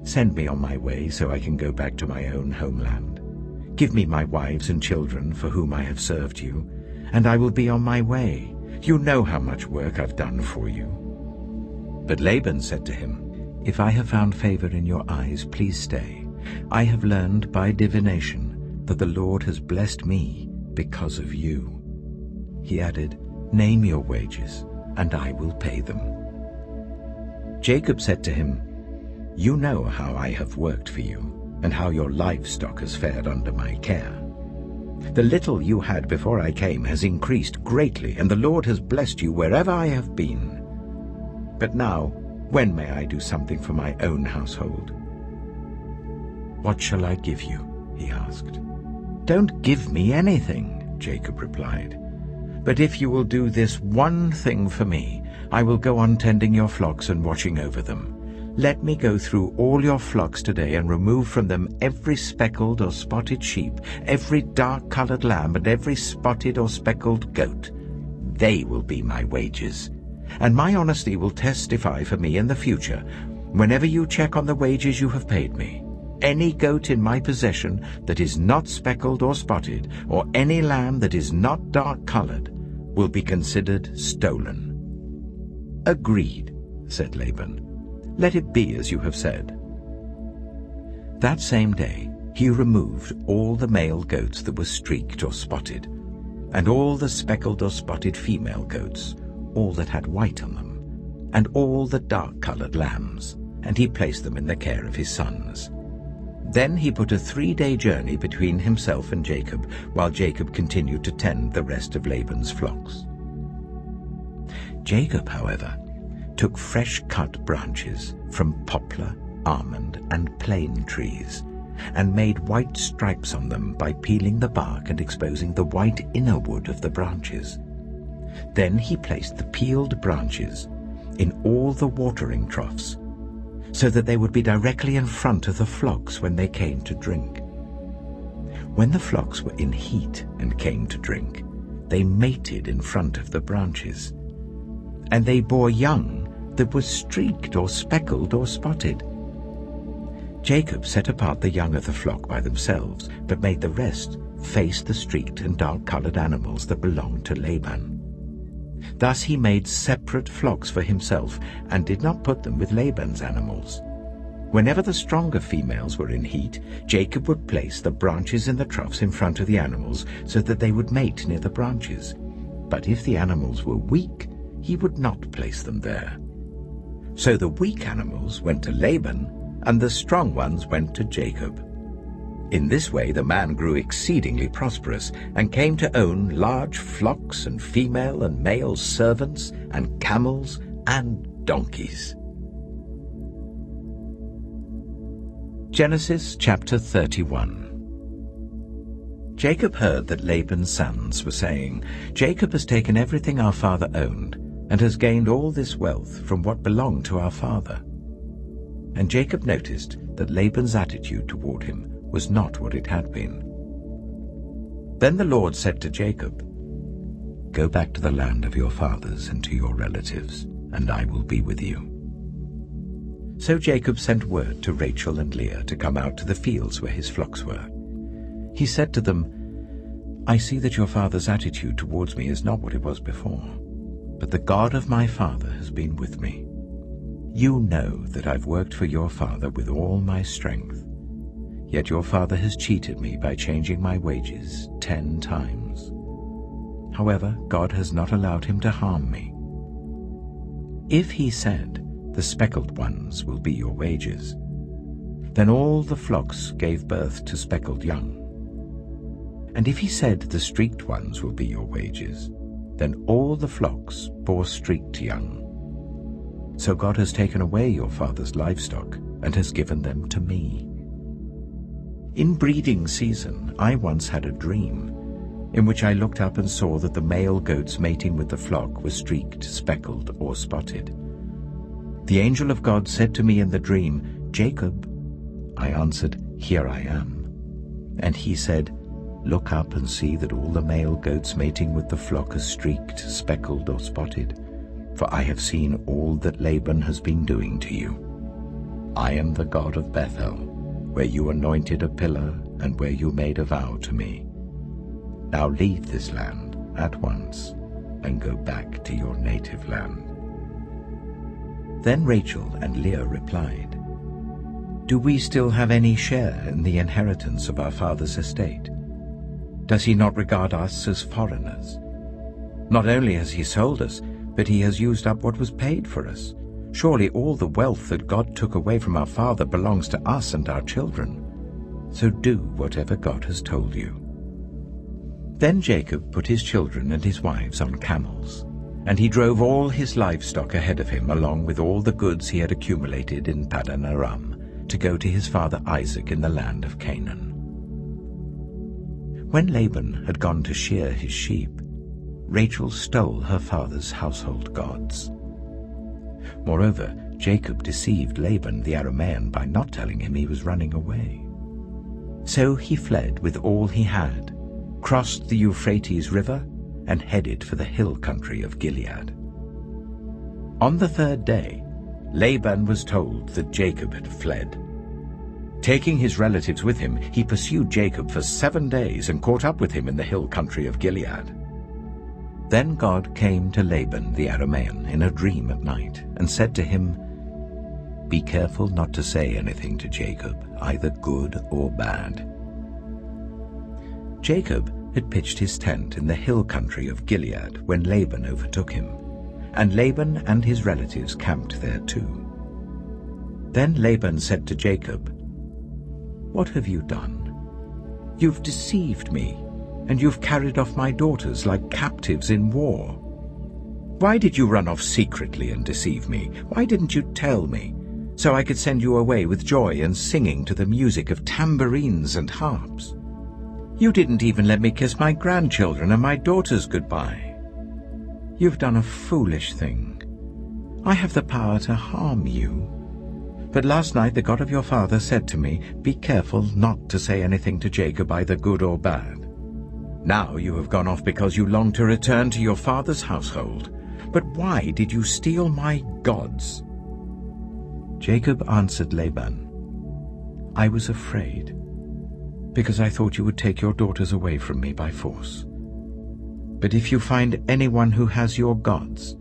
"Send me on my way so I can go back to my own homeland. Give me my wives and children for whom I have served you, and I will be on my way. You know how much work I've done for you." But Laban said to him, "If I have found favor in your eyes, please stay. I have learned by divination that the Lord has blessed me because of you." He added, "Name your wages, and I will pay them." Jacob said to him, "You know how I have worked for you, and how your livestock has fared under my care. The little you had before I came has increased greatly, and the Lord has blessed you wherever I have been. But now, when may I do something for my own household?" "What shall I give you?" he asked. "Don't give me anything," Jacob replied. "But if you will do this one thing for me, I will go on tending your flocks and watching over them. Let me go through all your flocks today and remove from them every speckled or spotted sheep, every dark-colored lamb, and every spotted or speckled goat. They will be my wages. And my honesty will testify for me in the future, whenever you check on the wages you have paid me. Any goat in my possession that is not speckled or spotted, or any lamb that is not dark-colored, will be considered stolen." "Agreed," said Laban. "Let it be as you have said." That same day he removed all the male goats that were streaked or spotted, and all the speckled or spotted female goats, all that had white on them, and all the dark-colored lambs, and he placed them in the care of his sons. Then he put a 3-day journey between himself and Jacob, while Jacob continued to tend the rest of Laban's flocks. Jacob, however, took fresh-cut branches from poplar, almond, and plane trees, and made white stripes on them by peeling the bark and exposing the white inner wood of the branches. Then he placed the peeled branches in all the watering troughs, so that they would be directly in front of the flocks when they came to drink. When the flocks were in heat and came to drink, they mated in front of the branches, and they bore young that were streaked or speckled or spotted. Jacob set apart the young of the flock by themselves, but made the rest face the streaked and dark-colored animals that belonged to Laban. Thus he made separate flocks for himself, and did not put them with Laban's animals. Whenever the stronger females were in heat, Jacob would place the branches in the troughs in front of the animals, so that they would mate near the branches. But if the animals were weak, he would not place them there. So the weak animals went to Laban, and the strong ones went to Jacob. In this way the man grew exceedingly prosperous, and came to own large flocks and female and male servants, and camels and donkeys. Genesis chapter 31. Jacob heard that Laban's sons were saying, "Jacob has taken everything our father owned, and has gained all this wealth from what belonged to our father." And Jacob noticed that Laban's attitude toward him was not what it had been. Then the Lord said to Jacob, "Go back to the land of your fathers and to your relatives, and I will be with you." So Jacob sent word to Rachel and Leah to come out to the fields where his flocks were. He said to them, "I see that your father's attitude towards me is not what it was before, but the God of my father has been with me. You know that I've worked for your father with all my strength. Yet your father has cheated me by changing my wages 10 times. However, God has not allowed him to harm me. If he said, the speckled ones will be your wages." Then all the flocks gave birth to speckled young. And if he said, "The streaked ones will be your wages," then all the flocks bore streaked young. So God has taken away your father's livestock and has given them to me. In breeding season, I once had a dream in which I looked up and saw that the male goats mating with the flock were streaked, speckled, or spotted. The angel of God said to me in the dream, "Jacob." I answered, "Here I am." And he said, "Look up and see that all the male goats mating with the flock are streaked, speckled, or spotted, for I have seen all that Laban has been doing to you. I am the God of Bethel, where you anointed a pillar and where you made a vow to me. Now leave this land at once and go back to your native land." Then Rachel and Leah replied, "Do we still have any share in the inheritance of our father's estate? Does he not regard us as foreigners? Not only has he sold us, but he has used up what was paid for us. Surely all the wealth that God took away from our father belongs to us and our children. So do whatever God has told you." Then Jacob put his children and his wives on camels, and he drove all his livestock ahead of him along with all the goods he had accumulated in Paddan Aram to go to his father Isaac in the land of Canaan. When Laban had gone to shear his sheep, Rachel stole her father's household gods. Moreover, Jacob deceived Laban the Aramean by not telling him he was running away. So he fled with all he had, crossed the Euphrates River, and headed for the hill country of Gilead. On the third day, Laban was told that Jacob had fled. Taking his relatives with him, he pursued Jacob for 7 days and caught up with him in the hill country of Gilead. Then God came to Laban the Aramean in a dream at night and said to him, "Be careful not to say anything to Jacob, either good or bad." Jacob had pitched his tent in the hill country of Gilead when Laban overtook him, and Laban and his relatives camped there too. Then Laban said to Jacob, "What have you done? You've deceived me, and you've carried off my daughters like captives in war. Why did you run off secretly and deceive me? Why didn't you tell me, so I could send you away with joy and singing to the music of tambourines and harps? You didn't even let me kiss my grandchildren and my daughters goodbye. You've done a foolish thing. I have the power to harm you. But last night the God of your father said to me, 'Be careful not to say anything to Jacob, either good or bad.' Now you have gone off because you long to return to your father's household. But why did you steal my gods?" Jacob answered Laban, "I was afraid, because I thought you would take your daughters away from me by force. But if you find anyone who has your gods,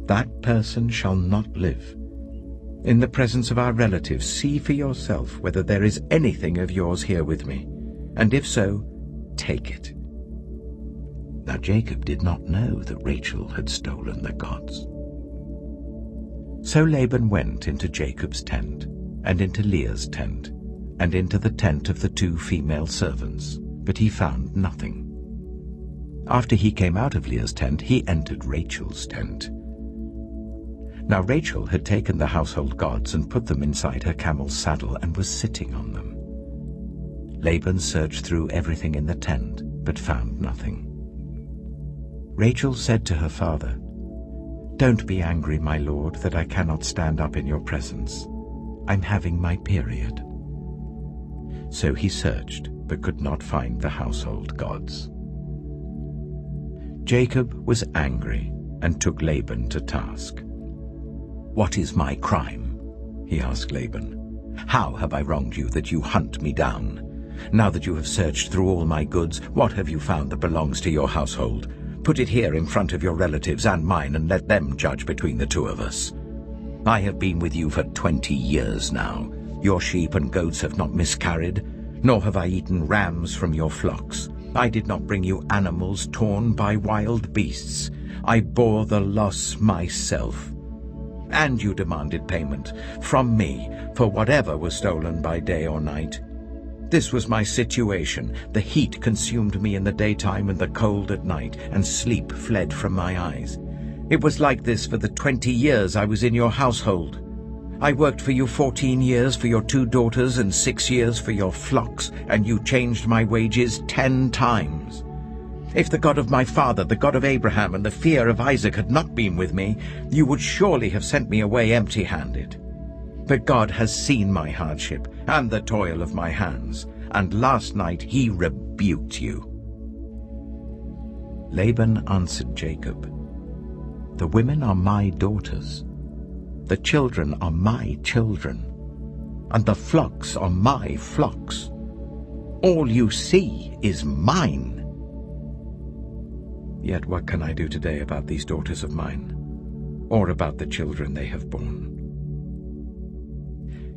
that person shall not live. In the presence of our relatives, see for yourself whether there is anything of yours here with me, and if so, take it." Now Jacob did not know that Rachel had stolen the gods. So Laban went into Jacob's tent, and into Leah's tent, and into the tent of the 2 female servants, but he found nothing. After he came out of Leah's tent, he entered Rachel's tent. Now Rachel had taken the household gods and put them inside her camel's saddle and was sitting on them. Laban searched through everything in the tent, but found nothing. Rachel said to her father, "Don't be angry, my lord, that I cannot stand up in your presence. I'm having my period." So he searched, but could not find the household gods. Jacob was angry and took Laban to task. "What is my crime?" he asked Laban. "How have I wronged you that you hunt me down? Now that you have searched through all my goods, what have you found that belongs to your household? Put it here in front of your relatives and mine, and let them judge between the 2 of us. I have been with you for 20 years now. Your sheep and goats have not miscarried, nor have I eaten rams from your flocks. I did not bring you animals torn by wild beasts. I bore the loss myself. and you demanded payment from me for whatever was stolen by day or night. This was my situation. The heat consumed me in the daytime and the cold at night, and sleep fled from my eyes. It was like this for the 20 years I was in your household. I worked for you 14 years for your 2 daughters and 6 years for your flocks, and you changed my wages 10 times. If the God of my father, the God of Abraham, and the fear of Isaac had not been with me, you would surely have sent me away empty-handed. But God has seen my hardship and the toil of my hands, and last night he rebuked you." Laban answered Jacob, "The women are my daughters, the children are my children, and the flocks are my flocks. All you see is mine. Yet what can I do today about these daughters of mine, or about the children they have borne?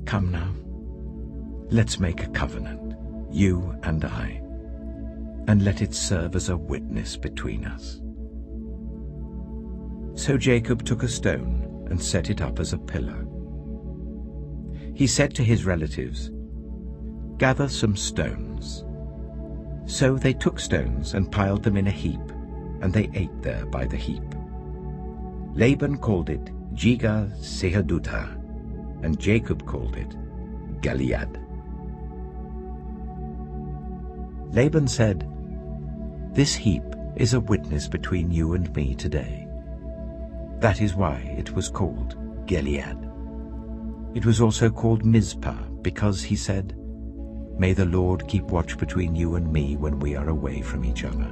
Come now, let's make a covenant, you and I, and let it serve as a witness between us." So Jacob took a stone and set it up as a pillar. He said to his relatives, "Gather some stones." So they took stones and piled them in a heap, and they ate there by the heap. Laban called it Jigar-Sehadutha, and Jacob called it Gilead. Laban said, "This heap is a witness between you and me today." That is why it was called Gilead. It was also called Mizpah, because he said, "May the Lord keep watch between you and me when we are away from each other.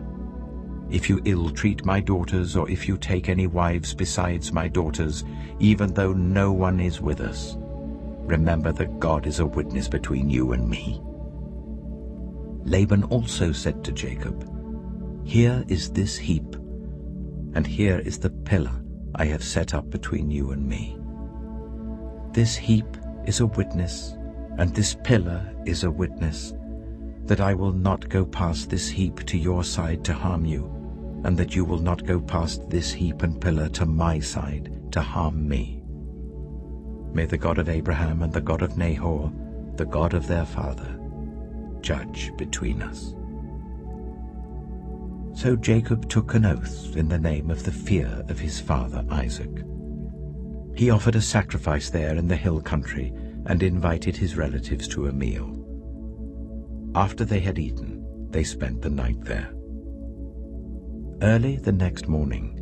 If you ill-treat my daughters, or if you take any wives besides my daughters, even though no one is with us, remember that God is a witness between you and me." Laban also said to Jacob, "Here is this heap, and here is the pillar I have set up between you and me. This heap is a witness, and this pillar is a witness, that I will not go past this heap to your side to harm you, and that you will not go past this heap and pillar to my side to harm me. May the God of Abraham and the God of Nahor, the God of their father, judge between us." So Jacob took an oath in the name of the fear of his father Isaac. He offered a sacrifice there in the hill country and invited his relatives to a meal. After they had eaten, they spent the night there. Early the next morning,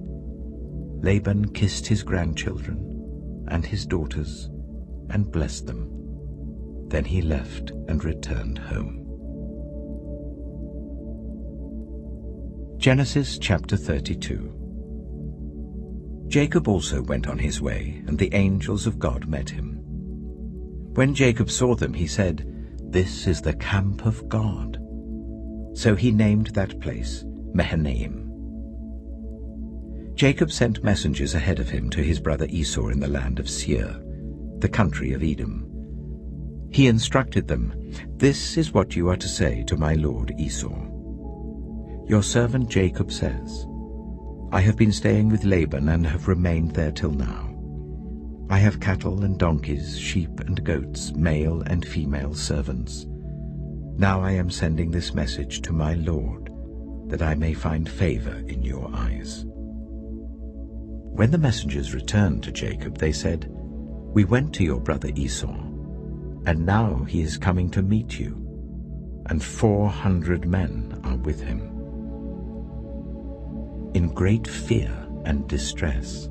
Laban kissed his grandchildren and his daughters and blessed them. Then he left and returned home. Genesis chapter 32. Jacob also went on his way, and the angels of God met him. When Jacob saw them, he said, "This is the camp of God." So he named that place Mahanaim. Jacob sent messengers ahead of him to his brother Esau in the land of Seir, the country of Edom. He instructed them, "This is what you are to say to my lord Esau. Your servant Jacob says, I have been staying with Laban and have remained there till now. I have cattle and donkeys, sheep and goats, male and female servants. Now I am sending this message to my lord, that I may find favor in your eyes." When the messengers returned to Jacob, they said, "We went to your brother Esau, and now he is coming to meet you, and 400 men are with him." In great fear and distress,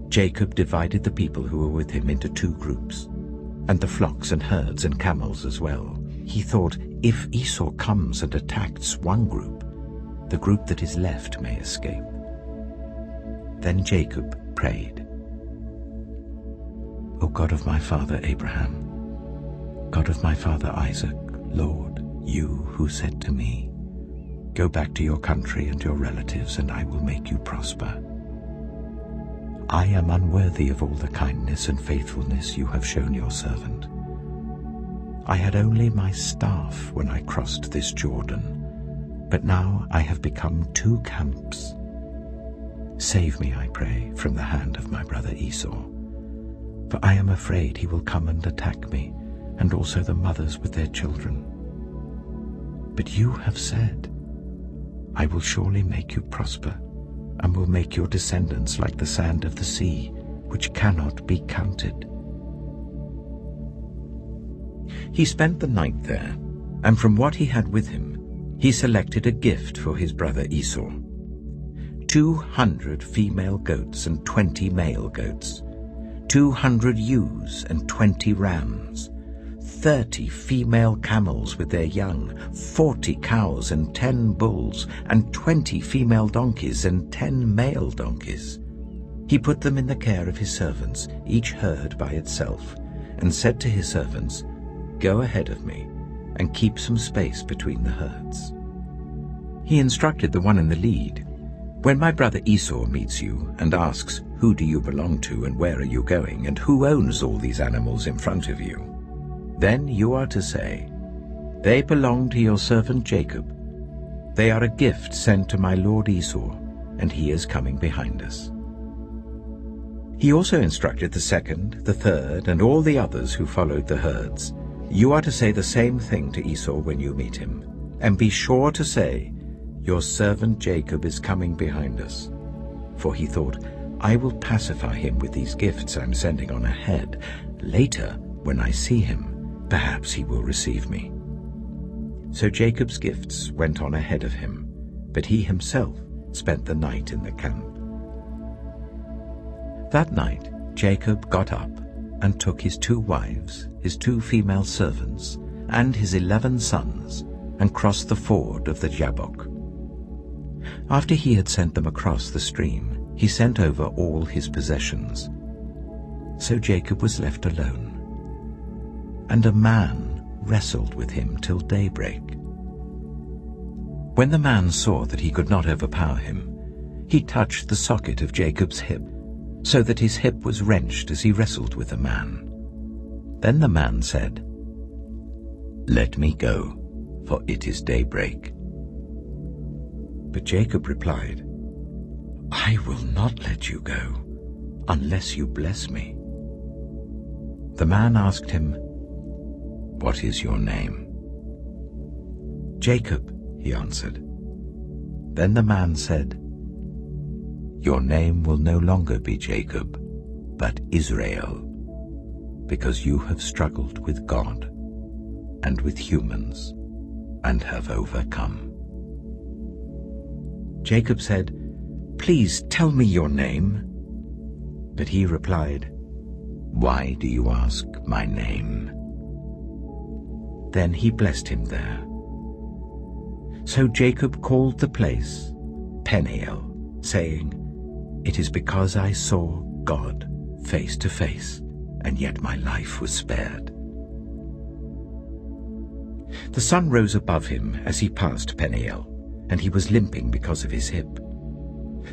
Jacob divided the people who were with him into 2 groups, and the flocks and herds and camels as well. He thought, if Esau comes and attacks one group, the group that is left may escape. Then Jacob prayed, "O God of my father Abraham, God of my father Isaac, Lord, you who said to me, 'Go back to your country and your relatives, and I will make you prosper.' I am unworthy of all the kindness and faithfulness you have shown your servant. I had only my staff when I crossed this Jordan, but now I have become 2 camps. Save me, I pray, from the hand of my brother Esau, for I am afraid he will come and attack me, and also the mothers with their children. But you have said, I will surely make you prosper, and will make your descendants like the sand of the sea, which cannot be counted." He spent the night there, and from what he had with him, he selected a gift for his brother Esau: 200 female goats and 20 male goats, 200 ewes and 20 rams, 30 female camels with their young, 40 cows and 10 bulls, and 20 female donkeys and 10 male donkeys. He put them in the care of his servants, each herd by itself, and said to his servants, "Go ahead of me, and keep some space between the herds." He instructed the one in the lead, "When my brother Esau meets you and asks, 'Who do you belong to and where are you going, and who owns all these animals in front of you?' then you are to say, 'They belong to your servant Jacob. They are a gift sent to my lord Esau, and he is coming behind us.'" He also instructed the second, the third, and all the others who followed the herds, "You are to say the same thing to Esau when you meet him, and be sure to say, 'Your servant Jacob is coming behind us.' For he thought, 'I will pacify him with these gifts I'm sending on ahead. Later, when I see him, perhaps he will receive me.' So Jacob's gifts went on ahead of him, but he himself spent the night in the camp. That night Jacob got up and took his 2 wives, his 2 female servants, and his 11 sons, and crossed the ford of the Jabbok. After he had sent them across the stream, he sent over all his possessions. So Jacob was left alone, and a man wrestled with him till daybreak. When the man saw that he could not overpower him, he touched the socket of Jacob's hip, so that his hip was wrenched as he wrestled with the man. Then the man said, "Let me go, for it is daybreak." But Jacob replied, "I will not let you go, unless you bless me." The man asked him, "What is your name?" "Jacob," he answered. Then the man said, "Your name will no longer be Jacob, but Israel, because you have struggled with God and with humans and have overcome." Jacob said, "Please tell me your name." But he replied, "Why do you ask my name?" Then he blessed him there. So Jacob called the place Peniel, saying, "It is because I saw God face to face, and yet my life was spared." The sun rose above him as he passed Peniel, and he was limping because of his hip.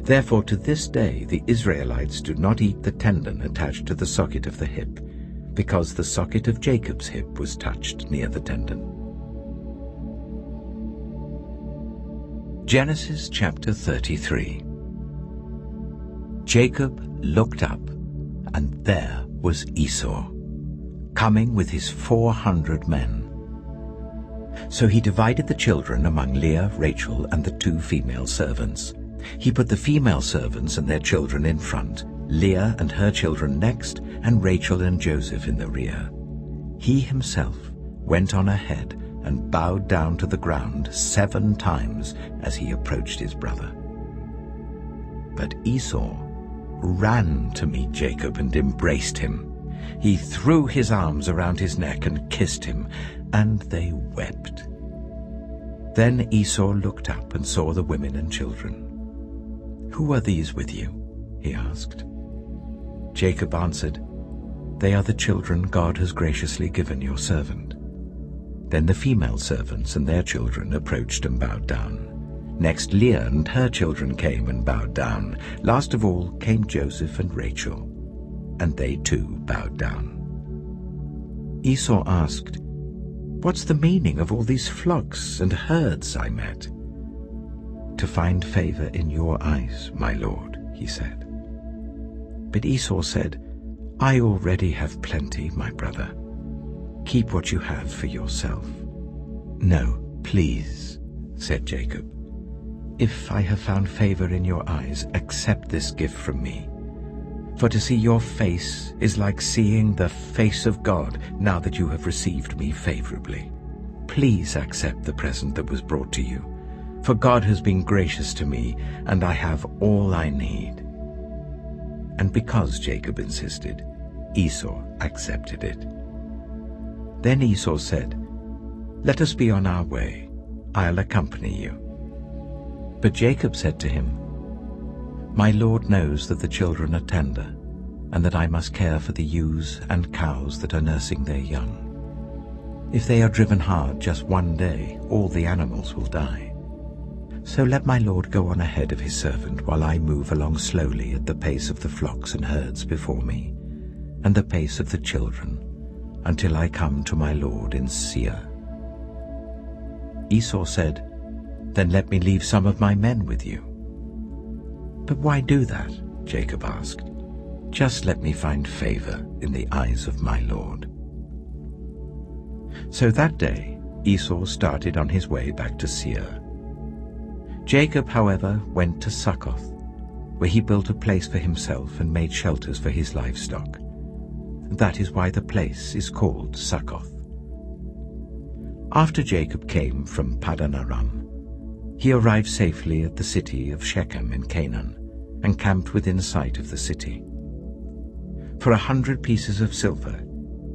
Therefore to this day the Israelites do not eat the tendon attached to the socket of the hip, because the socket of Jacob's hip was touched near the tendon. Genesis chapter 33. Jacob looked up, and there was Esau, coming with his 400 men. So he divided the children among Leah, Rachel, and the 2 female servants. He put the female servants and their children in front, Leah and her children next, and Rachel and Joseph in the rear. He himself went on ahead and bowed down to the ground 7 times as he approached his brother. But Esau ran to meet Jacob and embraced him. He threw his arms around his neck and kissed him, and they wept. Then Esau looked up and saw the women and children. "Who are these with you?" he asked. Jacob answered, "They are the children God has graciously given your servant." Then the female servants and their children approached and bowed down. Next Leah and her children came and bowed down. Last of all came Joseph and Rachel, and they too bowed down. Esau asked, "What's the meaning of all these flocks and herds I met?" "To find favor in your eyes, my lord," he said. But Esau said, I already have plenty, my brother. Keep what you have for yourself." "No, please," said Jacob. "If I have found favor in your eyes, accept this gift from me. For to see your face is like seeing the face of God now that you have received me favorably. Please accept the present that was brought to you, for God has been gracious to me, and I have all I need." And because Jacob insisted, Esau accepted it. Then Esau said, "Let us be on our way. I'll accompany you." But Jacob said to him, "My Lord knows that the children are tender, and that I must care for the ewes and cows that are nursing their young. If they are driven hard just one day, all the animals will die. So let my Lord go on ahead of his servant while I move along slowly at the pace of the flocks and herds before me, and the pace of the children, until I come to my Lord in Seir." Esau said, "Then let me leave some of my men with you." "But why do that?" Jacob asked. "Just let me find favor in the eyes of my Lord." So that day Esau started on his way back to Seir. Jacob, however, went to Succoth, where he built a place for himself and made shelters for his livestock. That is why the place is called Succoth. After Jacob came from Paddan Aram, he arrived safely at the city of Shechem in Canaan, and camped within sight of the city. For 100 pieces of silver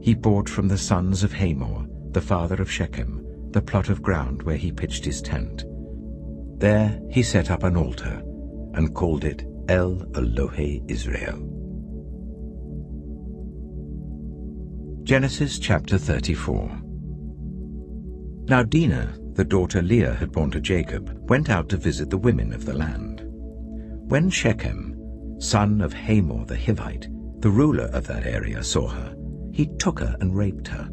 he bought from the sons of Hamor, the father of Shechem, the plot of ground where he pitched his tent. There he set up an altar and called it El Elohe Israel. Genesis chapter 34. Now Dinah, the daughter Leah had borne to Jacob, went out to visit the women of the land. When Shechem, son of Hamor the Hivite, the ruler of that area, saw her, he took her and raped her.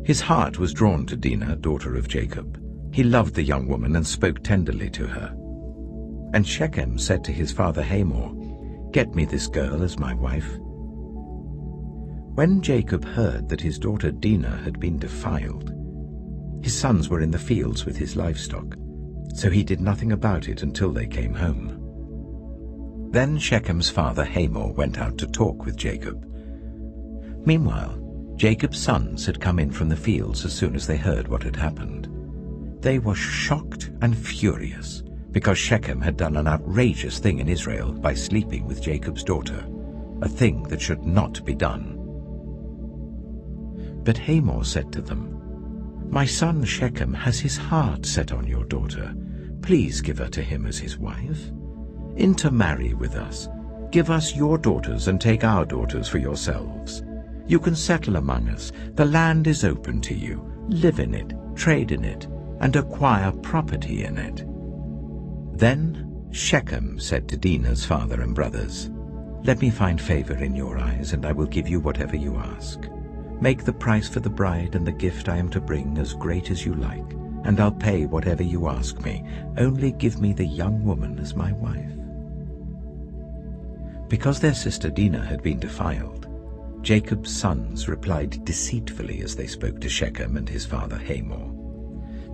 His heart was drawn to Dinah, daughter of Jacob. He loved the young woman and spoke tenderly to her. And Shechem said to his father Hamor, "Get me this girl as my wife." When Jacob heard that his daughter Dinah had been defiled, his sons were in the fields with his livestock, so he did nothing about it until they came home. Then Shechem's father Hamor went out to talk with Jacob. Meanwhile, Jacob's sons had come in from the fields as soon as they heard what had happened. They were shocked and furious, because Shechem had done an outrageous thing in Israel by sleeping with Jacob's daughter, a thing that should not be done. But Hamor said to them, "My son Shechem has his heart set on your daughter. Please give her to him as his wife. Intermarry with us. Give us your daughters and take our daughters for yourselves. You can settle among us. The land is open to you. Live in it, trade in it, and acquire property in it." Then Shechem said to Dinah's father and brothers, "Let me find favor in your eyes, and I will give you whatever you ask. Make the price for the bride and the gift I am to bring as great as you like, and I'll pay whatever you ask me. Only give me the young woman as my wife." Because their sister Dinah had been defiled, Jacob's sons replied deceitfully as they spoke to Shechem and his father Hamor.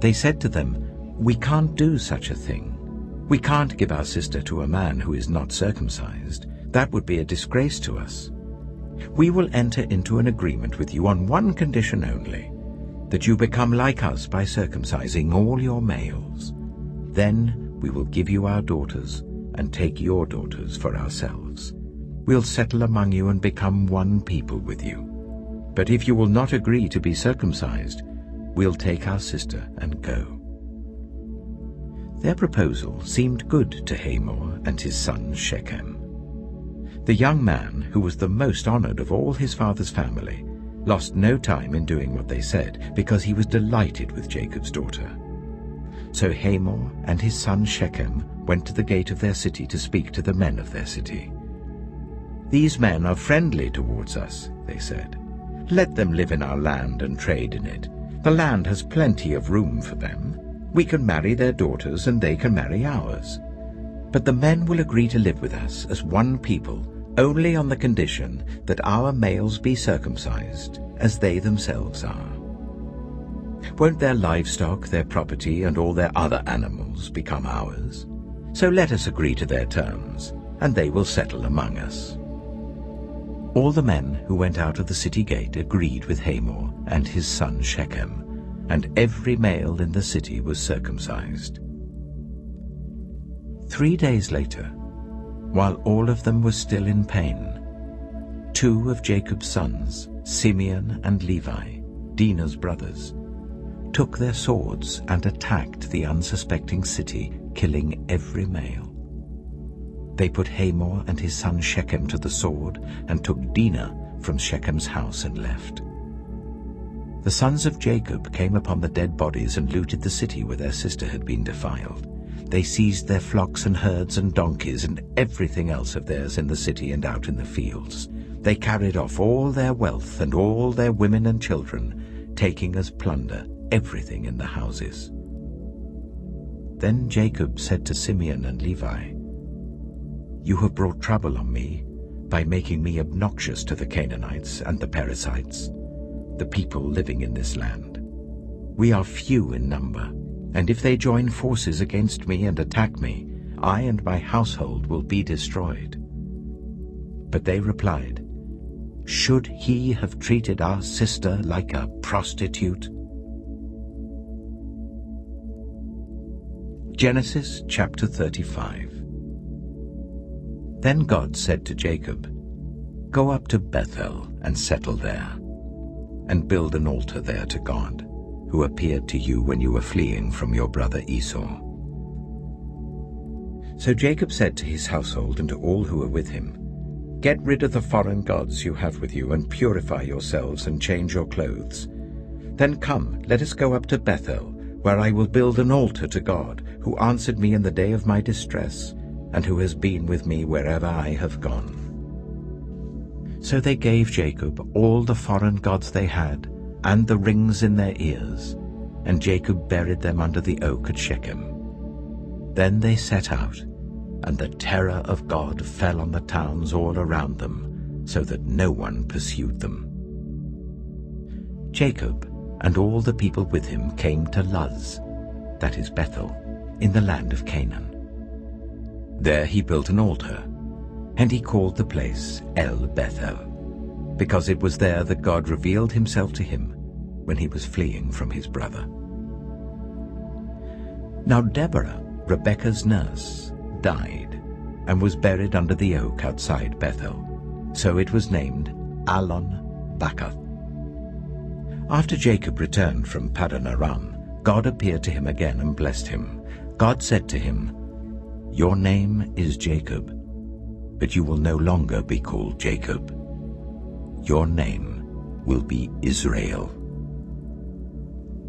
They said to them, "We can't do such a thing. We can't give our sister to a man who is not circumcised. That would be a disgrace to us. We will enter into an agreement with you on one condition only, that you become like us by circumcising all your males. Then we will give you our daughters and take your daughters for ourselves. We'll settle among you and become one people with you. But if you will not agree to be circumcised, we'll take our sister and go." Their proposal seemed good to Hamor and his son Shechem. The young man, who was the most honored of all his father's family, lost no time in doing what they said, because he was delighted with Jacob's daughter. So Hamor and his son Shechem went to the gate of their city to speak to the men of their city. "These men are friendly towards us," they said. "Let them live in our land and trade in it. The land has plenty of room for them. We can marry their daughters and they can marry ours. But the men will agree to live with us as one people only on the condition that our males be circumcised, as they themselves are. Won't their livestock, their property, and all their other animals become ours? So let us agree to their terms, and they will settle among us." All the men who went out of the city gate agreed with Hamor and his son Shechem, and every male in the city was circumcised. 3 days later, while all of them were still in pain, 2 of Jacob's sons, Simeon and Levi, Dinah's brothers, took their swords and attacked the unsuspecting city, killing every male. They put Hamor and his son Shechem to the sword and took Dinah from Shechem's house and left. The sons of Jacob came upon the dead bodies and looted the city where their sister had been defiled. They seized their flocks and herds and donkeys and everything else of theirs in the city and out in the fields. They carried off all their wealth and all their women and children, taking as plunder everything in the houses. Then Jacob said to Simeon and Levi, "You have brought trouble on me by making me obnoxious to the Canaanites and the Perizzites, the people living in this land. We are few in number, and if they join forces against me and attack me, I and my household will be destroyed." But they replied, "Should he have treated our sister like a prostitute?" Genesis chapter 35. Then God said to Jacob, "Go up to Bethel and settle there, and build an altar there to God, who appeared to you when you were fleeing from your brother Esau." So Jacob said to his household and to all who were with him, "Get rid of the foreign gods you have with you, and purify yourselves and change your clothes. Then come, let us go up to Bethel, where I will build an altar to God, who answered me in the day of my distress, and who has been with me wherever I have gone." So they gave Jacob all the foreign gods they had, and the rings in their ears, and Jacob buried them under the oak at Shechem. Then they set out, and the terror of God fell on the towns all around them, so that no one pursued them. Jacob and all the people with him came to Luz, that is Bethel, in the land of Canaan. There he built an altar, and he called the place El Bethel, because it was there that God revealed himself to him when he was fleeing from his brother. Now Deborah, Rebekah's nurse, died and was buried under the oak outside Bethel, so it was named Allon-Bacuth. After Jacob returned from Paddan Aram, God appeared to him again and blessed him. God said to him, "Your name is Jacob, but you will no longer be called Jacob. Your name will be Israel."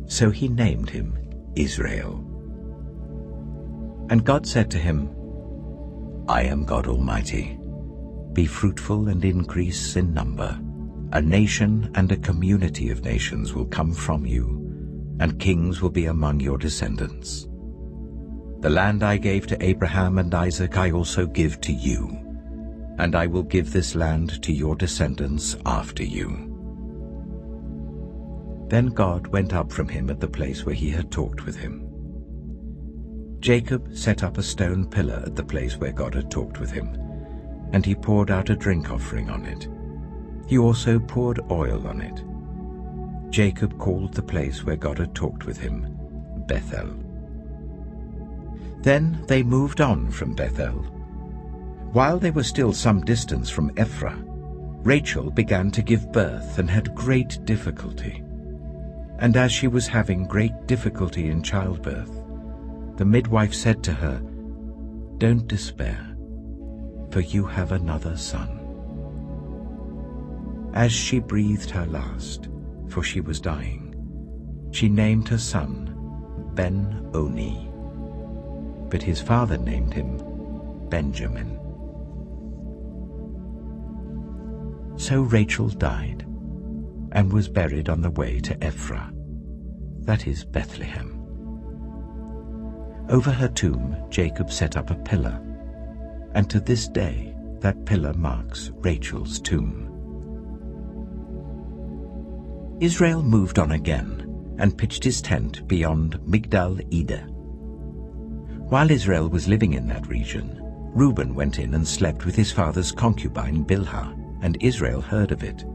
So he named him Israel. And God said to him, "I am God Almighty. Be fruitful and increase in number. A nation and a community of nations will come from you, and kings will be among your descendants. The land I gave to Abraham and Isaac I also give to you, and I will give this land to your descendants after you." Then God went up from him at the place where he had talked with him. Jacob set up a stone pillar at the place where God had talked with him, and he poured out a drink offering on it. He also poured oil on it. Jacob called the place where God had talked with him Bethel. Then they moved on from Bethel. While they were still some distance from Ephrath, Rachel began to give birth and had great difficulty. And as she was having great difficulty in childbirth, the midwife said to her, "Don't despair, for you have another son." As she breathed her last, for she was dying, she named her son Ben-Oni, but his father named him Benjamin. So Rachel died and was buried on the way to Ephrath, that is Bethlehem. Over her tomb Jacob set up a pillar, and to this day That pillar marks Rachel's tomb. Israel moved on again and pitched his tent beyond Migdal Eder. While Israel was living in that region, Reuben went in and slept with his father's concubine Bilhah, and Israel heard of it.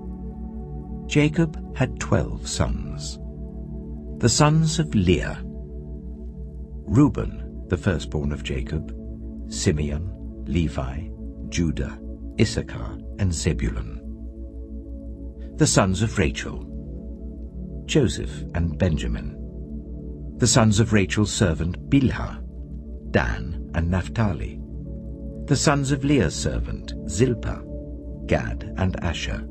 Jacob had 12 sons. The sons of Leah: Reuben, the firstborn of Jacob, Simeon, Levi, Judah, Issachar, and Zebulun. The sons of Rachel: Joseph and Benjamin. The sons of Rachel's servant Bilhah: Dan and Naphtali. The sons of Leah's servant Zilpah: Gad and Asher.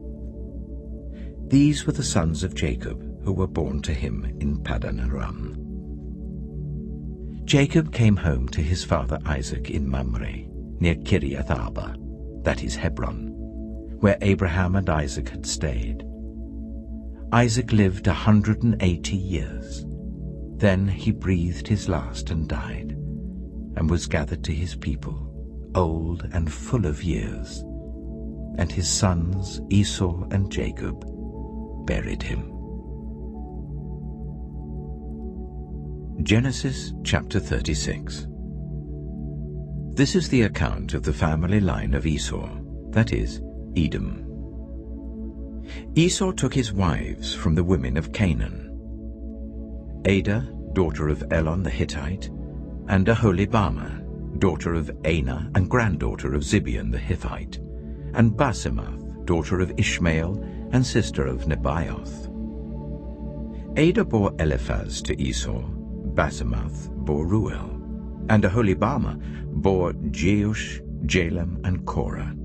These were the sons of Jacob who were born to him in Paddan Aram. Jacob came home to his father Isaac in Mamre, near Kiriath Arba, that is Hebron, where Abraham and Isaac had stayed. Isaac lived 180 years. Then he breathed his last and died, and was gathered to his people, old and full of years. And his sons Esau and Jacob buried him. Genesis chapter 36. This is the account of the family line of Esau, that is, Edom. Esau took his wives from the women of Canaan: Adah, daughter of Elon the Hittite, and Aholibamah, daughter of Anah and granddaughter of Zibeon the Hittite, and Basemath, daughter of Ishmael and sister of Nebaioth. Adah bore Eliphaz to Esau, Basemath bore Ruel, and Aholibamah bore Jeush, Jalam, and Korah.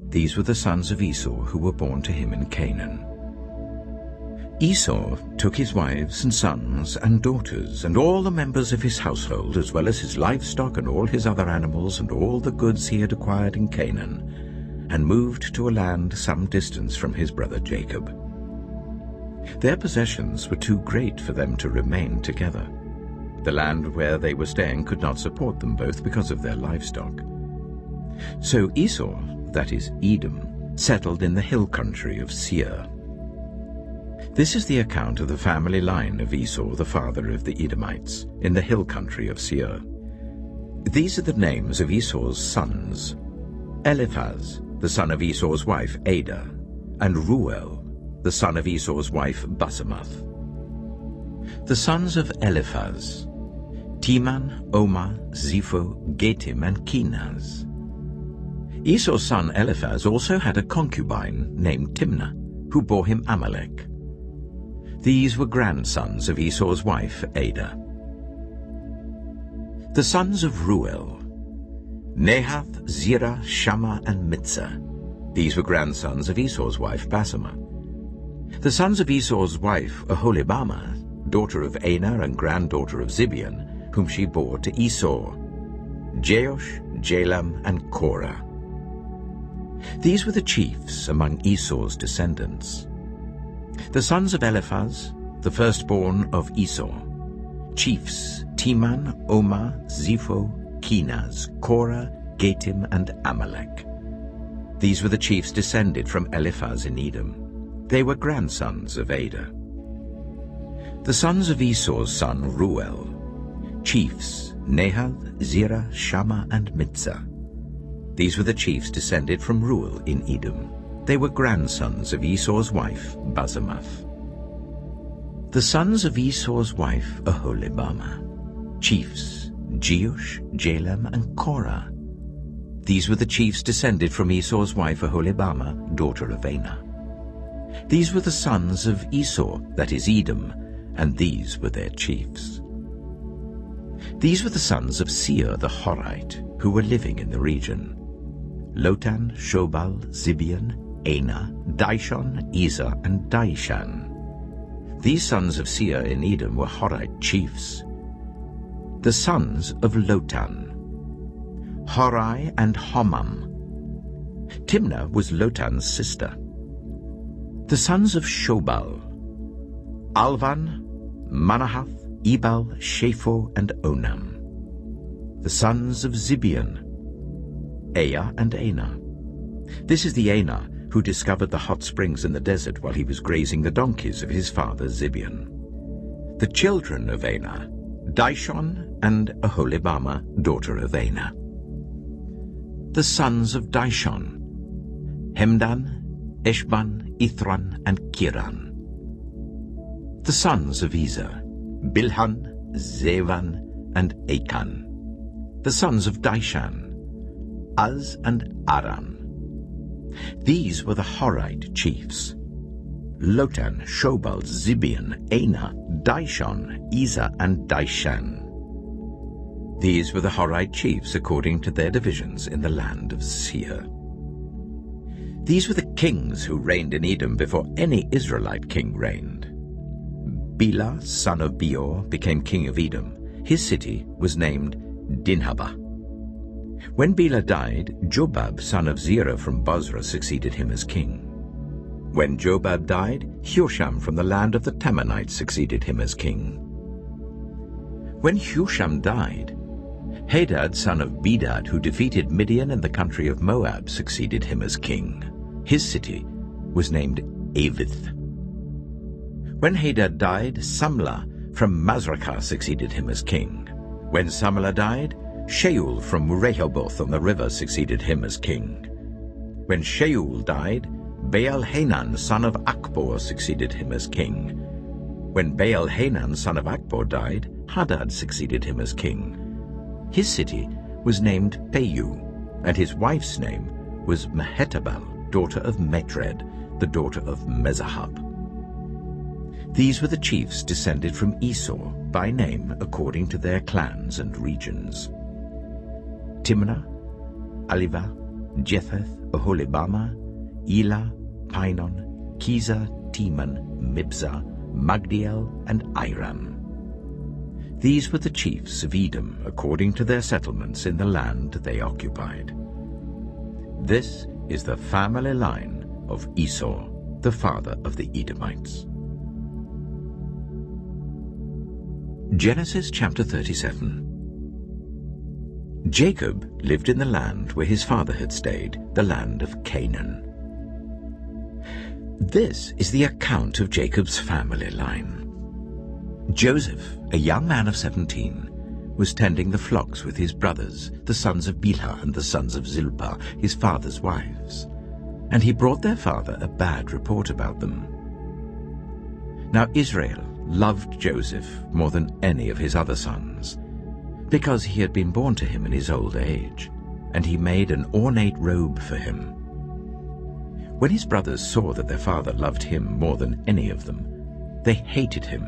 These were the sons of Esau who were born to him in Canaan. Esau took his wives and sons and daughters and all the members of his household, as well as his livestock and all his other animals and all the goods he had acquired in Canaan, and moved to a land some distance from his brother Jacob. Their possessions were too great for them to remain together. The land where they were staying could not support them both because of their livestock. So Esau, that is Edom, settled in the hill country of Seir. This is the account of the family line of Esau, the father of the Edomites, in the hill country of Seir. These are the names of Esau's sons: Eliphaz, the son of Esau's wife Adah, and Ruel, the son of Esau's wife Basemath. The sons of Eliphaz: Teman, Omar, Zepho, Getim, and Kenaz. Esau's son Eliphaz also had a concubine named Timnah, who bore him Amalek. These were grandsons of Esau's wife Adah. The sons of Ruel: Nahath, Zerah, Shammah, and Mitzah. These were grandsons of Esau's wife Basemath. The sons of Esau's wife Aholibamah, daughter of Anah and granddaughter of Zibeon, whom she bore to Esau: Jeush, Jalam, and Korah. These were the chiefs among Esau's descendants. The sons of Eliphaz, the firstborn of Esau: chiefs Teman, Omar, Zepho, Kenaz, Korah, Getim, and Amalek. These were the chiefs descended from Eliphaz in Edom. They were grandsons of Adah. The sons of Esau's son Ruel: chiefs Nahath, Zerah, Shammah, and Mitzah. These were the chiefs descended from Ruel in Edom. They were grandsons of Esau's wife Basemath. The sons of Esau's wife Aholibamah: chiefs Jeush, Jalam, and Korah. These were the chiefs descended from Esau's wife Aholibamah, daughter of Anah. These were the sons of Esau, that is Edom, and these were their chiefs. These were the sons of Seir the Horite, who were living in the region: Lotan, Shobal, Zibeon, Anah, Dishon, Ezer, and Dishan. These sons of Seir in Edom were Horite chiefs. The sons of Lotan: Horai and Homam. Timnah was Lotan's sister. The sons of Shobal: Alvan, Manahath, Ebal, Shapho, and Onam. The sons of Zibeon: Ea and Ana. This is the Ana who discovered the hot springs in the desert while he was grazing the donkeys of his father Zibeon. The children of Ana, Dishon and Aholibama, daughter of Ana. The sons of Dishon, Hemdan, Eshban, Ithran, and Kiran. The sons of Ezer, Bilhan, Zevan, and Achan. The sons of Dishan, Az and Aran. These were the Horite chiefs: Lotan, Shobal, Zibeon, Ana, Dishon, Ezer, and Dishan. These were the Horite chiefs according to their divisions in the land of Seir. These were the kings who reigned in Edom before any Israelite king reigned. Bela, son of Beor, became king of Edom. His city was named Dinhabah. When Bela died, Jobab, son of Zerah from Bozrah, succeeded him as king. When Jobab died, Husham from the land of the Temanites succeeded him as king. When Husham died, Hadad, son of Bedad, who defeated Midian in the country of Moab, succeeded him as king. His city was named Avith. When Hadad died, Samlah from Masrekah succeeded him as king. When Samlah died, Shaul from Rehoboth on the river succeeded him as king. When Shaul died, Baal-Hanan, son of Akbor, succeeded him as king. When Baal-Hanan, son of Akbor, died, Hadad succeeded him as king. His city was named Payu, and his wife's name was Mehetabel, daughter of Matred, the daughter of Mezahab. These were the chiefs descended from Esau, by name according to their clans and regions: Timnah, Alivah, Jetheth, Aholibama, Elah, Pinon, Kizah, Teman, Mibzah, Magdiel, and Iram. These were the chiefs of Edom according to their settlements in the land they occupied. This is the family line of Esau, the father of the Edomites. Genesis chapter 37. Jacob lived in the land where his father had stayed, the land of Canaan. This is the account of Jacob's family line. Joseph, a young man of 17, was tending the flocks with his brothers, the sons of Bilhah and the sons of Zilpah, his father's wives, and he brought their father a bad report about them. Now Israel loved Joseph more than any of his other sons, because he had been born to him in his old age, and he made an ornate robe for him. When his brothers saw that their father loved him more than any of them, they hated him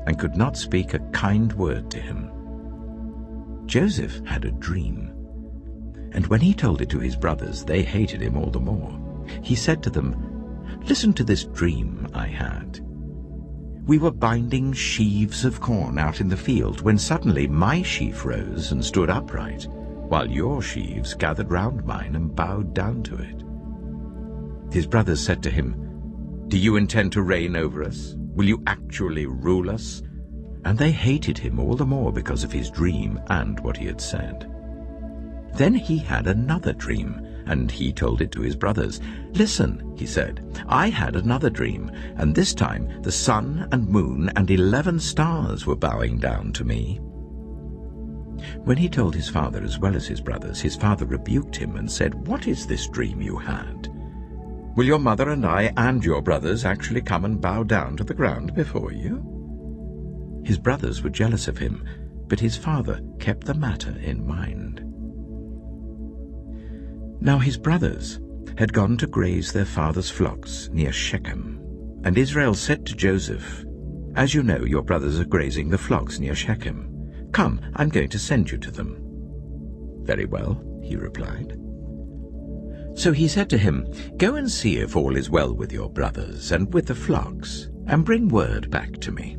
and could not speak a kind word to him. Joseph had a dream, and when he told it to his brothers, they hated him all the more. He said to them, "Listen to this dream I had. We were binding sheaves of corn out in the field when suddenly my sheaf rose and stood upright, while your sheaves gathered round mine and bowed down to it." His brothers said to him, "Do you intend to reign over us? Will you actually rule us?" And they hated him all the more because of his dream and what he had said. Then he had another dream, and he told it to his brothers. "Listen," he said, "I had another dream, and this time the sun and moon and 11 stars were bowing down to me." When he told his father as well as his brothers, his father rebuked him and said, "What is this dream you had? Will your mother and I and your brothers actually come and bow down to the ground before you?" His brothers were jealous of him, but his father kept the matter in mind. Now his brothers had gone to graze their father's flocks near Shechem, and Israel said to Joseph, "As you know, your brothers are grazing the flocks near Shechem. Come, I'm going to send you to them." "Very well," he replied. So he said to him, "Go and see if all is well with your brothers and with the flocks, and bring word back to me."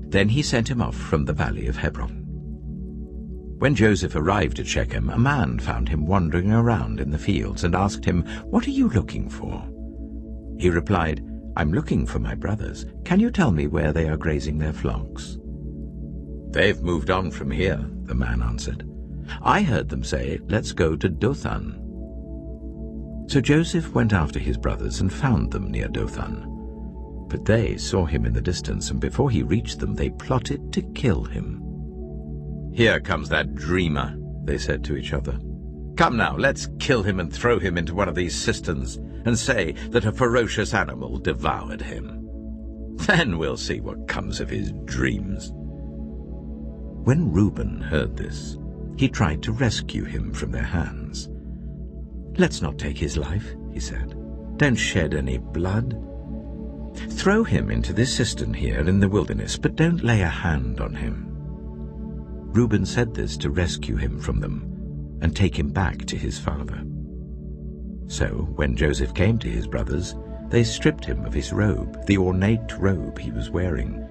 Then he sent him off from the valley of Hebron. When Joseph arrived at Shechem, a man found him wandering around in the fields and asked him, "What are you looking for?" He replied, "I'm looking for my brothers. Can you tell me where they are grazing their flocks?" "They've moved on from here," the man answered. I heard them say, 'Let's go to Dothan.' So Joseph went after his brothers and found them near Dothan. But they saw him in the distance, and before he reached them, they plotted to kill him. 'Here comes that dreamer,' they said to each other. 'Come now, let's kill him and throw him into one of these cisterns and say that a ferocious animal devoured him. Then we'll see what comes of his dreams.' When Reuben heard this, he tried to rescue him from their hands. 'Let's not take his life,' he said. 'Don't shed any blood. Throw him into this cistern here in the wilderness, but don't lay a hand on him.' Reuben said this to rescue him from them and take him back to his father. So when Joseph came to his brothers, they stripped him of his robe, the ornate robe he was wearing,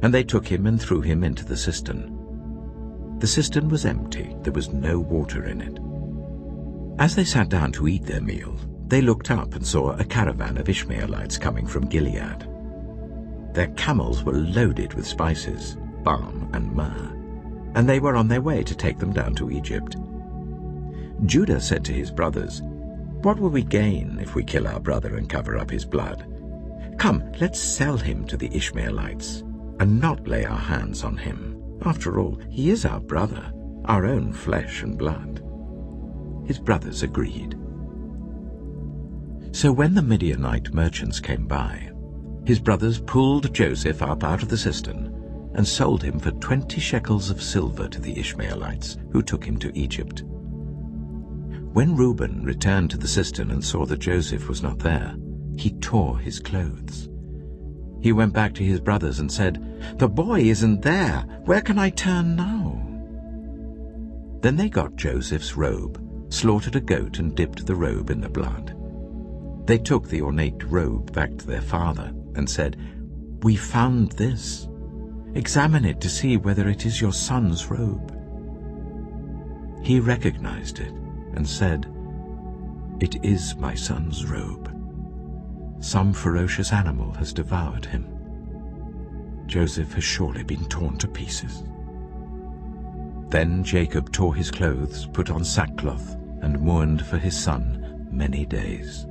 and they took him and threw him into the cistern. The cistern was empty, there was no water in it. As they sat down to eat their meal, they looked up and saw a caravan of Ishmaelites coming from Gilead. Their camels were loaded with spices, balm and myrrh, and they were on their way to take them down to Egypt. Judah said to his brothers, "What will we gain if we kill our brother and cover up his blood? Come, let's sell him to the Ishmaelites and not lay our hands on him. After all, he is our brother, our own flesh and blood." His brothers agreed. So when the Midianite merchants came by, his brothers pulled Joseph up out of the cistern and sold him for 20 shekels of silver to the Ishmaelites, who took him to Egypt. When Reuben returned to the cistern and saw that Joseph was not there, he tore his clothes. He went back to his brothers and said, "The boy isn't there. Where can I turn now?" Then they got Joseph's robe, slaughtered a goat and dipped the robe in the blood. They took the ornate robe back to their father and said, "We found this. Examine it to see whether it is your son's robe." He recognized it and said, "It is my son's robe. Some ferocious animal has devoured him. Joseph has surely been torn to pieces." Then Jacob tore his clothes, put on sackcloth, and mourned for his son many days.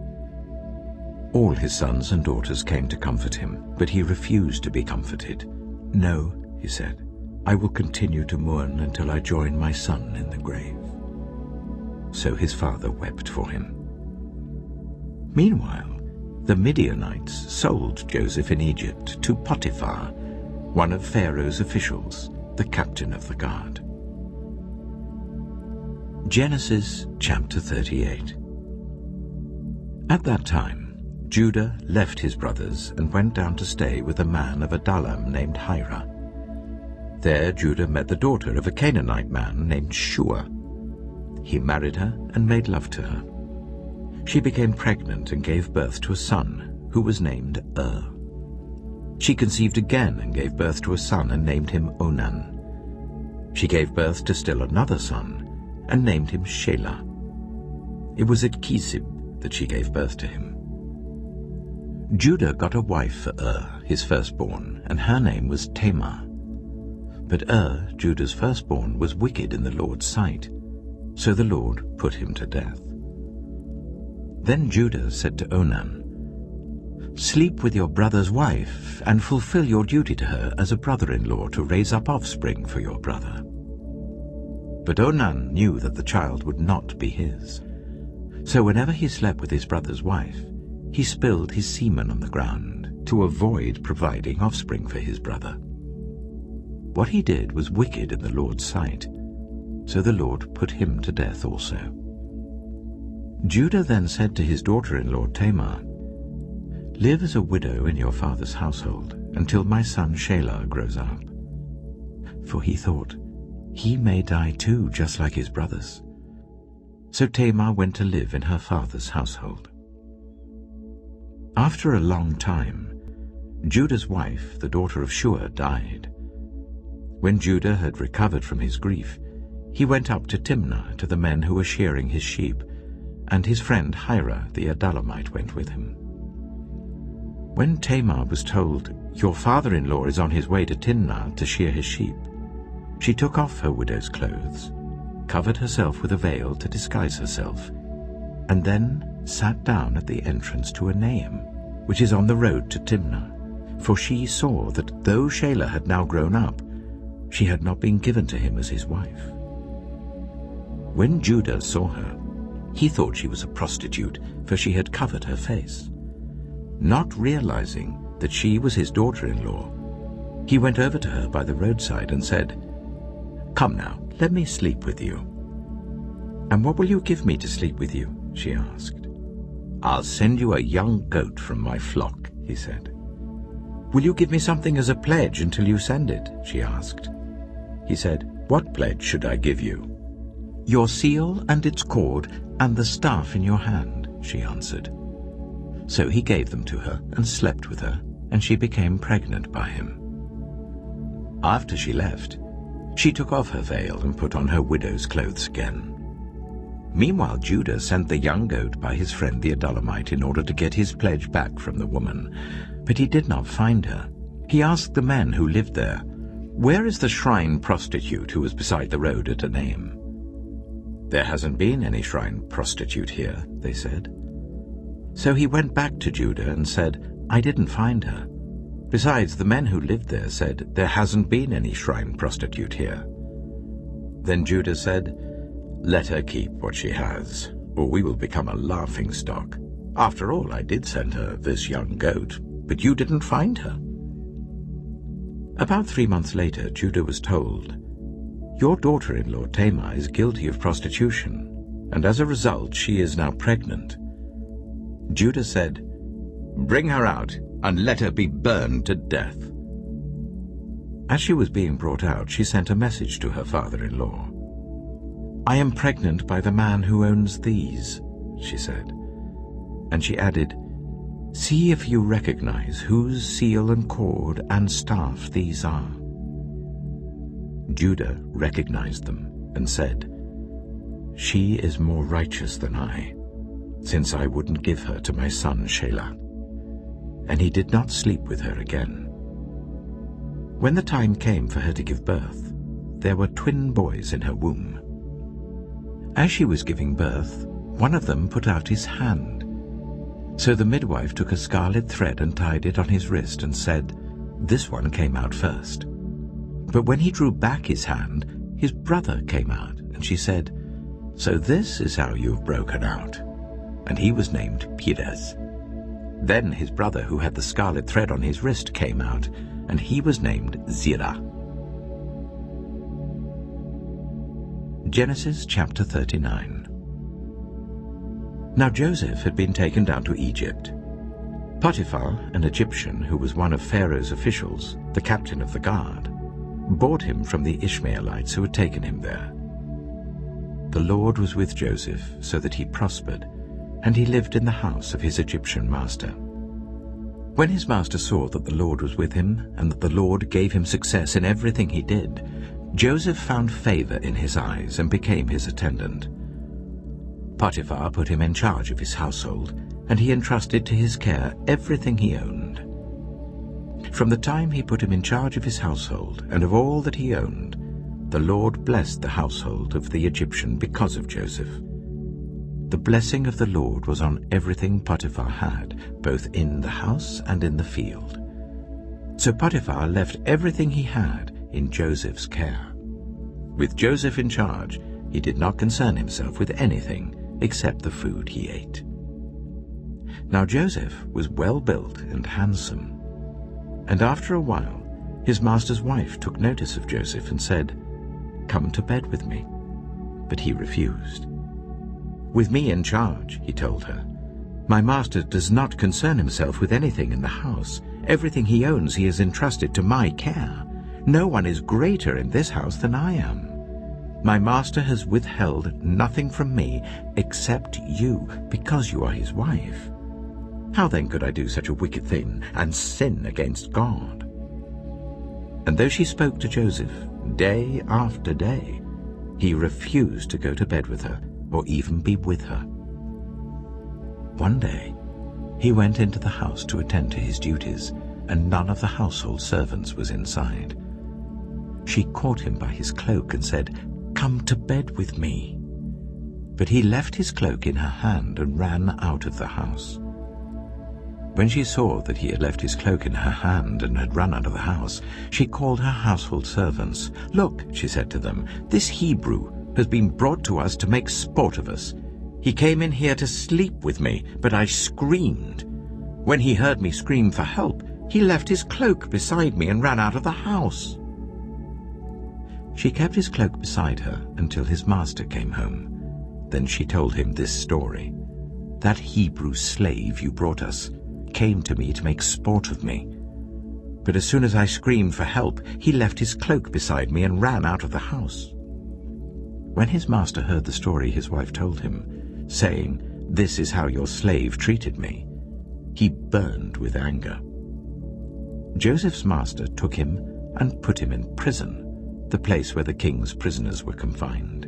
All his sons and daughters came to comfort him, but he refused to be comforted. "No," he said, "I will continue to mourn until I join my son in the grave." So his father wept for him. Meanwhile, the Midianites sold Joseph in Egypt to Potiphar, one of Pharaoh's officials, the captain of the guard. Genesis chapter 38. At that time, Judah left his brothers and went down to stay with a man of Adullam named Hira. There Judah met the daughter of a Canaanite man named Shua. He married her and made love to her. She became pregnant and gave birth to a son, who was named She conceived again and gave birth to a son and named him Onan. She gave birth to still another son and named him Shelah. It was at Kisib that she gave birth to him. Judah got a wife for his firstborn, and her name was Tamar. But Judah's firstborn, was wicked in the Lord's sight, so the Lord put him to death. Then Judah said to Onan, "Sleep with your brother's wife and fulfill your duty to her as a brother-in-law to raise up offspring for your brother." But Onan knew that the child would not be his. So whenever he slept with his brother's wife, he spilled his semen on the ground to avoid providing offspring for his brother. What he did was wicked in the Lord's sight, so the Lord put him to death also. Judah then said to his daughter-in-law Tamar, "Live as a widow in your father's household until my son Shelah grows up." For he thought, he may die too, just like his brothers. So Tamar went to live in her father's household. After a long time, Judah's wife, the daughter of Shua, died. When Judah had recovered from his grief, he went up to Timnah to the men who were shearing his sheep, and his friend Hira the Adullamite went with him. When Tamar was told, "Your father-in-law is on his way to Timnah to shear his sheep," she took off her widow's clothes, covered herself with a veil to disguise herself, and then sat down at the entrance to Enaim, which is on the road to Timnah, for she saw that though Shelah had now grown up, she had not been given to him as his wife. When Judah saw her, he thought she was a prostitute, for she had covered her face. Not realizing that she was his daughter-in-law, he went over to her by the roadside and said, "Come now, let me sleep with you." "And what will you give me to sleep with you?" she asked. "I'll send you a young goat from my flock," he said. "Will you give me something as a pledge until you send it?" she asked. He said, "What pledge should I give you?" "Your seal and its cord and the staff in your hand," she answered. So he gave them to her and slept with her, and she became pregnant by him. After she left, she took off her veil and put on her widow's clothes again. Meanwhile, Judah sent the young goat by his friend the Adullamite in order to get his pledge back from the woman, but he did not find her. He asked the men who lived there, "Where is the shrine prostitute who was beside the road at Enaim?" "There hasn't been any shrine prostitute here," they said. So he went back to Judah and said, "I didn't find her. Besides, the men who lived there said, 'There hasn't been any shrine prostitute here.'" Then Judah said, "Let her keep what she has, or we will become a laughingstock. After all, I did send her this young goat, but you didn't find her." About 3 months later, Judah was told, "Your daughter-in-law Tamar is guilty of prostitution, and as a result she is now pregnant." Judah said, "Bring her out, and let her be burned to death." As she was being brought out, she sent a message to her father-in-law. "I am pregnant by the man who owns these," she said. And she added, "See if you recognize whose seal and cord and staff these are." Judah recognized them and said, "She is more righteous than I, since I wouldn't give her to my son Shelah." And he did not sleep with her again. When the time came for her to give birth, there were twin boys in her womb. As she was giving birth, one of them put out his hand. So the midwife took a scarlet thread and tied it on his wrist and said, "This one came out first." But when he drew back his hand, his brother came out, and she said, "So this is how you've broken out." And he was named Perez. Then his brother, who had the scarlet thread on his wrist, came out, and he was named Zerah. Genesis chapter 39. Now Joseph had been taken down to Egypt. Potiphar, an Egyptian who was one of Pharaoh's officials, the captain of the guard, bought him from the Ishmaelites who had taken him there. The Lord was with Joseph so that he prospered, and he lived in the house of his Egyptian master. When his master saw that the Lord was with him, and that the Lord gave him success in everything he did, Joseph found favor in his eyes and became his attendant. Potiphar put him in charge of his household, and he entrusted to his care everything he owned. From the time he put him in charge of his household and of all that he owned, the Lord blessed the household of the Egyptian because of Joseph. The blessing of the Lord was on everything Potiphar had, both in the house and in the field. So Potiphar left everything he had in Joseph's care. With Joseph in charge, he did not concern himself with anything except the food he ate. Now Joseph was well built and handsome. And after a while, his master's wife took notice of Joseph and said, "Come to bed with me." But he refused. "With me in charge," he told her, "my master does not concern himself with anything in the house. Everything he owns he has entrusted to my care. No one is greater in this house than I am. My master has withheld nothing from me except you, because you are his wife. How then could I do such a wicked thing and sin against God?" And though she spoke to Joseph day after day, he refused to go to bed with her or even be with her. One day, he went into the house to attend to his duties, and none of the household servants was inside. She caught him by his cloak and said, "Come to bed with me." But he left his cloak in her hand and ran out of the house. When she saw that he had left his cloak in her hand and had run out of the house, she called her household servants. "Look," she said to them, "this Hebrew has been brought to us to make sport of us. He came in here to sleep with me, but I screamed. When he heard me scream for help, he left his cloak beside me and ran out of the house." She kept his cloak beside her until his master came home. Then she told him this story. "That Hebrew slave you brought us came to me to make sport of me. But as soon as I screamed for help, he left his cloak beside me and ran out of the house." When his master heard the story his wife told him, saying, "This is how your slave treated me," he burned with anger. Joseph's master took him and put him in prison, the place where the king's prisoners were confined.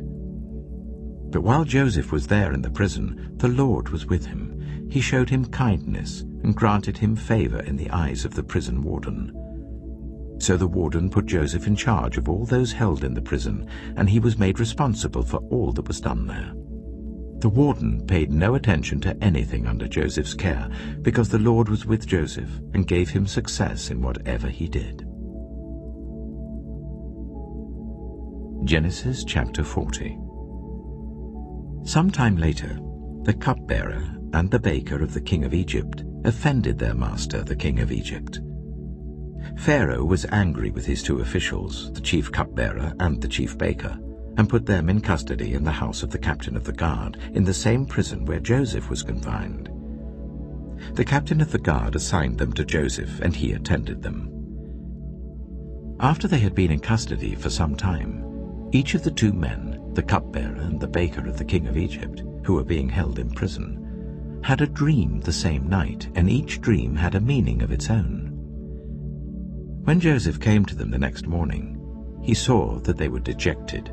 But while Joseph was there in the prison, the Lord was with him. He showed him kindness and granted him favor in the eyes of the prison warden. So the warden put Joseph in charge of all those held in the prison, and he was made responsible for all that was done there. The warden paid no attention to anything under Joseph's care, because the Lord was with Joseph and gave him success in whatever he did. Genesis chapter 40. Sometime later, the cupbearer and the baker of the king of Egypt offended their master, the king of Egypt. Pharaoh was angry with his two officials, the chief cupbearer and the chief baker, and put them in custody in the house of the captain of the guard, in the same prison where Joseph was confined. The captain of the guard assigned them to Joseph, and he attended them. After they had been in custody for some time, each of the two men, the cupbearer and the baker of the king of Egypt, who were being held in prison, had a dream the same night, and each dream had a meaning of its own. When Joseph came to them the next morning, he saw that they were dejected.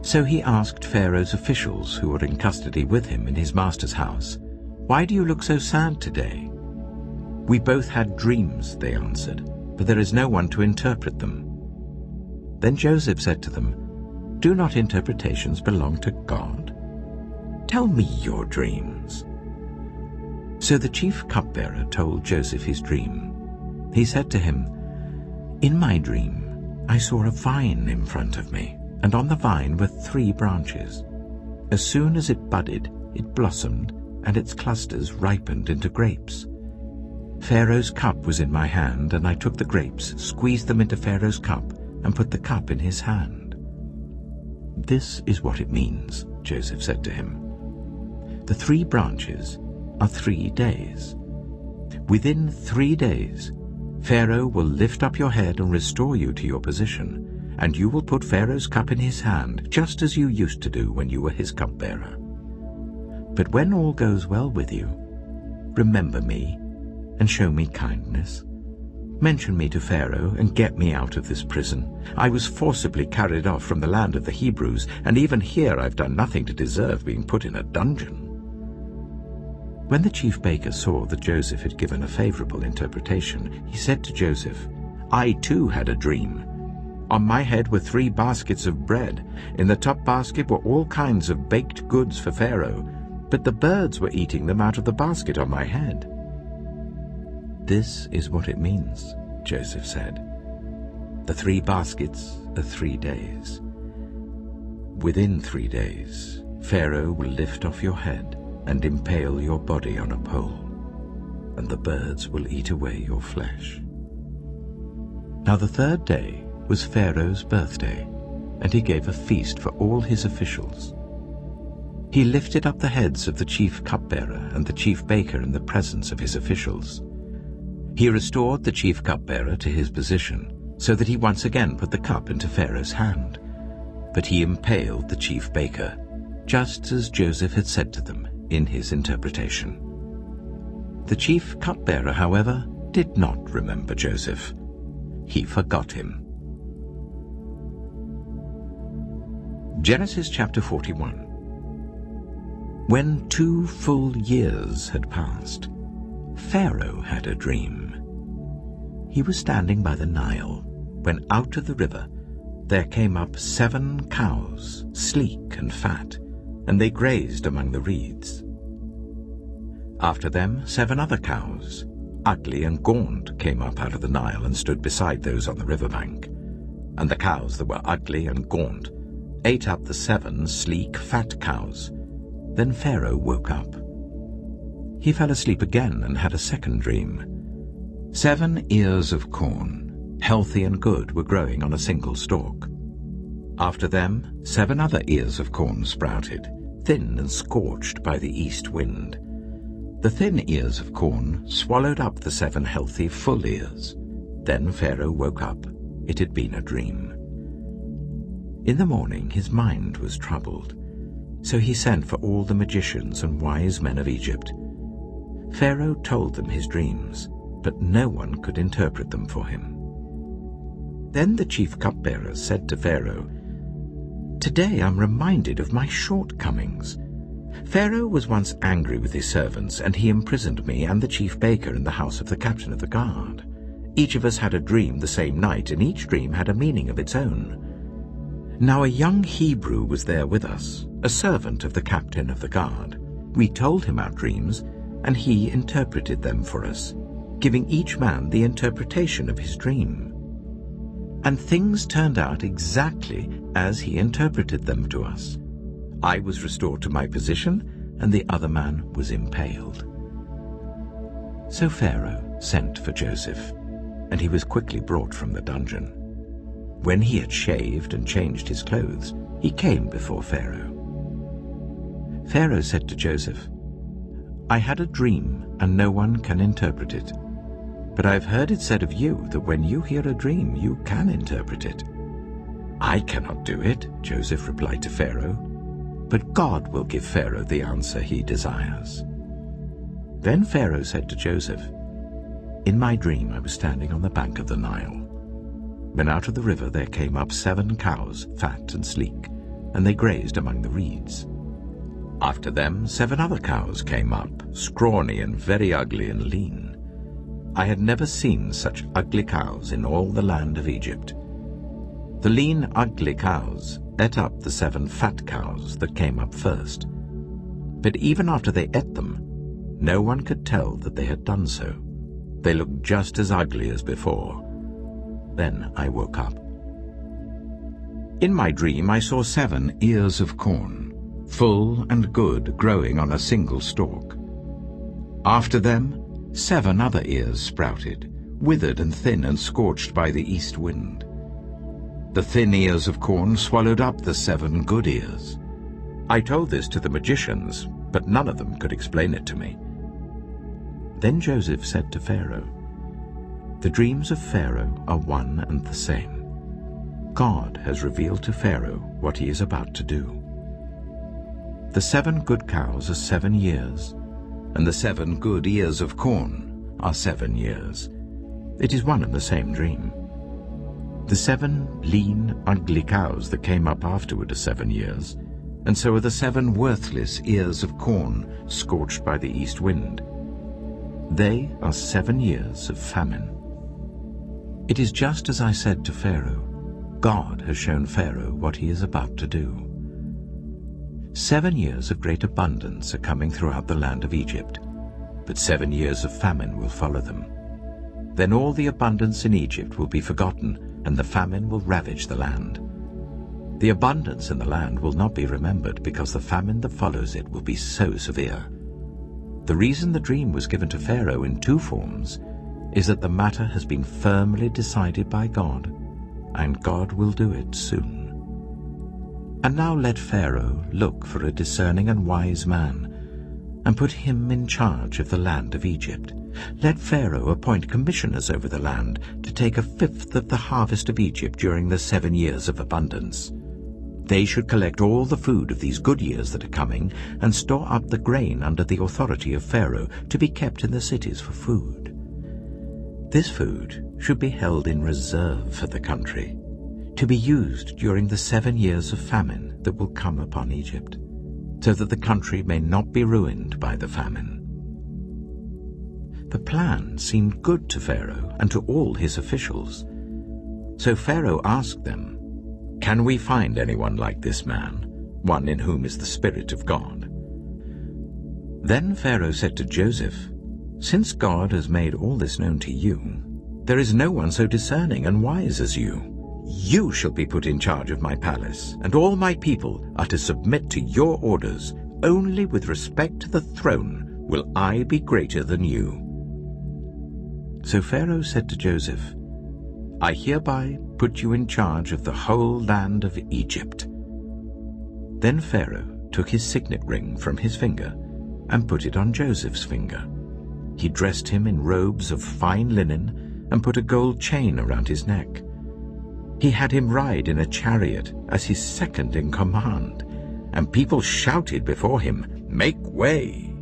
So he asked Pharaoh's officials who were in custody with him in his master's house, "Why do you look so sad today?" "We both had dreams," they answered, "but there is no one to interpret them." Then Joseph said to them, "Do not interpretations belong to God? Tell me your dreams." So the chief cupbearer told Joseph his dream. He said to him, "In my dream, I saw a vine in front of me, and on the vine were 3 branches. As soon as it budded, it blossomed, and its clusters ripened into grapes. Pharaoh's cup was in my hand, and I took the grapes, squeezed them into Pharaoh's cup, and put the cup in his hand." "This is what it means," Joseph said to him. "The 3 branches are 3 days. Within 3 days, Pharaoh will lift up your head and restore you to your position, and you will put Pharaoh's cup in his hand, just as you used to do when you were his cupbearer. But when all goes well with you, remember me and show me kindness. Mention me to Pharaoh and get me out of this prison. I was forcibly carried off from the land of the Hebrews, and even here I've done nothing to deserve being put in a dungeon." When the chief baker saw that Joseph had given a favorable interpretation, he said to Joseph, "I too had a dream. On my head were 3 baskets of bread. In the top basket were all kinds of baked goods for Pharaoh, but the birds were eating them out of the basket on my head." "This is what it means," Joseph said. "The 3 baskets are 3 days. Within 3 days, Pharaoh will lift off your head and impale your body on a pole, and the birds will eat away your flesh." Now the 3rd day was Pharaoh's birthday, and he gave a feast for all his officials. He lifted up the heads of the chief cupbearer and the chief baker in the presence of his officials. He restored the chief cupbearer to his position, so that he once again put the cup into Pharaoh's hand. But he impaled the chief baker, just as Joseph had said to them in his interpretation. The chief cupbearer, however, did not remember Joseph. He forgot him. Genesis chapter 41. When 2 full years had passed, Pharaoh had a dream. He was standing by the Nile, when out of the river there came up 7 cows, sleek and fat, and they grazed among the reeds. After them 7 other cows, ugly and gaunt, came up out of the Nile and stood beside those on the riverbank. And the cows that were ugly and gaunt ate up the 7 sleek, fat cows. Then Pharaoh woke up. He fell asleep again and had a second dream. 7 ears of corn, healthy and good, were growing on a single stalk. After them 7 other ears of corn sprouted, thin and scorched by the east wind. The thin ears of corn swallowed up the 7 healthy, full ears. Then Pharaoh woke up. It had been a dream. In the morning his mind was troubled, so he sent for all the magicians and wise men of Egypt. Pharaoh told them his dreams, but no one could interpret them for him. Then the chief cupbearer said to Pharaoh, "Today I'm reminded of my shortcomings. Pharaoh was once angry with his servants, and he imprisoned me and the chief baker in the house of the captain of the guard. Each of us had a dream the same night, and each dream had a meaning of its own. Now a young Hebrew was there with us, a servant of the captain of the guard. We told him our dreams, and he interpreted them for us, giving each man the interpretation of his dream. And things turned out exactly as he interpreted them to us. I was restored to my position, and the other man was impaled." So Pharaoh sent for Joseph, and he was quickly brought from the dungeon. When he had shaved and changed his clothes, he came before Pharaoh. Pharaoh said to Joseph, "I had a dream, and no one can interpret it. But I've heard it said of you that when you hear a dream, you can interpret it." "I cannot do it," Joseph replied to Pharaoh, "but God will give Pharaoh the answer he desires." Then Pharaoh said to Joseph, "In my dream I was standing on the bank of the Nile, when out of the river there came up 7 cows, fat and sleek, and they grazed among the reeds. After them 7 other cows came up, scrawny and very ugly and lean. I had never seen such ugly cows in all the land of Egypt. The lean, ugly cows ate up the 7 fat cows that came up first. But even after they ate them, no one could tell that they had done so. They looked just as ugly as before. Then I woke up. In my dream I saw 7 ears of corn, full and good, growing on a single stalk. After them 7 other ears sprouted, withered and thin and scorched by the east wind. The thin ears of corn swallowed up the 7 good ears. I told this to the magicians, but none of them could explain it to me." Then Joseph said to Pharaoh, "The dreams of Pharaoh are one and the same. God has revealed to Pharaoh what he is about to do. The 7 good cows are 7 years, and the 7 good ears of corn are 7 years. It is one and the same dream. The 7 lean, ugly cows that came up afterward are 7 years, and so are the 7 worthless ears of corn scorched by the east wind. They are 7 years of famine. It is just as I said to Pharaoh. God has shown Pharaoh what he is about to do. 7 years of great abundance are coming throughout the land of Egypt, but 7 years of famine will follow them. Then all the abundance in Egypt will be forgotten, and the famine will ravage the land. The abundance in the land will not be remembered, because the famine that follows it will be so severe. The reason the dream was given to Pharaoh in 2 forms is that the matter has been firmly decided by God, and God will do it soon. And now let Pharaoh look for a discerning and wise man, and put him in charge of the land of Egypt. Let Pharaoh appoint commissioners over the land to take 1/5 of the harvest of Egypt during the 7 years of abundance. They should collect all the food of these good years that are coming, and store up the grain under the authority of Pharaoh to be kept in the cities for food. This food should be held in reserve for the country, to be used during the 7 years of famine that will come upon Egypt, so that the country may not be ruined by the famine." The plan seemed good to Pharaoh and to all his officials. So Pharaoh asked them, "Can we find anyone like this man, one in whom is the Spirit of God?" Then Pharaoh said to Joseph, "Since God has made all this known to you, there is no one so discerning and wise as you. You shall be put in charge of my palace, and all my people are to submit to your orders. Only with respect to the throne will I be greater than you." So Pharaoh said to Joseph, "I hereby put you in charge of the whole land of Egypt." Then Pharaoh took his signet ring from his finger and put it on Joseph's finger. He dressed him in robes of fine linen and put a gold chain around his neck. He had him ride in a chariot as his second in command, and people shouted before him, "Make way!"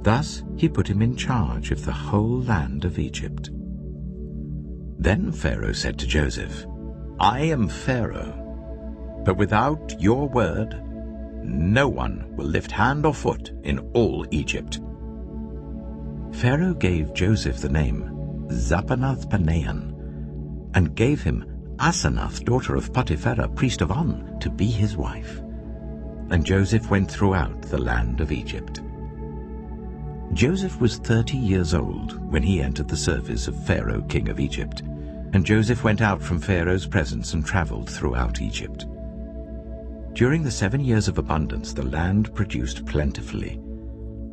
Thus he put him in charge of the whole land of Egypt. Then Pharaoh said to Joseph, "I am Pharaoh, but without your word, no one will lift hand or foot in all Egypt." Pharaoh gave Joseph the name Zapanath-Paneah, and gave him Asenath, daughter of Potipharah, priest of On, to be his wife. And Joseph went throughout the land of Egypt. Joseph was 30 years old when he entered the service of Pharaoh, king of Egypt, and Joseph went out from Pharaoh's presence and traveled throughout Egypt. During the 7 years of abundance, the land produced plentifully.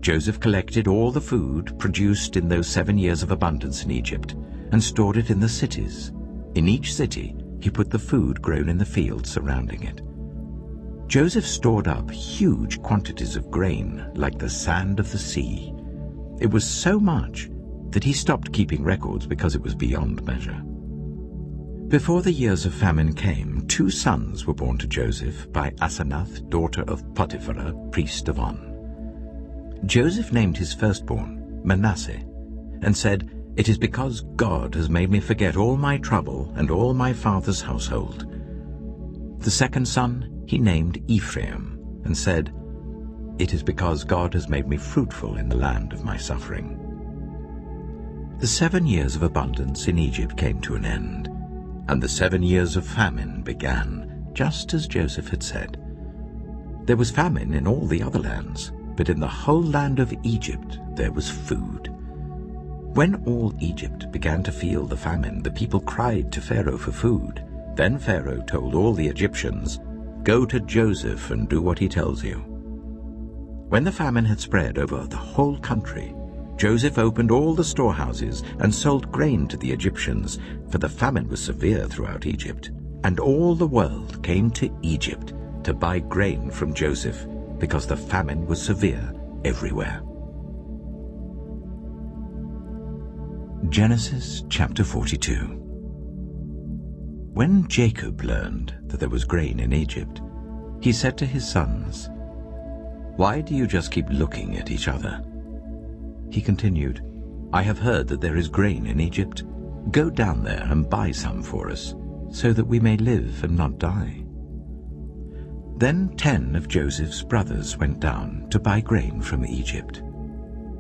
Joseph collected all the food produced in those 7 years of abundance in Egypt and stored it in the cities. In each city he put the food grown in the fields surrounding it. Joseph stored up huge quantities of grain like the sand of the sea. It was so much that he stopped keeping records because it was beyond measure. Before the years of famine came, 2 sons were born to Joseph by Asenath, daughter of Potipharah, priest of On. Joseph named his firstborn Manasseh, and said, "It is because God has made me forget all my trouble and all my father's household." The second son he named Ephraim, and said, "It is because God has made me fruitful in the land of my suffering." The 7 years of abundance in Egypt came to an end, and the 7 years of famine began, just as Joseph had said. There was famine in all the other lands, but in the whole land of Egypt there was food. When all Egypt began to feel the famine, the people cried to Pharaoh for food. Then Pharaoh told all the Egyptians, "Go to Joseph and do what he tells you." When the famine had spread over the whole country, Joseph opened all the storehouses and sold grain to the Egyptians, for the famine was severe throughout Egypt. And all the world came to Egypt to buy grain from Joseph, because the famine was severe everywhere. Genesis chapter 42. When Jacob learned that there was grain in Egypt, he said to his sons, "Why do you just keep looking at each other?" He continued, "I have heard that there is grain in Egypt. Go down there and buy some for us, so that we may live and not die." Then 10 of Joseph's brothers went down to buy grain from Egypt.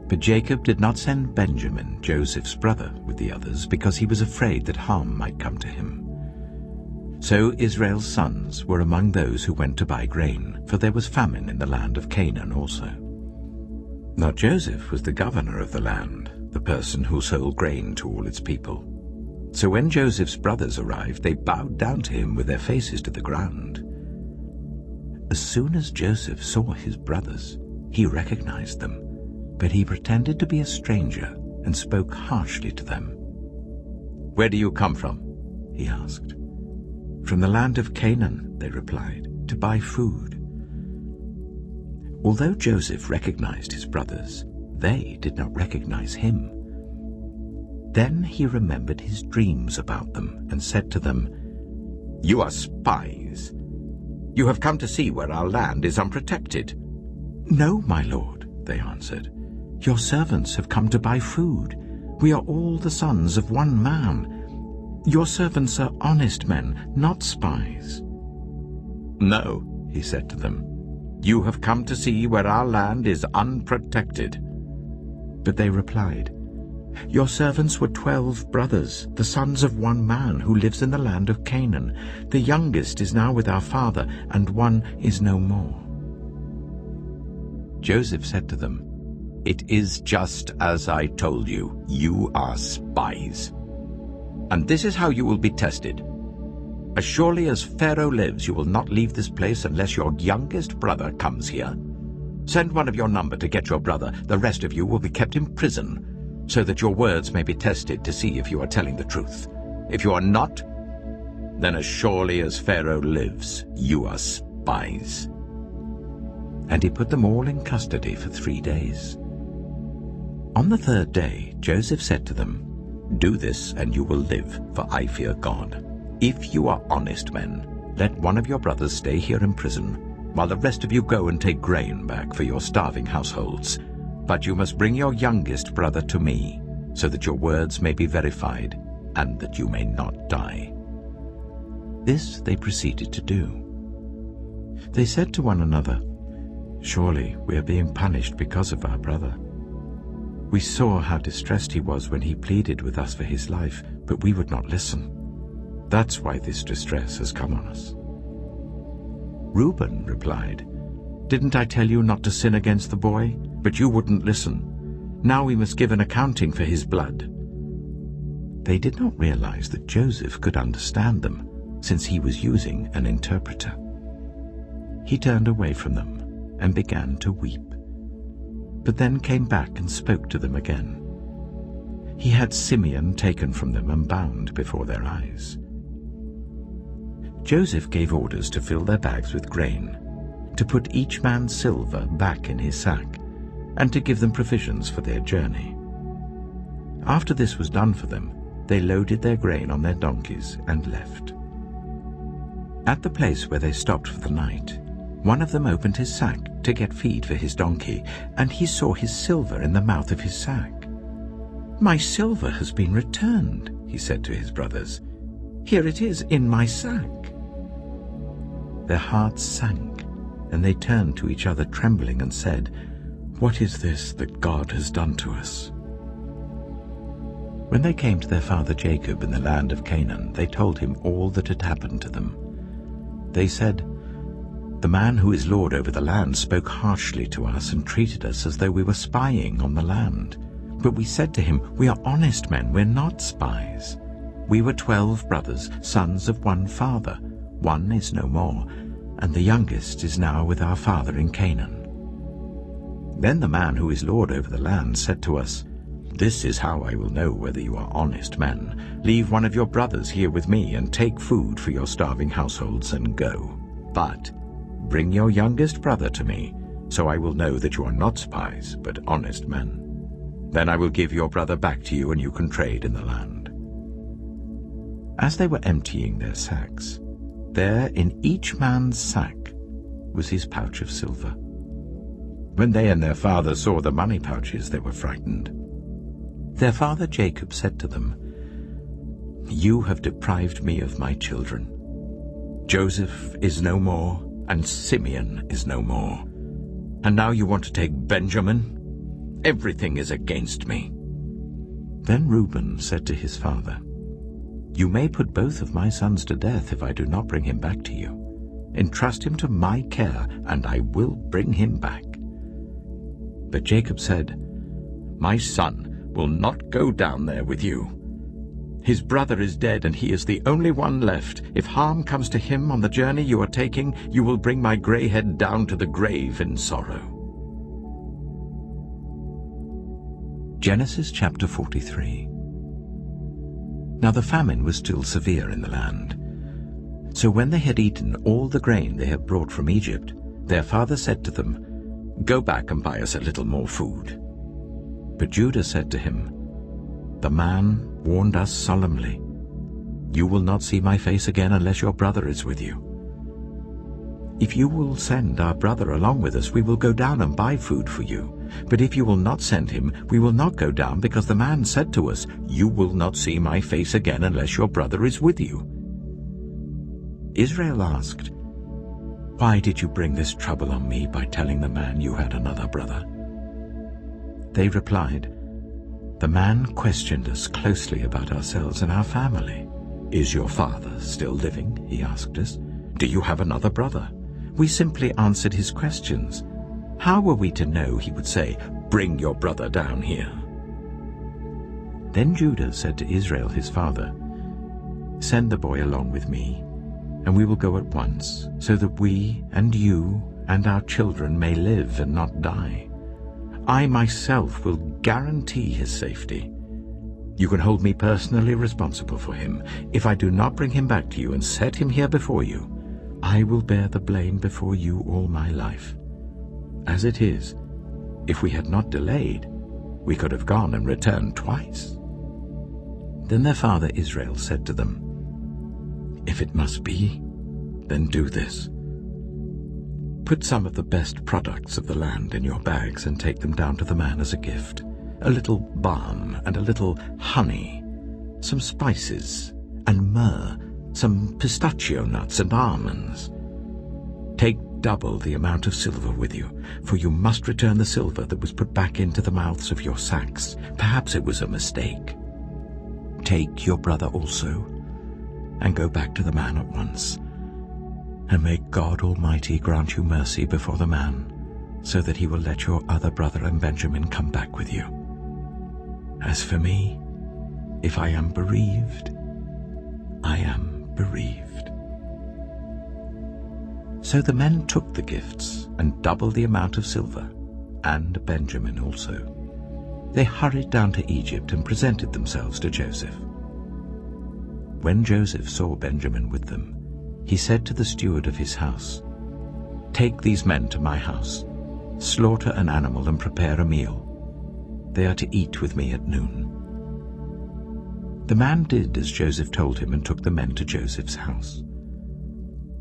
But Jacob did not send Benjamin, Joseph's brother, with the others, because he was afraid that harm might come to him. So Israel's sons were among those who went to buy grain, for there was famine in the land of Canaan also. Now Joseph was the governor of the land, the person who sold grain to all its people. So when Joseph's brothers arrived, they bowed down to him with their faces to the ground. As soon as Joseph saw his brothers, he recognized them, but he pretended to be a stranger and spoke harshly to them. "Where do you come from?" he asked. "From the land of Canaan," they replied, "to buy food." Although Joseph recognized his brothers, they did not recognize him. Then he remembered his dreams about them and said to them, "You are spies. You have come to see where our land is unprotected." "No, my lord," they answered. "Your servants have come to buy food. We are all the sons of one man. Your servants are honest men, not spies." "No," he said to them. "You have come to see where our land is unprotected." But they replied, Your servants were 12 brothers, the sons of one man who lives in the land of Canaan. The youngest is now with our father, and one is no more." Joseph said to them, "It is just as I told you. You are spies. And this is how you will be tested. As surely as Pharaoh lives, you will not leave this place unless your youngest brother comes here. Send one of your number to get your brother. The rest of you will be kept in prison, so that your words may be tested to see if you are telling the truth. If you are not, then as surely as Pharaoh lives, you are spies." And he put them all in custody for 3 days. On the 3rd day, Joseph said to them, "Do this, and you will live, for I fear God. If you are honest men, let one of your brothers stay here in prison, while the rest of you go and take grain back for your starving households. But you must bring your youngest brother to me, so that your words may be verified, and that you may not die." This they proceeded to do. They said to one another, "Surely we are being punished because of our brother. We saw how distressed he was when he pleaded with us for his life, but we would not listen. That's why this distress has come on us." Reuben replied, "Didn't I tell you not to sin against the boy? But you wouldn't listen. Now we must give an accounting for his blood." They did not realize that Joseph could understand them, since he was using an interpreter. He turned away from them and began to weep, but then came back and spoke to them again. He had Simeon taken from them and bound before their eyes. Joseph gave orders to fill their bags with grain, to put each man's silver back in his sack, and to give them provisions for their journey. After this was done for them, they loaded their grain on their donkeys and left. At the place where they stopped for the night, one of them opened his sack to get feed for his donkey, and he saw his silver in the mouth of his sack. "My silver has been returned," he said to his brothers. "Here it is in my sack." Their hearts sank, and they turned to each other trembling and said, "What is this that God has done to us?" When they came to their father Jacob in the land of Canaan, they told him all that had happened to them. They said, "The man who is lord over the land spoke harshly to us and treated us as though we were spying on the land. But we said to him, 'We are honest men, we're not spies. We were 12 brothers, sons of one father. One is no more, and the youngest is now with our father in Canaan.' Then the man who is lord over the land said to us, 'This is how I will know whether you are honest men. Leave one of your brothers here with me and take food for your starving households and go. But bring your youngest brother to me, so I will know that you are not spies, but honest men. Then I will give your brother back to you, and you can trade in the land.' As they were emptying their sacks, there in each man's sack was his pouch of silver. When they and their father saw the money pouches, they were frightened. Their father Jacob said to them, 'You have deprived me of my children. Joseph is no more, and Simeon is no more. And now you want to take Benjamin? Everything is against me.' Then Reuben said to his father, 'You may put both of my sons to death if I do not bring him back to you. Entrust him to my care, and I will bring him back.' But Jacob said, 'My son will not go down there with you. His brother is dead, and he is the only one left. If harm comes to him on the journey you are taking, you will bring my gray head down to the grave in sorrow.'" Genesis chapter 43. Now the famine was still severe in the land. So when they had eaten all the grain they had brought from Egypt, their father said to them, "Go back and buy us a little more food." But Judah said to him, "The man warned us solemnly, 'You will not see my face again unless your brother is with you.' If you will send our brother along with us, we will go down and buy food for you. But if you will not send him, we will not go down, because the man said to us, 'You will not see my face again unless your brother is with you.'" Israel asked, "Why did you bring this trouble on me by telling the man you had another brother?" They replied, The man questioned us closely about ourselves and our family. "Is your father still living?" he asked us. "Do you have another brother?" We simply answered his questions. How were we to know he would say, "Bring your brother down here"? Then Judah said to Israel his father, "Send the boy along with me, and we will go at once, so that we and you and our children may live and not die. I myself will guarantee his safety. You can hold me personally responsible for him. If I do not bring him back to you and set him here before you, I will bear the blame before you all my life. As it is, if we had not delayed, we could have gone and returned twice." Then their father Israel said to them, "If it must be, then do this. Put some of the best products of the land in your bags and take them down to the man as a gift. A little balm and a little honey, some spices and myrrh, some pistachio nuts and almonds. Take double the amount of silver with you, for you must return the silver that was put back into the mouths of your sacks. Perhaps it was a mistake. Take your brother also, and go back to the man at once. And may God Almighty grant you mercy before the man, so that he will let your other brother and Benjamin come back with you. As for me, if I am bereaved, I am bereaved." So the men took the gifts and double the amount of silver, and Benjamin also. They hurried down to Egypt and presented themselves to Joseph. When Joseph saw Benjamin with them, he said to the steward of his house, "Take these men to my house, slaughter an animal and prepare a meal. They are to eat with me at noon." The man did as Joseph told him and took the men to Joseph's house.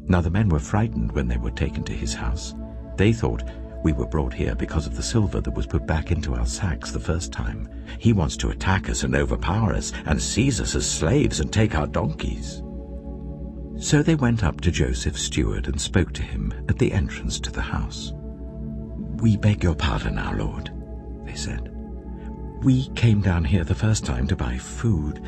Now the men were frightened when they were taken to his house. They thought, "We were brought here because of the silver that was put back into our sacks the first time. He wants to attack us and overpower us and seize us as slaves and take our donkeys." So they went up to Joseph's steward and spoke to him at the entrance to the house. "We beg your pardon, our lord," they said. "We came down here the first time to buy food,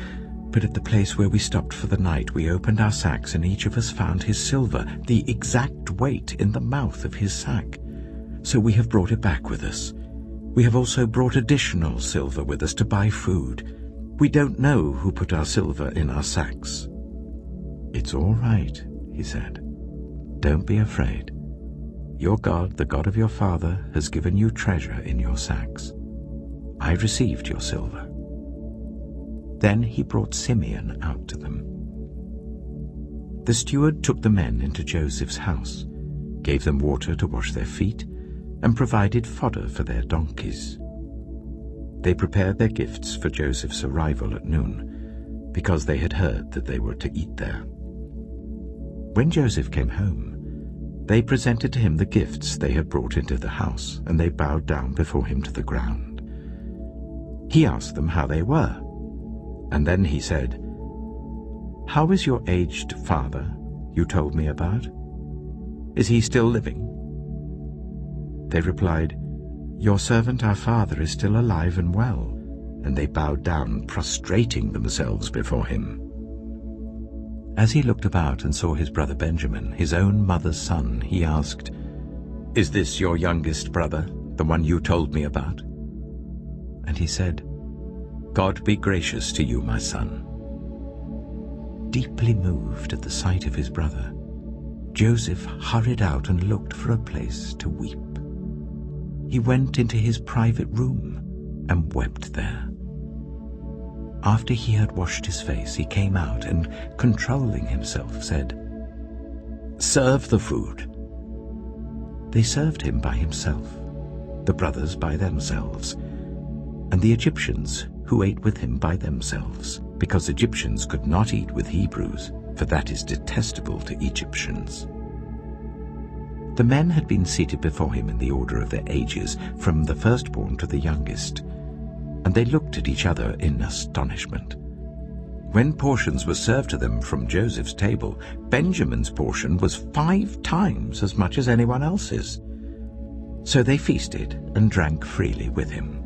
but at the place where we stopped for the night we opened our sacks and each of us found his silver, the exact weight, in the mouth of his sack. So we have brought it back with us. We have also brought additional silver with us to buy food. We don't know who put our silver in our sacks." "It's all right," he said. "Don't be afraid. Your God, the God of your father, has given you treasure in your sacks. I received your silver." Then he brought Simeon out to them. The steward took the men into Joseph's house, gave them water to wash their feet, and provided fodder for their donkeys. They prepared their gifts for Joseph's arrival at noon, because they had heard that they were to eat there. When Joseph came home, they presented to him the gifts they had brought into the house, and they bowed down before him to the ground. He asked them how they were, and then he said, "How is your aged father you told me about? Is he still living?" They replied, "Your servant our father is still alive and well," and they bowed down, prostrating themselves before him. As he looked about and saw his brother Benjamin, his own mother's son, he asked, "Is this your youngest brother, the one you told me about?" And he said, "God be gracious to you, my son." Deeply moved at the sight of his brother, Joseph hurried out and looked for a place to weep. He went into his private room and wept there. After he had washed his face, he came out and, controlling himself, said, "Serve the food." They served him by himself, the brothers by themselves, and the Egyptians who ate with him by themselves, because Egyptians could not eat with Hebrews, for that is detestable to Egyptians. The men had been seated before him in the order of their ages, from the firstborn to the youngest, and they looked at each other in astonishment. When portions were served to them from Joseph's table, Benjamin's portion was 5 times as much as anyone else's. So they feasted and drank freely with him.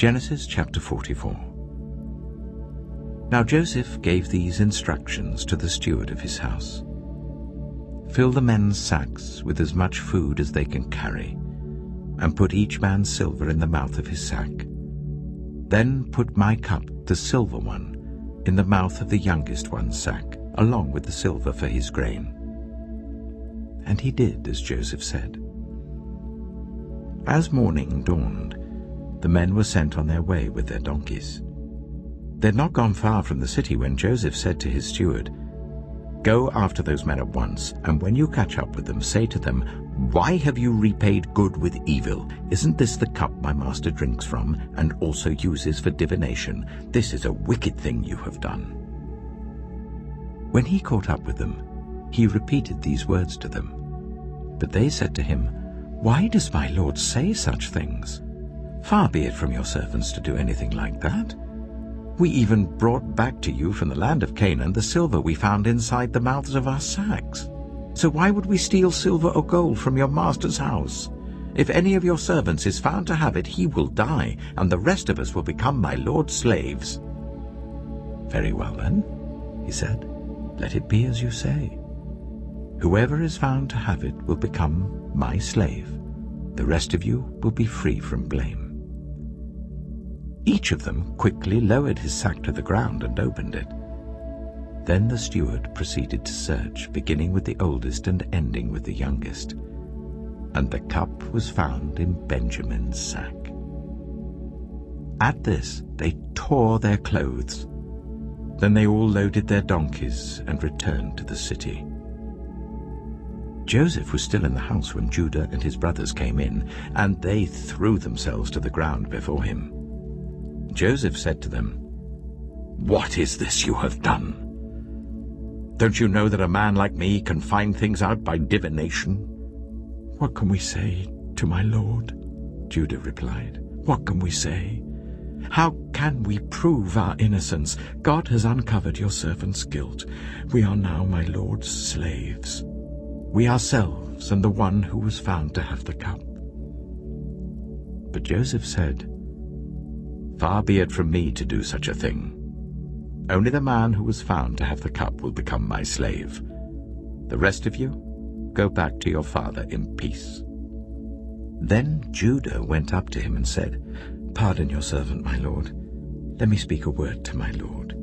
Genesis chapter 44. Now Joseph gave these instructions to the steward of his house. Fill the men's sacks with as much food as they can carry, and put each man's silver in the mouth of his sack. Then put my cup, the silver one, in the mouth of the youngest one's sack, along with the silver for his grain. And he did as Joseph said. As morning dawned, the men were sent on their way with their donkeys. They had not gone far from the city when Joseph said to his steward, "Go after those men at once, and when you catch up with them, say to them, 'Why have you repaid good with evil? Isn't this the cup my master drinks from, and also uses for divination? This is a wicked thing you have done.'" When he caught up with them, he repeated these words to them. But they said to him, "Why does my lord say such things? Far be it from your servants to do anything like that. We even brought back to you from the land of Canaan the silver we found inside the mouths of our sacks. So why would we steal silver or gold from your master's house? If any of your servants is found to have it, he will die, and the rest of us will become my lord's slaves." "Very well then," he said, "let it be as you say. Whoever is found to have it will become my slave. The rest of you will be free from blame." Each of them quickly lowered his sack to the ground and opened it. Then the steward proceeded to search, beginning with the oldest and ending with the youngest. And the cup was found in Benjamin's sack. At this they tore their clothes. Then they all loaded their donkeys and returned to the city. Joseph was still in the house when Judah and his brothers came in, and they threw themselves to the ground before him. Joseph said to them, "What is this you have done? Don't you know that a man like me can find things out by divination?" "What can we say to my lord?" Judah replied. "What can we say? How can we prove our innocence? God has uncovered your servant's guilt. We are now my lord's slaves, we ourselves and the one who was found to have the cup." But Joseph said, "Far be it from me to do such a thing. Only the man who was found to have the cup will become my slave. The rest of you, go back to your father in peace." Then Judah went up to him and said, "Pardon your servant, my lord. Let me speak a word to my lord.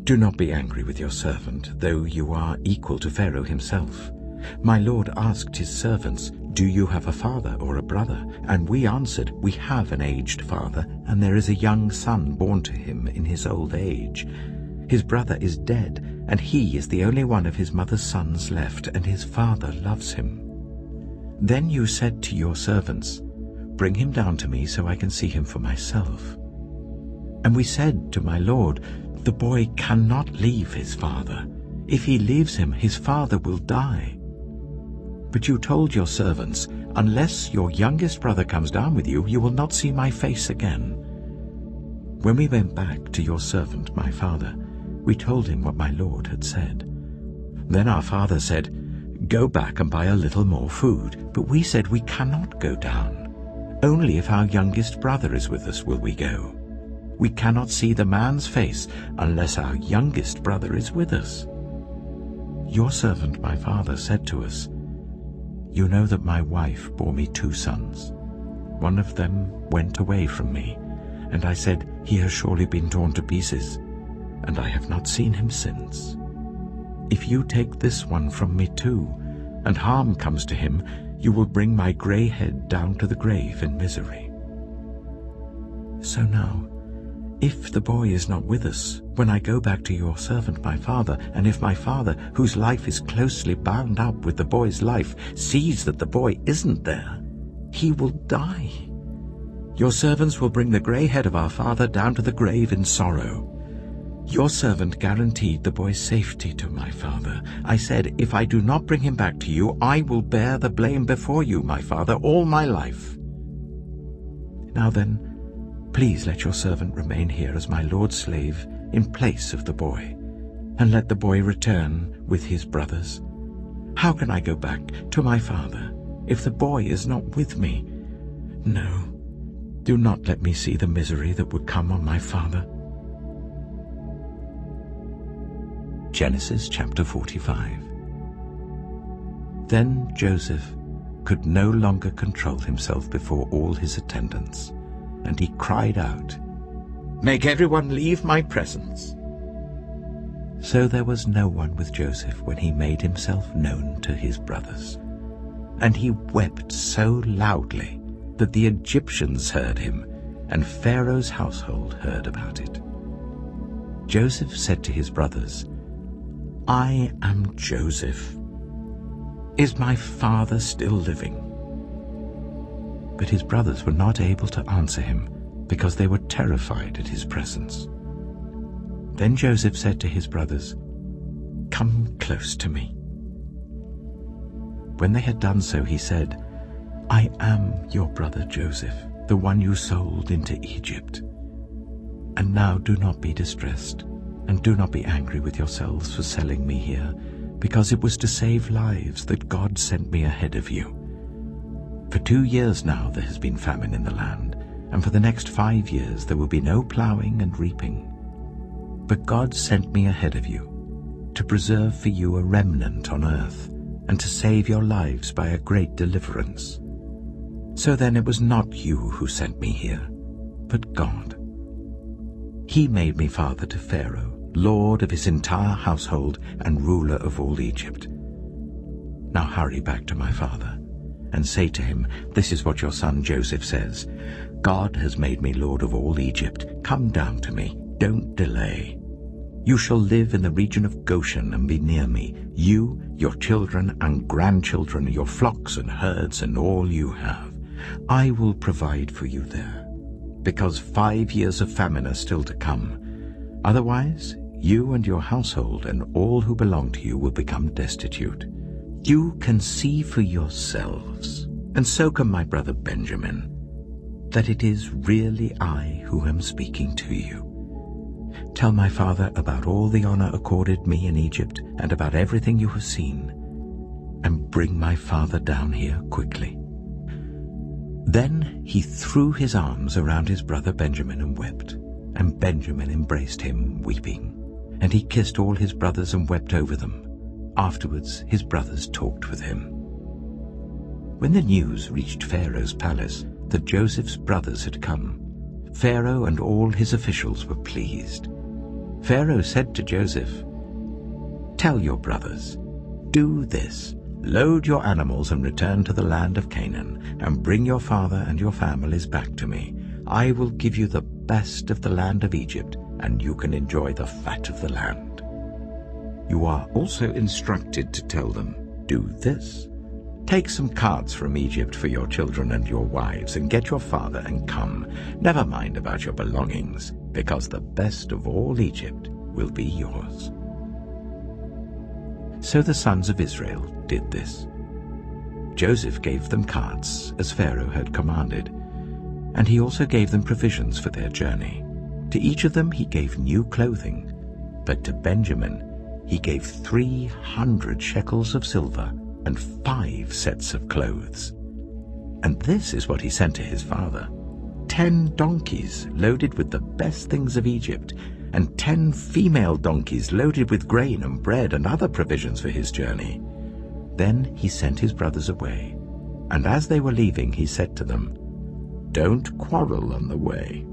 Do not be angry with your servant, though you are equal to Pharaoh himself. My lord asked his servants, 'Do you have a father or a brother?' And we answered, 'We have an aged father, and there is a young son born to him in his old age. His brother is dead, and he is the only one of his mother's sons left, and his father loves him.' Then you said to your servants, 'Bring him down to me so I can see him for myself.' And we said to my lord, 'The boy cannot leave his father. If he leaves him, his father will die.' But you told your servants, 'Unless your youngest brother comes down with you, you will not see my face again.' When we went back to your servant, my father, we told him what my lord had said. Then our father said, 'Go back and buy a little more food.' But we said, 'We cannot go down. Only if our youngest brother is with us will we go. We cannot see the man's face unless our youngest brother is with us.' Your servant, my father, said to us, 'You know that my wife bore me 2 sons. One of them went away from me, and I said, "He has surely been torn to pieces," and I have not seen him since. If you take this one from me too, and harm comes to him, you will bring my gray head down to the grave in misery. So now, if the boy is not with us, when I go back to your servant my father, and if my father, whose life is closely bound up with the boy's life, sees that the boy isn't there, he will die. Your servants will bring the gray head of our father down to the grave in sorrow. Your servant guaranteed the boy's safety to my father. I said, if I do not bring him back to you, I will bear the blame before you, my father, all my life. Now then, please let your servant remain here as my lord's slave in place of the boy, and let the boy return with his brothers. How can I go back to my father if the boy is not with me? No, Do not let me see the misery that would come on my father." Genesis chapter 45. Then Joseph could no longer control himself before all his attendants, and he cried out, "Make everyone leave my presence." So there was no one with Joseph when he made himself known to his brothers. And he wept so loudly that the Egyptians heard him, and Pharaoh's household heard about it. Joseph said to his brothers, "I am Joseph. Is my father still living?" But his brothers were not able to answer him, because they were terrified at his presence. Then Joseph said to his brothers, "Come close to me." When they had done so, he said, "I am your brother Joseph, the one you sold into Egypt. And now do not be distressed, and do not be angry with yourselves for selling me here, because it was to save lives that God sent me ahead of you. For 2 years now there has been famine in the land, and for the next 5 years there will be no plowing and reaping. But God sent me ahead of you, to preserve for you a remnant on earth, and to save your lives by a great deliverance. So then it was not you who sent me here, but God. He made me father to Pharaoh, lord of his entire household and ruler of all Egypt. Now hurry back to my father, and say to him, 'This is what your son Joseph says. God has made me lord of all Egypt. Come down to me. Don't delay. You shall live in the region of Goshen and be near me, you, your children and grandchildren, your flocks and herds and all you have. I will provide for you there, because 5 years of famine are still to come. Otherwise, you and your household and all who belong to you will become destitute. You can see for yourselves, and so can my brother Benjamin, that it is really I who am speaking to you. Tell my father about all the honor accorded me in Egypt and about everything you have seen, and bring my father down here quickly." Then he threw his arms around his brother Benjamin and wept, and Benjamin embraced him, weeping. And he kissed all his brothers and wept over them. Afterwards his brothers talked with him. When the news reached Pharaoh's palace that Joseph's brothers had come, Pharaoh and all his officials were pleased. Pharaoh said to Joseph, "Tell your brothers, do this. Load your animals and return to the land of Canaan, and bring your father and your families back to me. I will give you the best of the land of Egypt, and you can enjoy the fat of the land." You are also instructed to tell them, "Do this. Take some carts from Egypt for your children and your wives, and get your father and come. Never mind about your belongings, because the best of all Egypt will be yours." So the sons of Israel did this. Joseph gave them carts, as Pharaoh had commanded, and he also gave them provisions for their journey. To each of them he gave new clothing, but to Benjamin he gave 300 shekels of silver and 5 sets of clothes. And this is what he sent to his father: 10 donkeys loaded with the best things of Egypt, and 10 female donkeys loaded with grain and bread and other provisions for his journey. Then he sent his brothers away, and as they were leaving he said to them, "Don't quarrel on the way."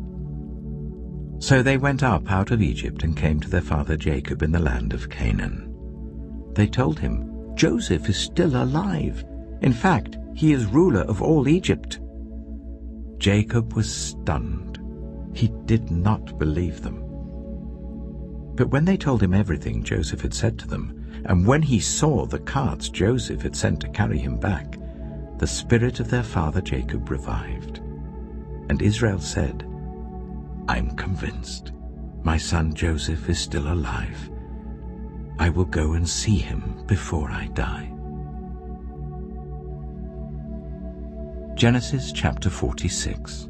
So they went up out of Egypt and came to their father Jacob in the land of Canaan. They told him, "Joseph is still alive. In fact, he is ruler of all Egypt." Jacob was stunned. He did not believe them. But when they told him everything Joseph had said to them, and when he saw the carts Joseph had sent to carry him back, the spirit of their father Jacob revived. And Israel said, "I'm convinced. My son Joseph is still alive. I will go and see him before I die." Genesis chapter 46.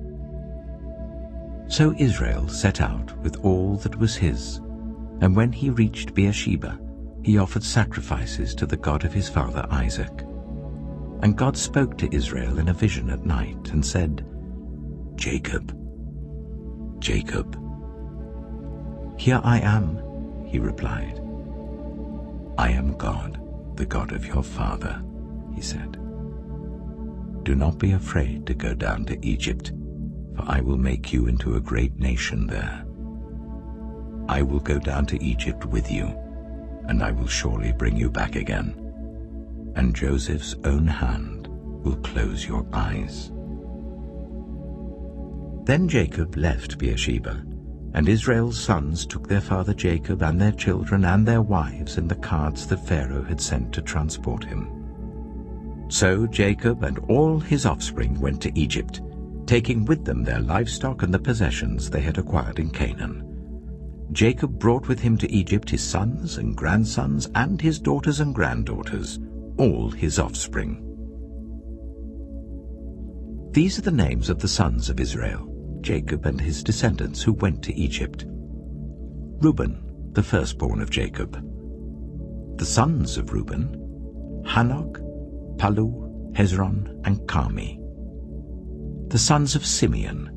So Israel set out with all that was his, and when he reached Beersheba, he offered sacrifices to the God of his father Isaac. And God spoke to Israel in a vision at night and said, "Jacob, Jacob." "Here I am," he replied. "I am God, the God of your father," he said. "Do not be afraid to go down to Egypt, for I will make you into a great nation there. I will go down to Egypt with you, and I will surely bring you back again, and Joseph's own hand will close your eyes." Then Jacob left Beersheba, and Israel's sons took their father Jacob and their children and their wives in the carts that Pharaoh had sent to transport him. So Jacob and all his offspring went to Egypt, taking with them their livestock and the possessions they had acquired in Canaan. Jacob brought with him to Egypt his sons and grandsons and his daughters and granddaughters, all his offspring. These are the names of the sons of Israel, Jacob and his descendants who went to Egypt. Reuben, the firstborn of Jacob. The sons of Reuben: Hanok, Palu, Hezron, and Carmi. The sons of Simeon: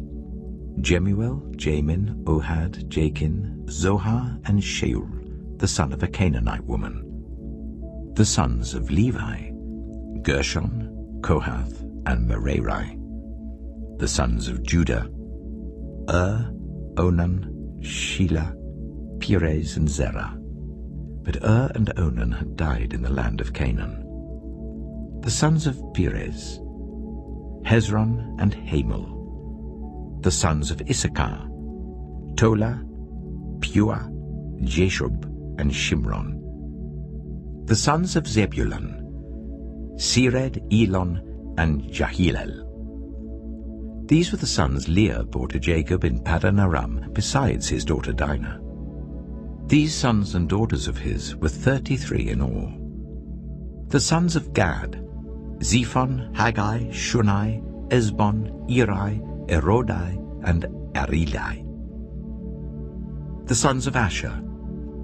Jemuel, Jamin, Ohad, Jachin, Zohar, and Shaul, the son of a Canaanite woman. The sons of Levi: Gershon, Kohath, and Merari. The sons of Judah: Onan, Shelah, Perez, and Zerah. But and Onan had died in the land of Canaan. The sons of Perez: Hezron and Hamul. The sons of Issachar: Tola, Pua, Jeshub, and Shimron. The sons of Zebulun: Sered, Elon, and Jahilel. These were the sons Leah bore to Jacob in Paddan Aram, besides his daughter Dinah. These sons and daughters of his were 33 in all. The sons of Gad: Zephon, Haggai, Shunai, Esbon, Eri, Erodai, and Arilai. The sons of Asher: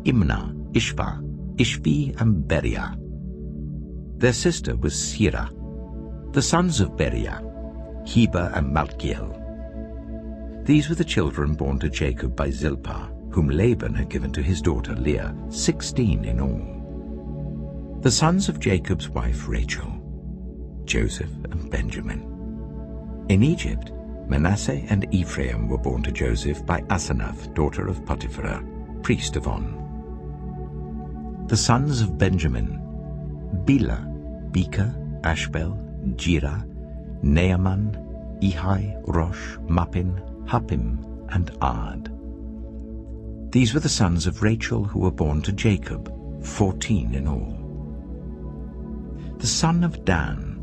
Imnah, Ishva, Ishvi, and Beriah. Their sister was Sirah. The sons of Beriah: Heber and Malkiel. These were the children born to Jacob by Zilpah, whom Laban had given to his daughter Leah, 16 in all. The sons of Jacob's wife Rachel: Joseph and Benjamin. In Egypt, Manasseh and Ephraim were born to Joseph by Asenath, daughter of Potiphar, priest of On. The sons of Benjamin: Bela, Becher, Ashbel, Jirah, Naaman, Ehi, Rosh, Mappin, Huppim, and Ard. These were the sons of Rachel who were born to Jacob, 14 in all. The son of Dan: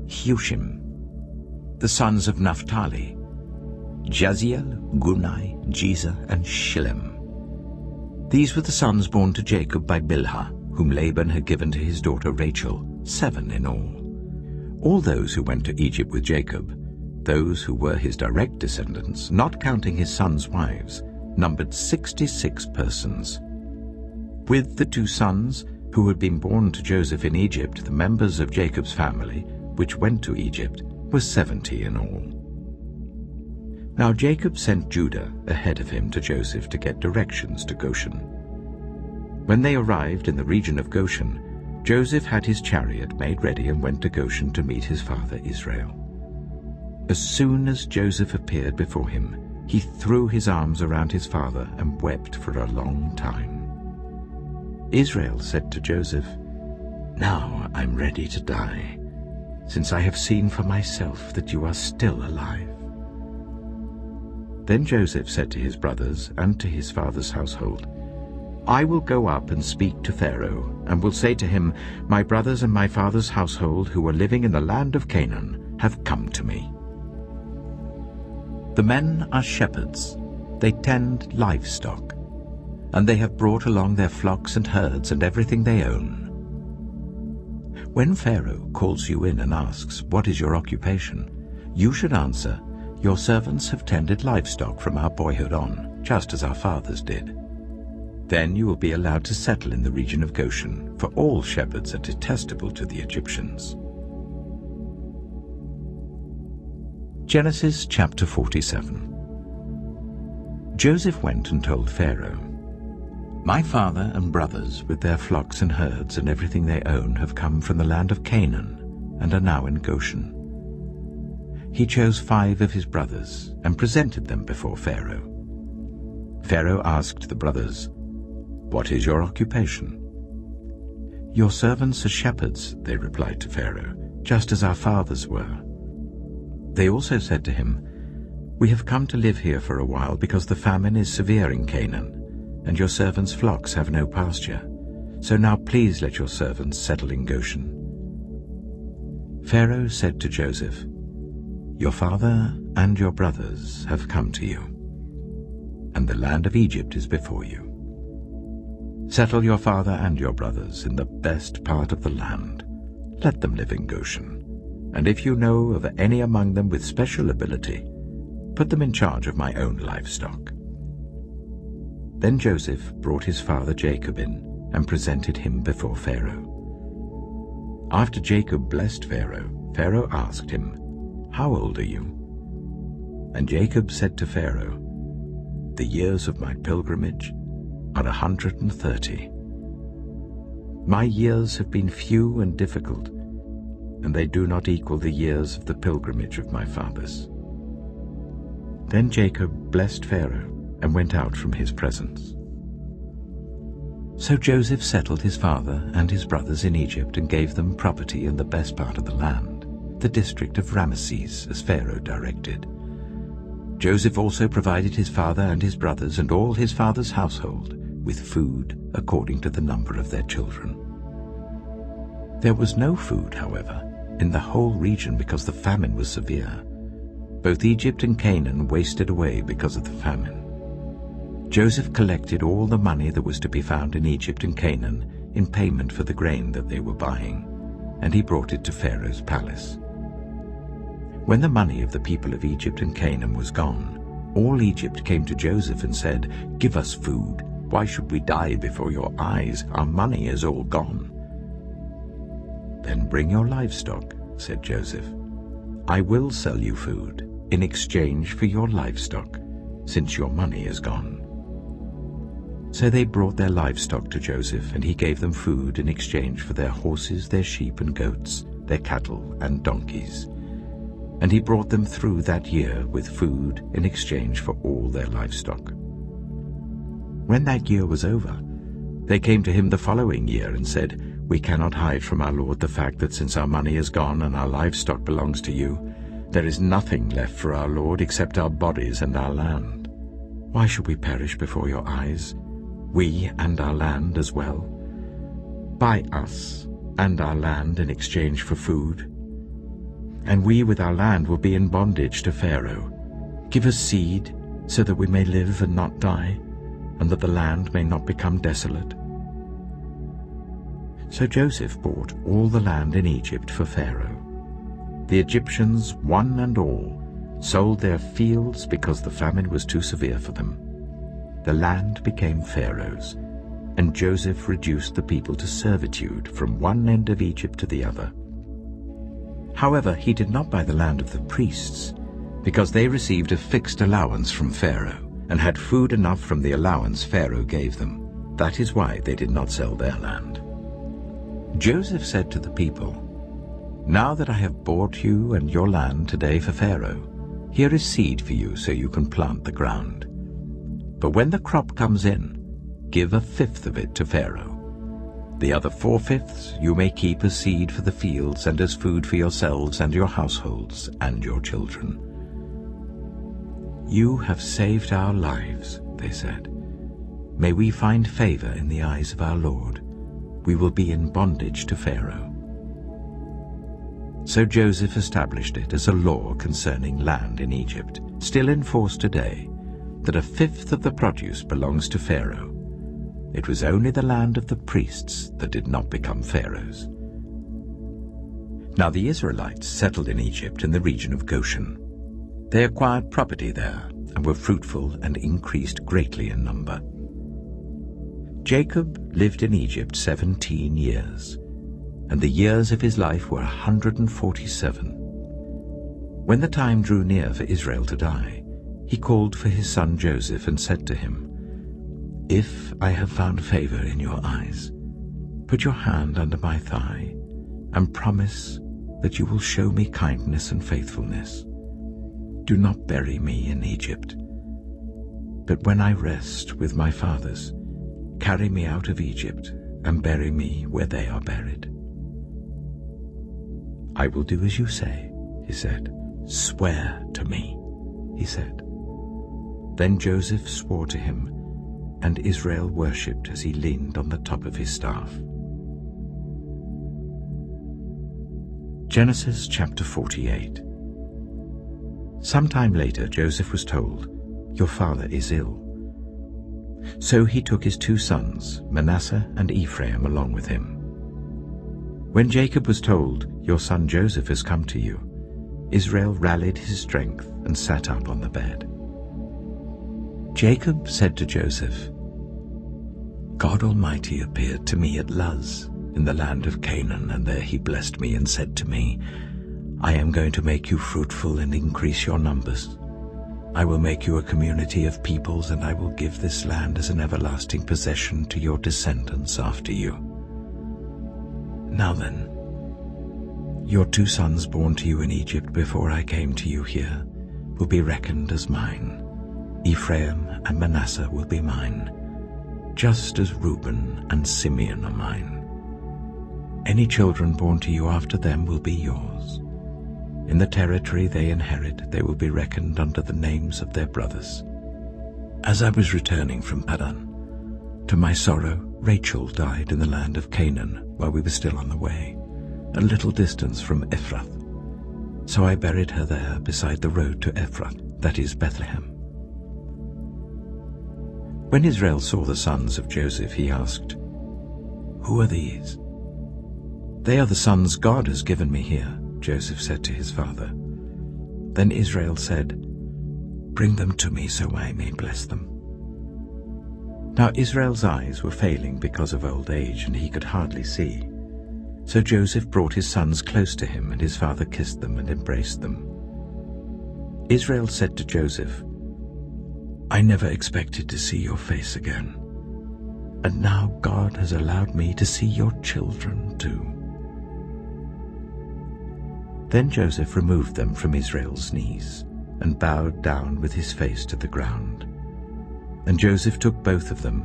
Hushim. The sons of Naphtali: Jaziel, Gunai, Jezer, and Shillem. These were the sons born to Jacob by Bilhah, whom Laban had given to his daughter Rachel, 7 in all. All those who went to Egypt with Jacob, those who were his direct descendants, not counting his sons' wives, numbered 66 persons. With the 2 sons who had been born to Joseph in Egypt, the members of Jacob's family, which went to Egypt, were 70 in all. Now Jacob sent Judah ahead of him to Joseph to get directions to Goshen. When they arrived in the region of Goshen, Joseph had his chariot made ready and went to Goshen to meet his father Israel. As soon as Joseph appeared before him, he threw his arms around his father and wept for a long time. Israel said to Joseph, "Now I'm ready to die, since I have seen for myself that you are still alive." Then Joseph said to his brothers and to his father's household, "I will go up and speak to Pharaoh, and will say to him, 'My brothers and my father's household who are living in the land of Canaan have come to me. The men are shepherds, they tend livestock, and they have brought along their flocks and herds and everything they own. When Pharaoh calls you in and asks, 'What is your occupation?' you should answer, 'Your servants have tended livestock from our boyhood on, just as our fathers did.' Then you will be allowed to settle in the region of Goshen, for all shepherds are detestable to the Egyptians." Genesis chapter 47. Joseph went and told Pharaoh, "My father and brothers with their flocks and herds and everything they own have come from the land of Canaan and are now in Goshen." He chose 5 of his brothers and presented them before Pharaoh. Pharaoh asked the brothers, "What is your occupation?" "Your servants are shepherds," they replied to Pharaoh, "just as our fathers were." They also said to him, "We have come to live here for a while because the famine is severe in Canaan, and your servants' flocks have no pasture. So now please let your servants settle in Goshen." Pharaoh said to Joseph, "Your father and your brothers have come to you, and the land of Egypt is before you. Settle your father and your brothers in the best part of the land. Let them live in Goshen. And if you know of any among them with special ability, put them in charge of my own livestock." Then Joseph brought his father Jacob in and presented him before Pharaoh. After Jacob blessed Pharaoh, Pharaoh asked him, "How old are you?" And Jacob said to Pharaoh, "The years of my pilgrimage are 130. My years have been few and difficult, and they do not equal the years of the pilgrimage of my fathers." Then Jacob blessed Pharaoh and went out from his presence. So Joseph settled his father and his brothers in Egypt and gave them property in the best part of the land, the district of Ramesses, as Pharaoh directed. Joseph also provided his father and his brothers and all his father's household with food according to the number of their children. There was no food, however, in the whole region because the famine was severe. Both Egypt and Canaan wasted away because of the famine. Joseph collected all the money that was to be found in Egypt and Canaan in payment for the grain that they were buying, and he brought it to Pharaoh's palace. When the money of the people of Egypt and Canaan was gone, all Egypt came to Joseph and said, "Give us food. Why should we die before your eyes? Our money is all gone." "Then bring your livestock," said Joseph. "I will sell you food in exchange for your livestock, since your money is gone." So they brought their livestock to Joseph, and he gave them food in exchange for their horses, their sheep and goats, their cattle and donkeys. And he brought them through that year with food in exchange for all their livestock. When that year was over, they came to him the following year and said, "We cannot hide from our lord the fact that since our money is gone and our livestock belongs to you, there is nothing left for our lord except our bodies and our land. Why should we perish before your eyes, we and our land as well? Buy us and our land in exchange for food, and we with our land will be in bondage to Pharaoh. Give us seed so that we may live and not die, and that the land may not become desolate." So Joseph bought all the land in Egypt for Pharaoh. The Egyptians, one and all, sold their fields because the famine was too severe for them. The land became Pharaoh's, and Joseph reduced the people to servitude from one end of Egypt to the other. However, he did not buy the land of the priests, because they received a fixed allowance from Pharaoh, and had food enough from the allowance Pharaoh gave them. That is why they did not sell their land. Joseph said to the people, "Now that I have bought you and your land today for Pharaoh, here is seed for you so you can plant the ground. But when the crop comes in, give 1/5 of it to Pharaoh. The other 4/5 you may keep as seed for the fields and as food for yourselves and your households and your children." "You have saved our lives," they said. "May we find favor in the eyes of our Lord. We will be in bondage to Pharaoh." So Joseph established it as a law concerning land in Egypt, still in force today, that 1/5 of the produce belongs to Pharaoh. It was only the land of the priests that did not become Pharaoh's. Now the Israelites settled in Egypt in the region of Goshen. They acquired property there and were fruitful and increased greatly in number. Jacob lived in Egypt 17 years, and the years of his life were 147. When the time drew near for Israel to die, he called for his son Joseph and said to him, "If I have found favor in your eyes, put your hand under my thigh and promise that you will show me kindness and faithfulness. Do not bury me in Egypt, but when I rest with my fathers, carry me out of Egypt and bury me where they are buried." "I will do as you say," he said. "Swear to me," he said. Then Joseph swore to him, and Israel worshipped as he leaned on the top of his staff. Genesis chapter 48. Sometime later Joseph was told, "Your father is ill." So he took his 2 sons, Manasseh and Ephraim, along with him. When Jacob was told, "Your son Joseph has come to you," Israel rallied his strength and sat up on the bed. Jacob said to Joseph, "God Almighty appeared to me at Luz in the land of Canaan, and there he blessed me and said to me, 'I am going to make you fruitful and increase your numbers. I will make you a community of peoples, and I will give this land as an everlasting possession to your descendants after you.' Now then, your 2 sons born to you in Egypt before I came to you here will be reckoned as mine. Ephraim and Manasseh will be mine, just as Reuben and Simeon are mine. Any children born to you after them will be yours. In the territory they inherit, they will be reckoned under the names of their brothers. As I was returning from Padan, to my sorrow, Rachel died in the land of Canaan while we were still on the way, a little distance from Ephrath. So I buried her there beside the road to Ephrath, that is Bethlehem." When Israel saw the sons of Joseph, he asked, "Who are these?" "They are the sons God has given me here," Joseph said to his father. Then Israel said, "Bring them to me so I may bless them." Now Israel's eyes were failing because of old age, and he could hardly see. So Joseph brought his sons close to him, and his father kissed them and embraced them. Israel said to Joseph, "I never expected to see your face again, and now God has allowed me to see your children too." Then Joseph removed them from Israel's knees and bowed down with his face to the ground. And Joseph took both of them,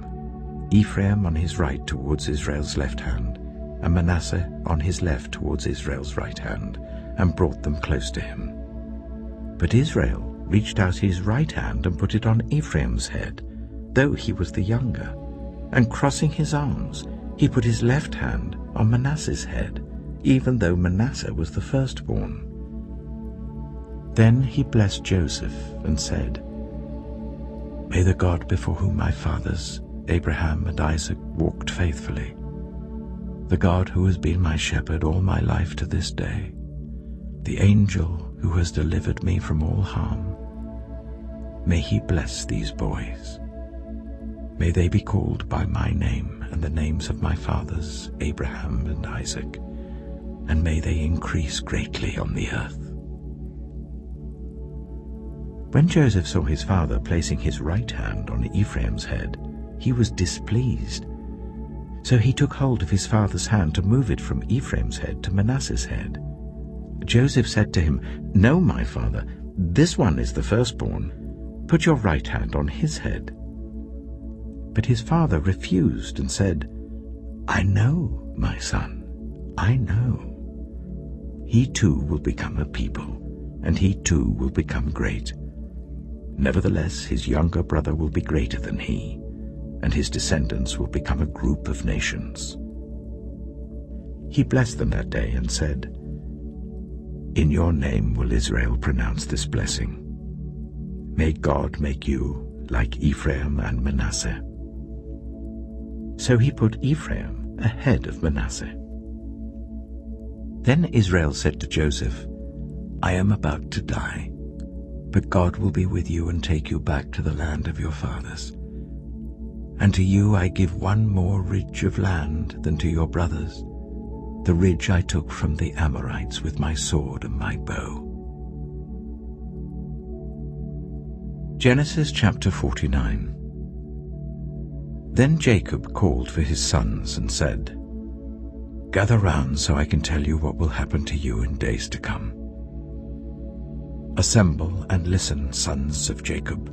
Ephraim on his right towards Israel's left hand, and Manasseh on his left towards Israel's right hand, and brought them close to him. But Israel reached out his right hand and put it on Ephraim's head, though he was the younger, and crossing his arms, he put his left hand on Manasseh's head, even though Manasseh was the firstborn. Then he blessed Joseph and said, "May the God before whom my fathers, Abraham and Isaac, walked faithfully, the God who has been my shepherd all my life to this day, the angel who has delivered me from all harm, may he bless these boys. May they be called by my name and the names of my fathers, Abraham and Isaac, and may they increase greatly on the earth." When Joseph saw his father placing his right hand on Ephraim's head, he was displeased. So he took hold of his father's hand to move it from Ephraim's head to Manasseh's head. Joseph said to him, "No, my father, this one is the firstborn. Put your right hand on his head." But his father refused and said, "I know, my son, I know. He too will become a people, and he too will become great. Nevertheless, his younger brother will be greater than he, and his descendants will become a group of nations." He blessed them that day and said, "In your name will Israel pronounce this blessing. May God make you like Ephraim and Manasseh." So he put Ephraim ahead of Manasseh. Then Israel said to Joseph, "I am about to die, but God will be with you and take you back to the land of your fathers. And to you I give one more ridge of land than to your brothers, the ridge I took from the Amorites with my sword and my bow. Genesis chapter 49. Then Jacob called for his sons and said, "Gather round so I can tell you what will happen to you in days to come. Assemble and listen, sons of Jacob.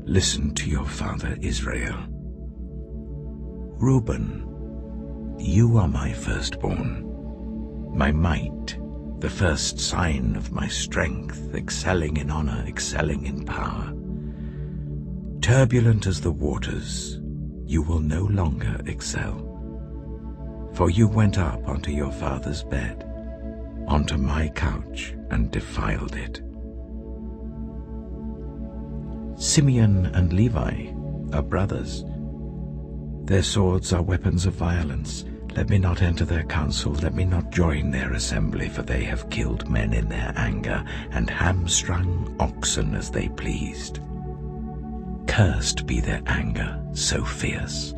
Listen to your father Israel. Reuben, you are my firstborn, my might, the first sign of my strength, excelling in honor, excelling in power. Turbulent as the waters, you will no longer excel. For you went up onto your father's bed, onto my couch, and defiled it. Simeon and Levi are brothers. Their swords are weapons of violence. Let me not enter their council, let me not join their assembly, for they have killed men in their anger, and hamstrung oxen as they pleased. Cursed be their anger, so fierce,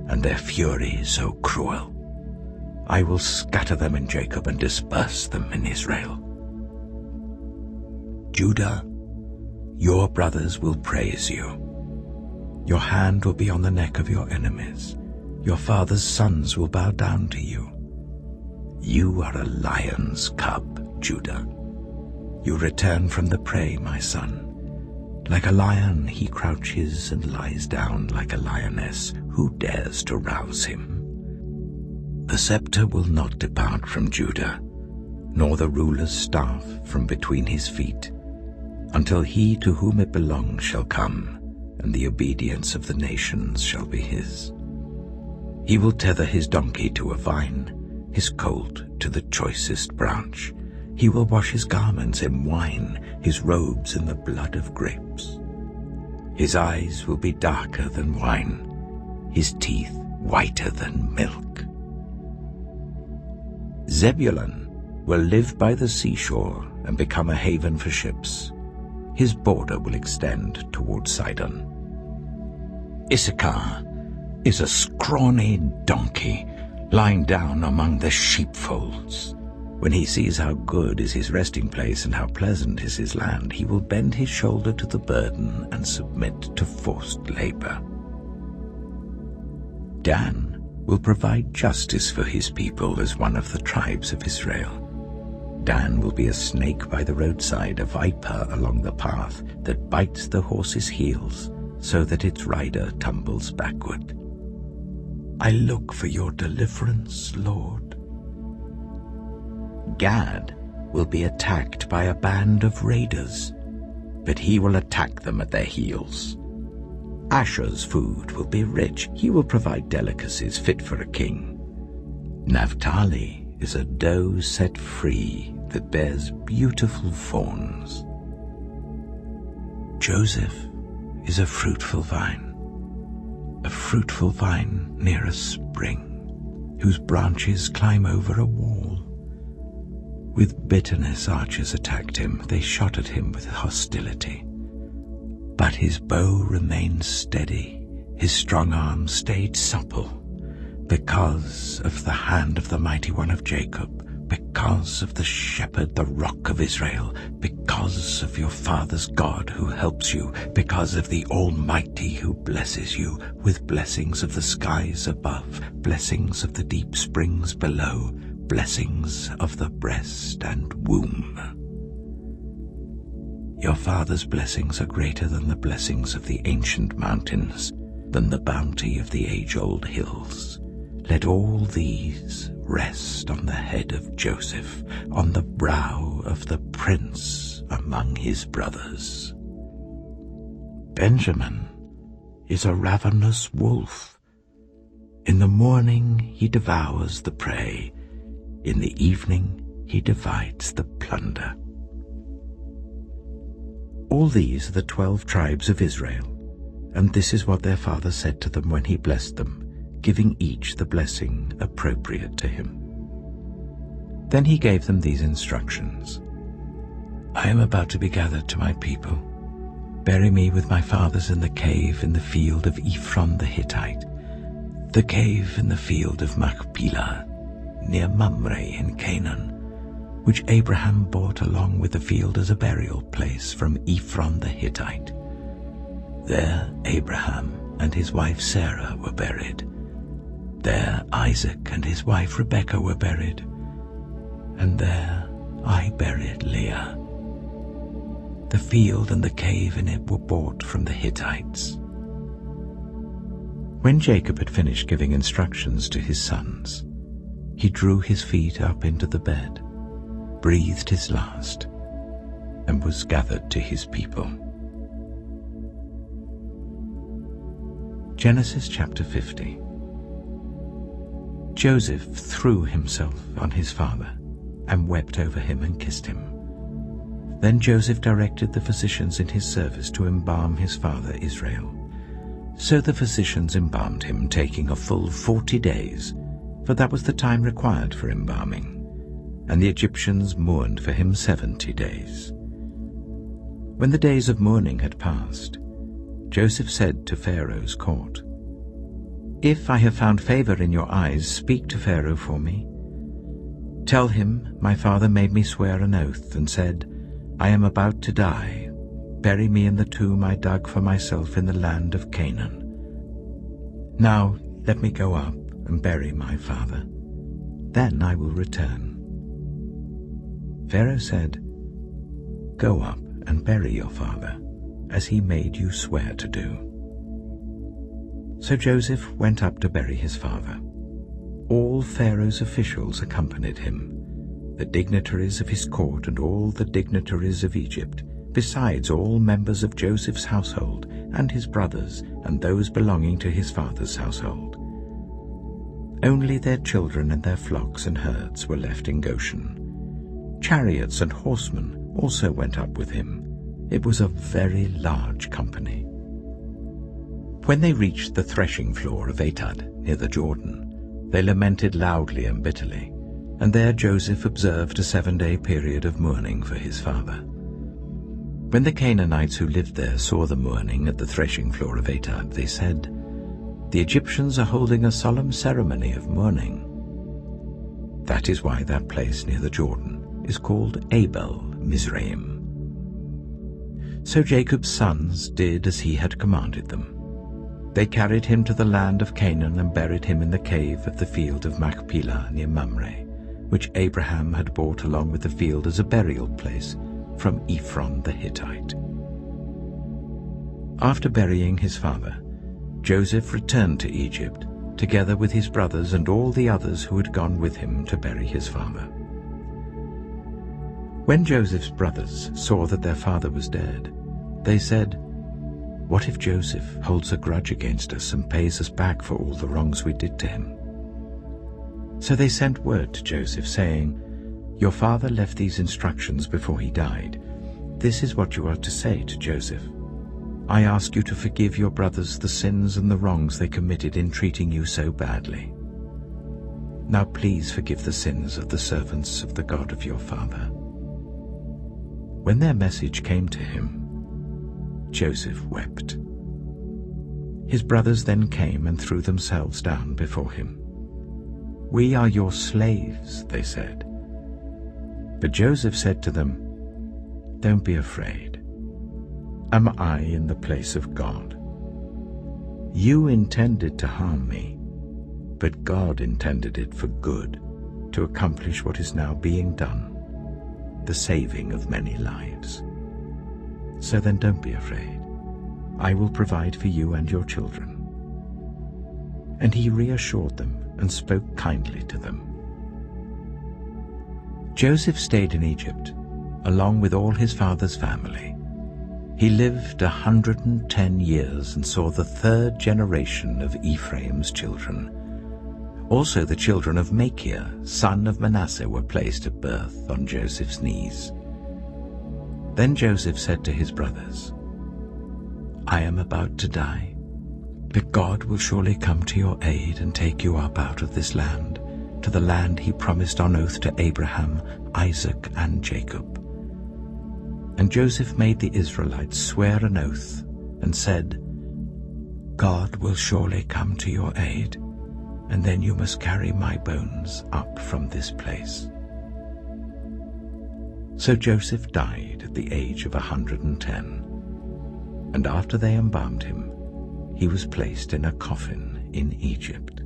and their fury so cruel. I will scatter them in Jacob and disperse them in Israel. Judah, your brothers will praise you. Your hand will be on the neck of your enemies. Your father's sons will bow down to you. You are a lion's cub, Judah. You return from the prey, my son. Like a lion he crouches and lies down like a lioness. Who dares to rouse him? The scepter will not depart from Judah, nor the ruler's staff from between his feet, until he to whom it belongs shall come, and the obedience of the nations shall be his. He will tether his donkey to a vine, his colt to the choicest branch. He will wash his garments in wine, his robes in the blood of grapes. His eyes will be darker than wine, his teeth whiter than milk. Zebulun will live by the seashore and become a haven for ships. His border will extend toward Sidon. Issachar is a scrawny donkey lying down among the sheepfolds. When he sees how good is his resting place and how pleasant is his land, he will bend his shoulder to the burden and submit to forced labor. Dan will provide justice for his people as one of the tribes of Israel. Dan will be a snake by the roadside, a viper along the path that bites the horse's heels so that its rider tumbles backward. I look for your deliverance, Lord. Gad will be attacked by a band of raiders, but he will attack them at their heels. Asher's food will be rich. He will provide delicacies fit for a king. Naphtali is a doe set free that bears beautiful fawns. Joseph is a fruitful vine near a spring, whose branches climb over a wall. With bitterness archers attacked him, they shot at him with hostility. But his bow remained steady, his strong arm stayed supple, because of the hand of the mighty one of Jacob, because of the shepherd, the rock of Israel, because of your father's God who helps you, because of the Almighty who blesses you with blessings of the skies above, blessings of the deep springs below, blessings of the breast and womb. Your father's blessings are greater than the blessings of the ancient mountains, than the bounty of the age-old hills. Let all these rest on the head of Joseph, on the brow of the prince among his brothers. Benjamin is a ravenous wolf. In the morning he devours the prey, in the evening he divides the plunder. All these are the 12 tribes of Israel, and this is what their father said to them when he blessed them, giving each the blessing appropriate to him. Then he gave them these instructions. I am about to be gathered to my people. Bury me with my fathers in the cave in the field of Ephron the Hittite, the cave in the field of Machpelah, near Mamre in Canaan, which Abraham bought along with the field as a burial place from Ephron the Hittite, There Abraham and his wife Sarah were buried. There Isaac and his wife Rebekah were buried. And there I buried Leah. The field and the cave in it were bought from the Hittites. When Jacob had finished giving instructions to his sons, he drew his feet up into the bed, breathed his last, and was gathered to his people. Genesis chapter 50. Joseph threw himself on his father and wept over him and kissed him. Then Joseph directed the physicians in his service to embalm his father Israel. So the physicians embalmed him, taking a full 40 days, for that was the time required for embalming, and the Egyptians mourned for him 70 days. When the days of mourning had passed, Joseph said to Pharaoh's court, "If I have found favor in your eyes, speak to Pharaoh for me. Tell him, my father made me swear an oath and said, 'I am about to die. Bury me in the tomb I dug for myself in the land of Canaan.' Now let me go up and bury my father. Then I will return." Pharaoh said, "Go up and bury your father, as he made you swear to do." So Joseph went up to bury his father. All Pharaoh's officials accompanied him, the dignitaries of his court and all the dignitaries of Egypt, besides all members of Joseph's household and his brothers and those belonging to his father's household. Only their children and their flocks and herds were left in Goshen. Chariots and horsemen also went up with him. It was a very large company. When they reached the threshing floor of Atad near the Jordan, they lamented loudly and bitterly, and there Joseph observed a 7-day period of mourning for his father. When the Canaanites who lived there saw the mourning at the threshing floor of Atad, they said, "The Egyptians are holding a solemn ceremony of mourning." That is why that place near the Jordan is called Abel Mizraim. So Jacob's sons did as he had commanded them. They carried him to the land of Canaan and buried him in the cave of the field of Machpelah near Mamre, which Abraham had bought along with the field as a burial place from Ephron the Hittite. After burying his father, Joseph returned to Egypt, together with his brothers and all the others who had gone with him to bury his father. When Joseph's brothers saw that their father was dead, they said, "What if Joseph holds a grudge against us and pays us back for all the wrongs we did to him?" So they sent word to Joseph, saying, "Your father left these instructions before he died. This is what you are to say to Joseph. I ask you to forgive your brothers the sins and the wrongs they committed in treating you so badly. Now please forgive the sins of the servants of the God of your father." When their message came to him, Joseph wept. His brothers then came and threw themselves down before him. "We are your slaves," they said. But Joseph said to them, "Don't be afraid. Am I in the place of God? You intended to harm me, but God intended it for good, to accomplish what is now being done, the saving of many lives. So then don't be afraid. I will provide for you and your children." And he reassured them and spoke kindly to them. Joseph stayed in Egypt, along with all his father's family. He lived 110 years and saw the 3rd generation of Ephraim's children. Also the children of Machir, son of Manasseh, were placed at birth on Joseph's knees. Then Joseph said to his brothers, "I am about to die, but God will surely come to your aid and take you up out of this land, to the land he promised on oath to Abraham, Isaac, and Jacob." And Joseph made the Israelites swear an oath and said, "God will surely come to your aid, and then you must carry my bones up from this place." So Joseph died at the age of 110. and after they embalmed him, he was placed in a coffin in Egypt.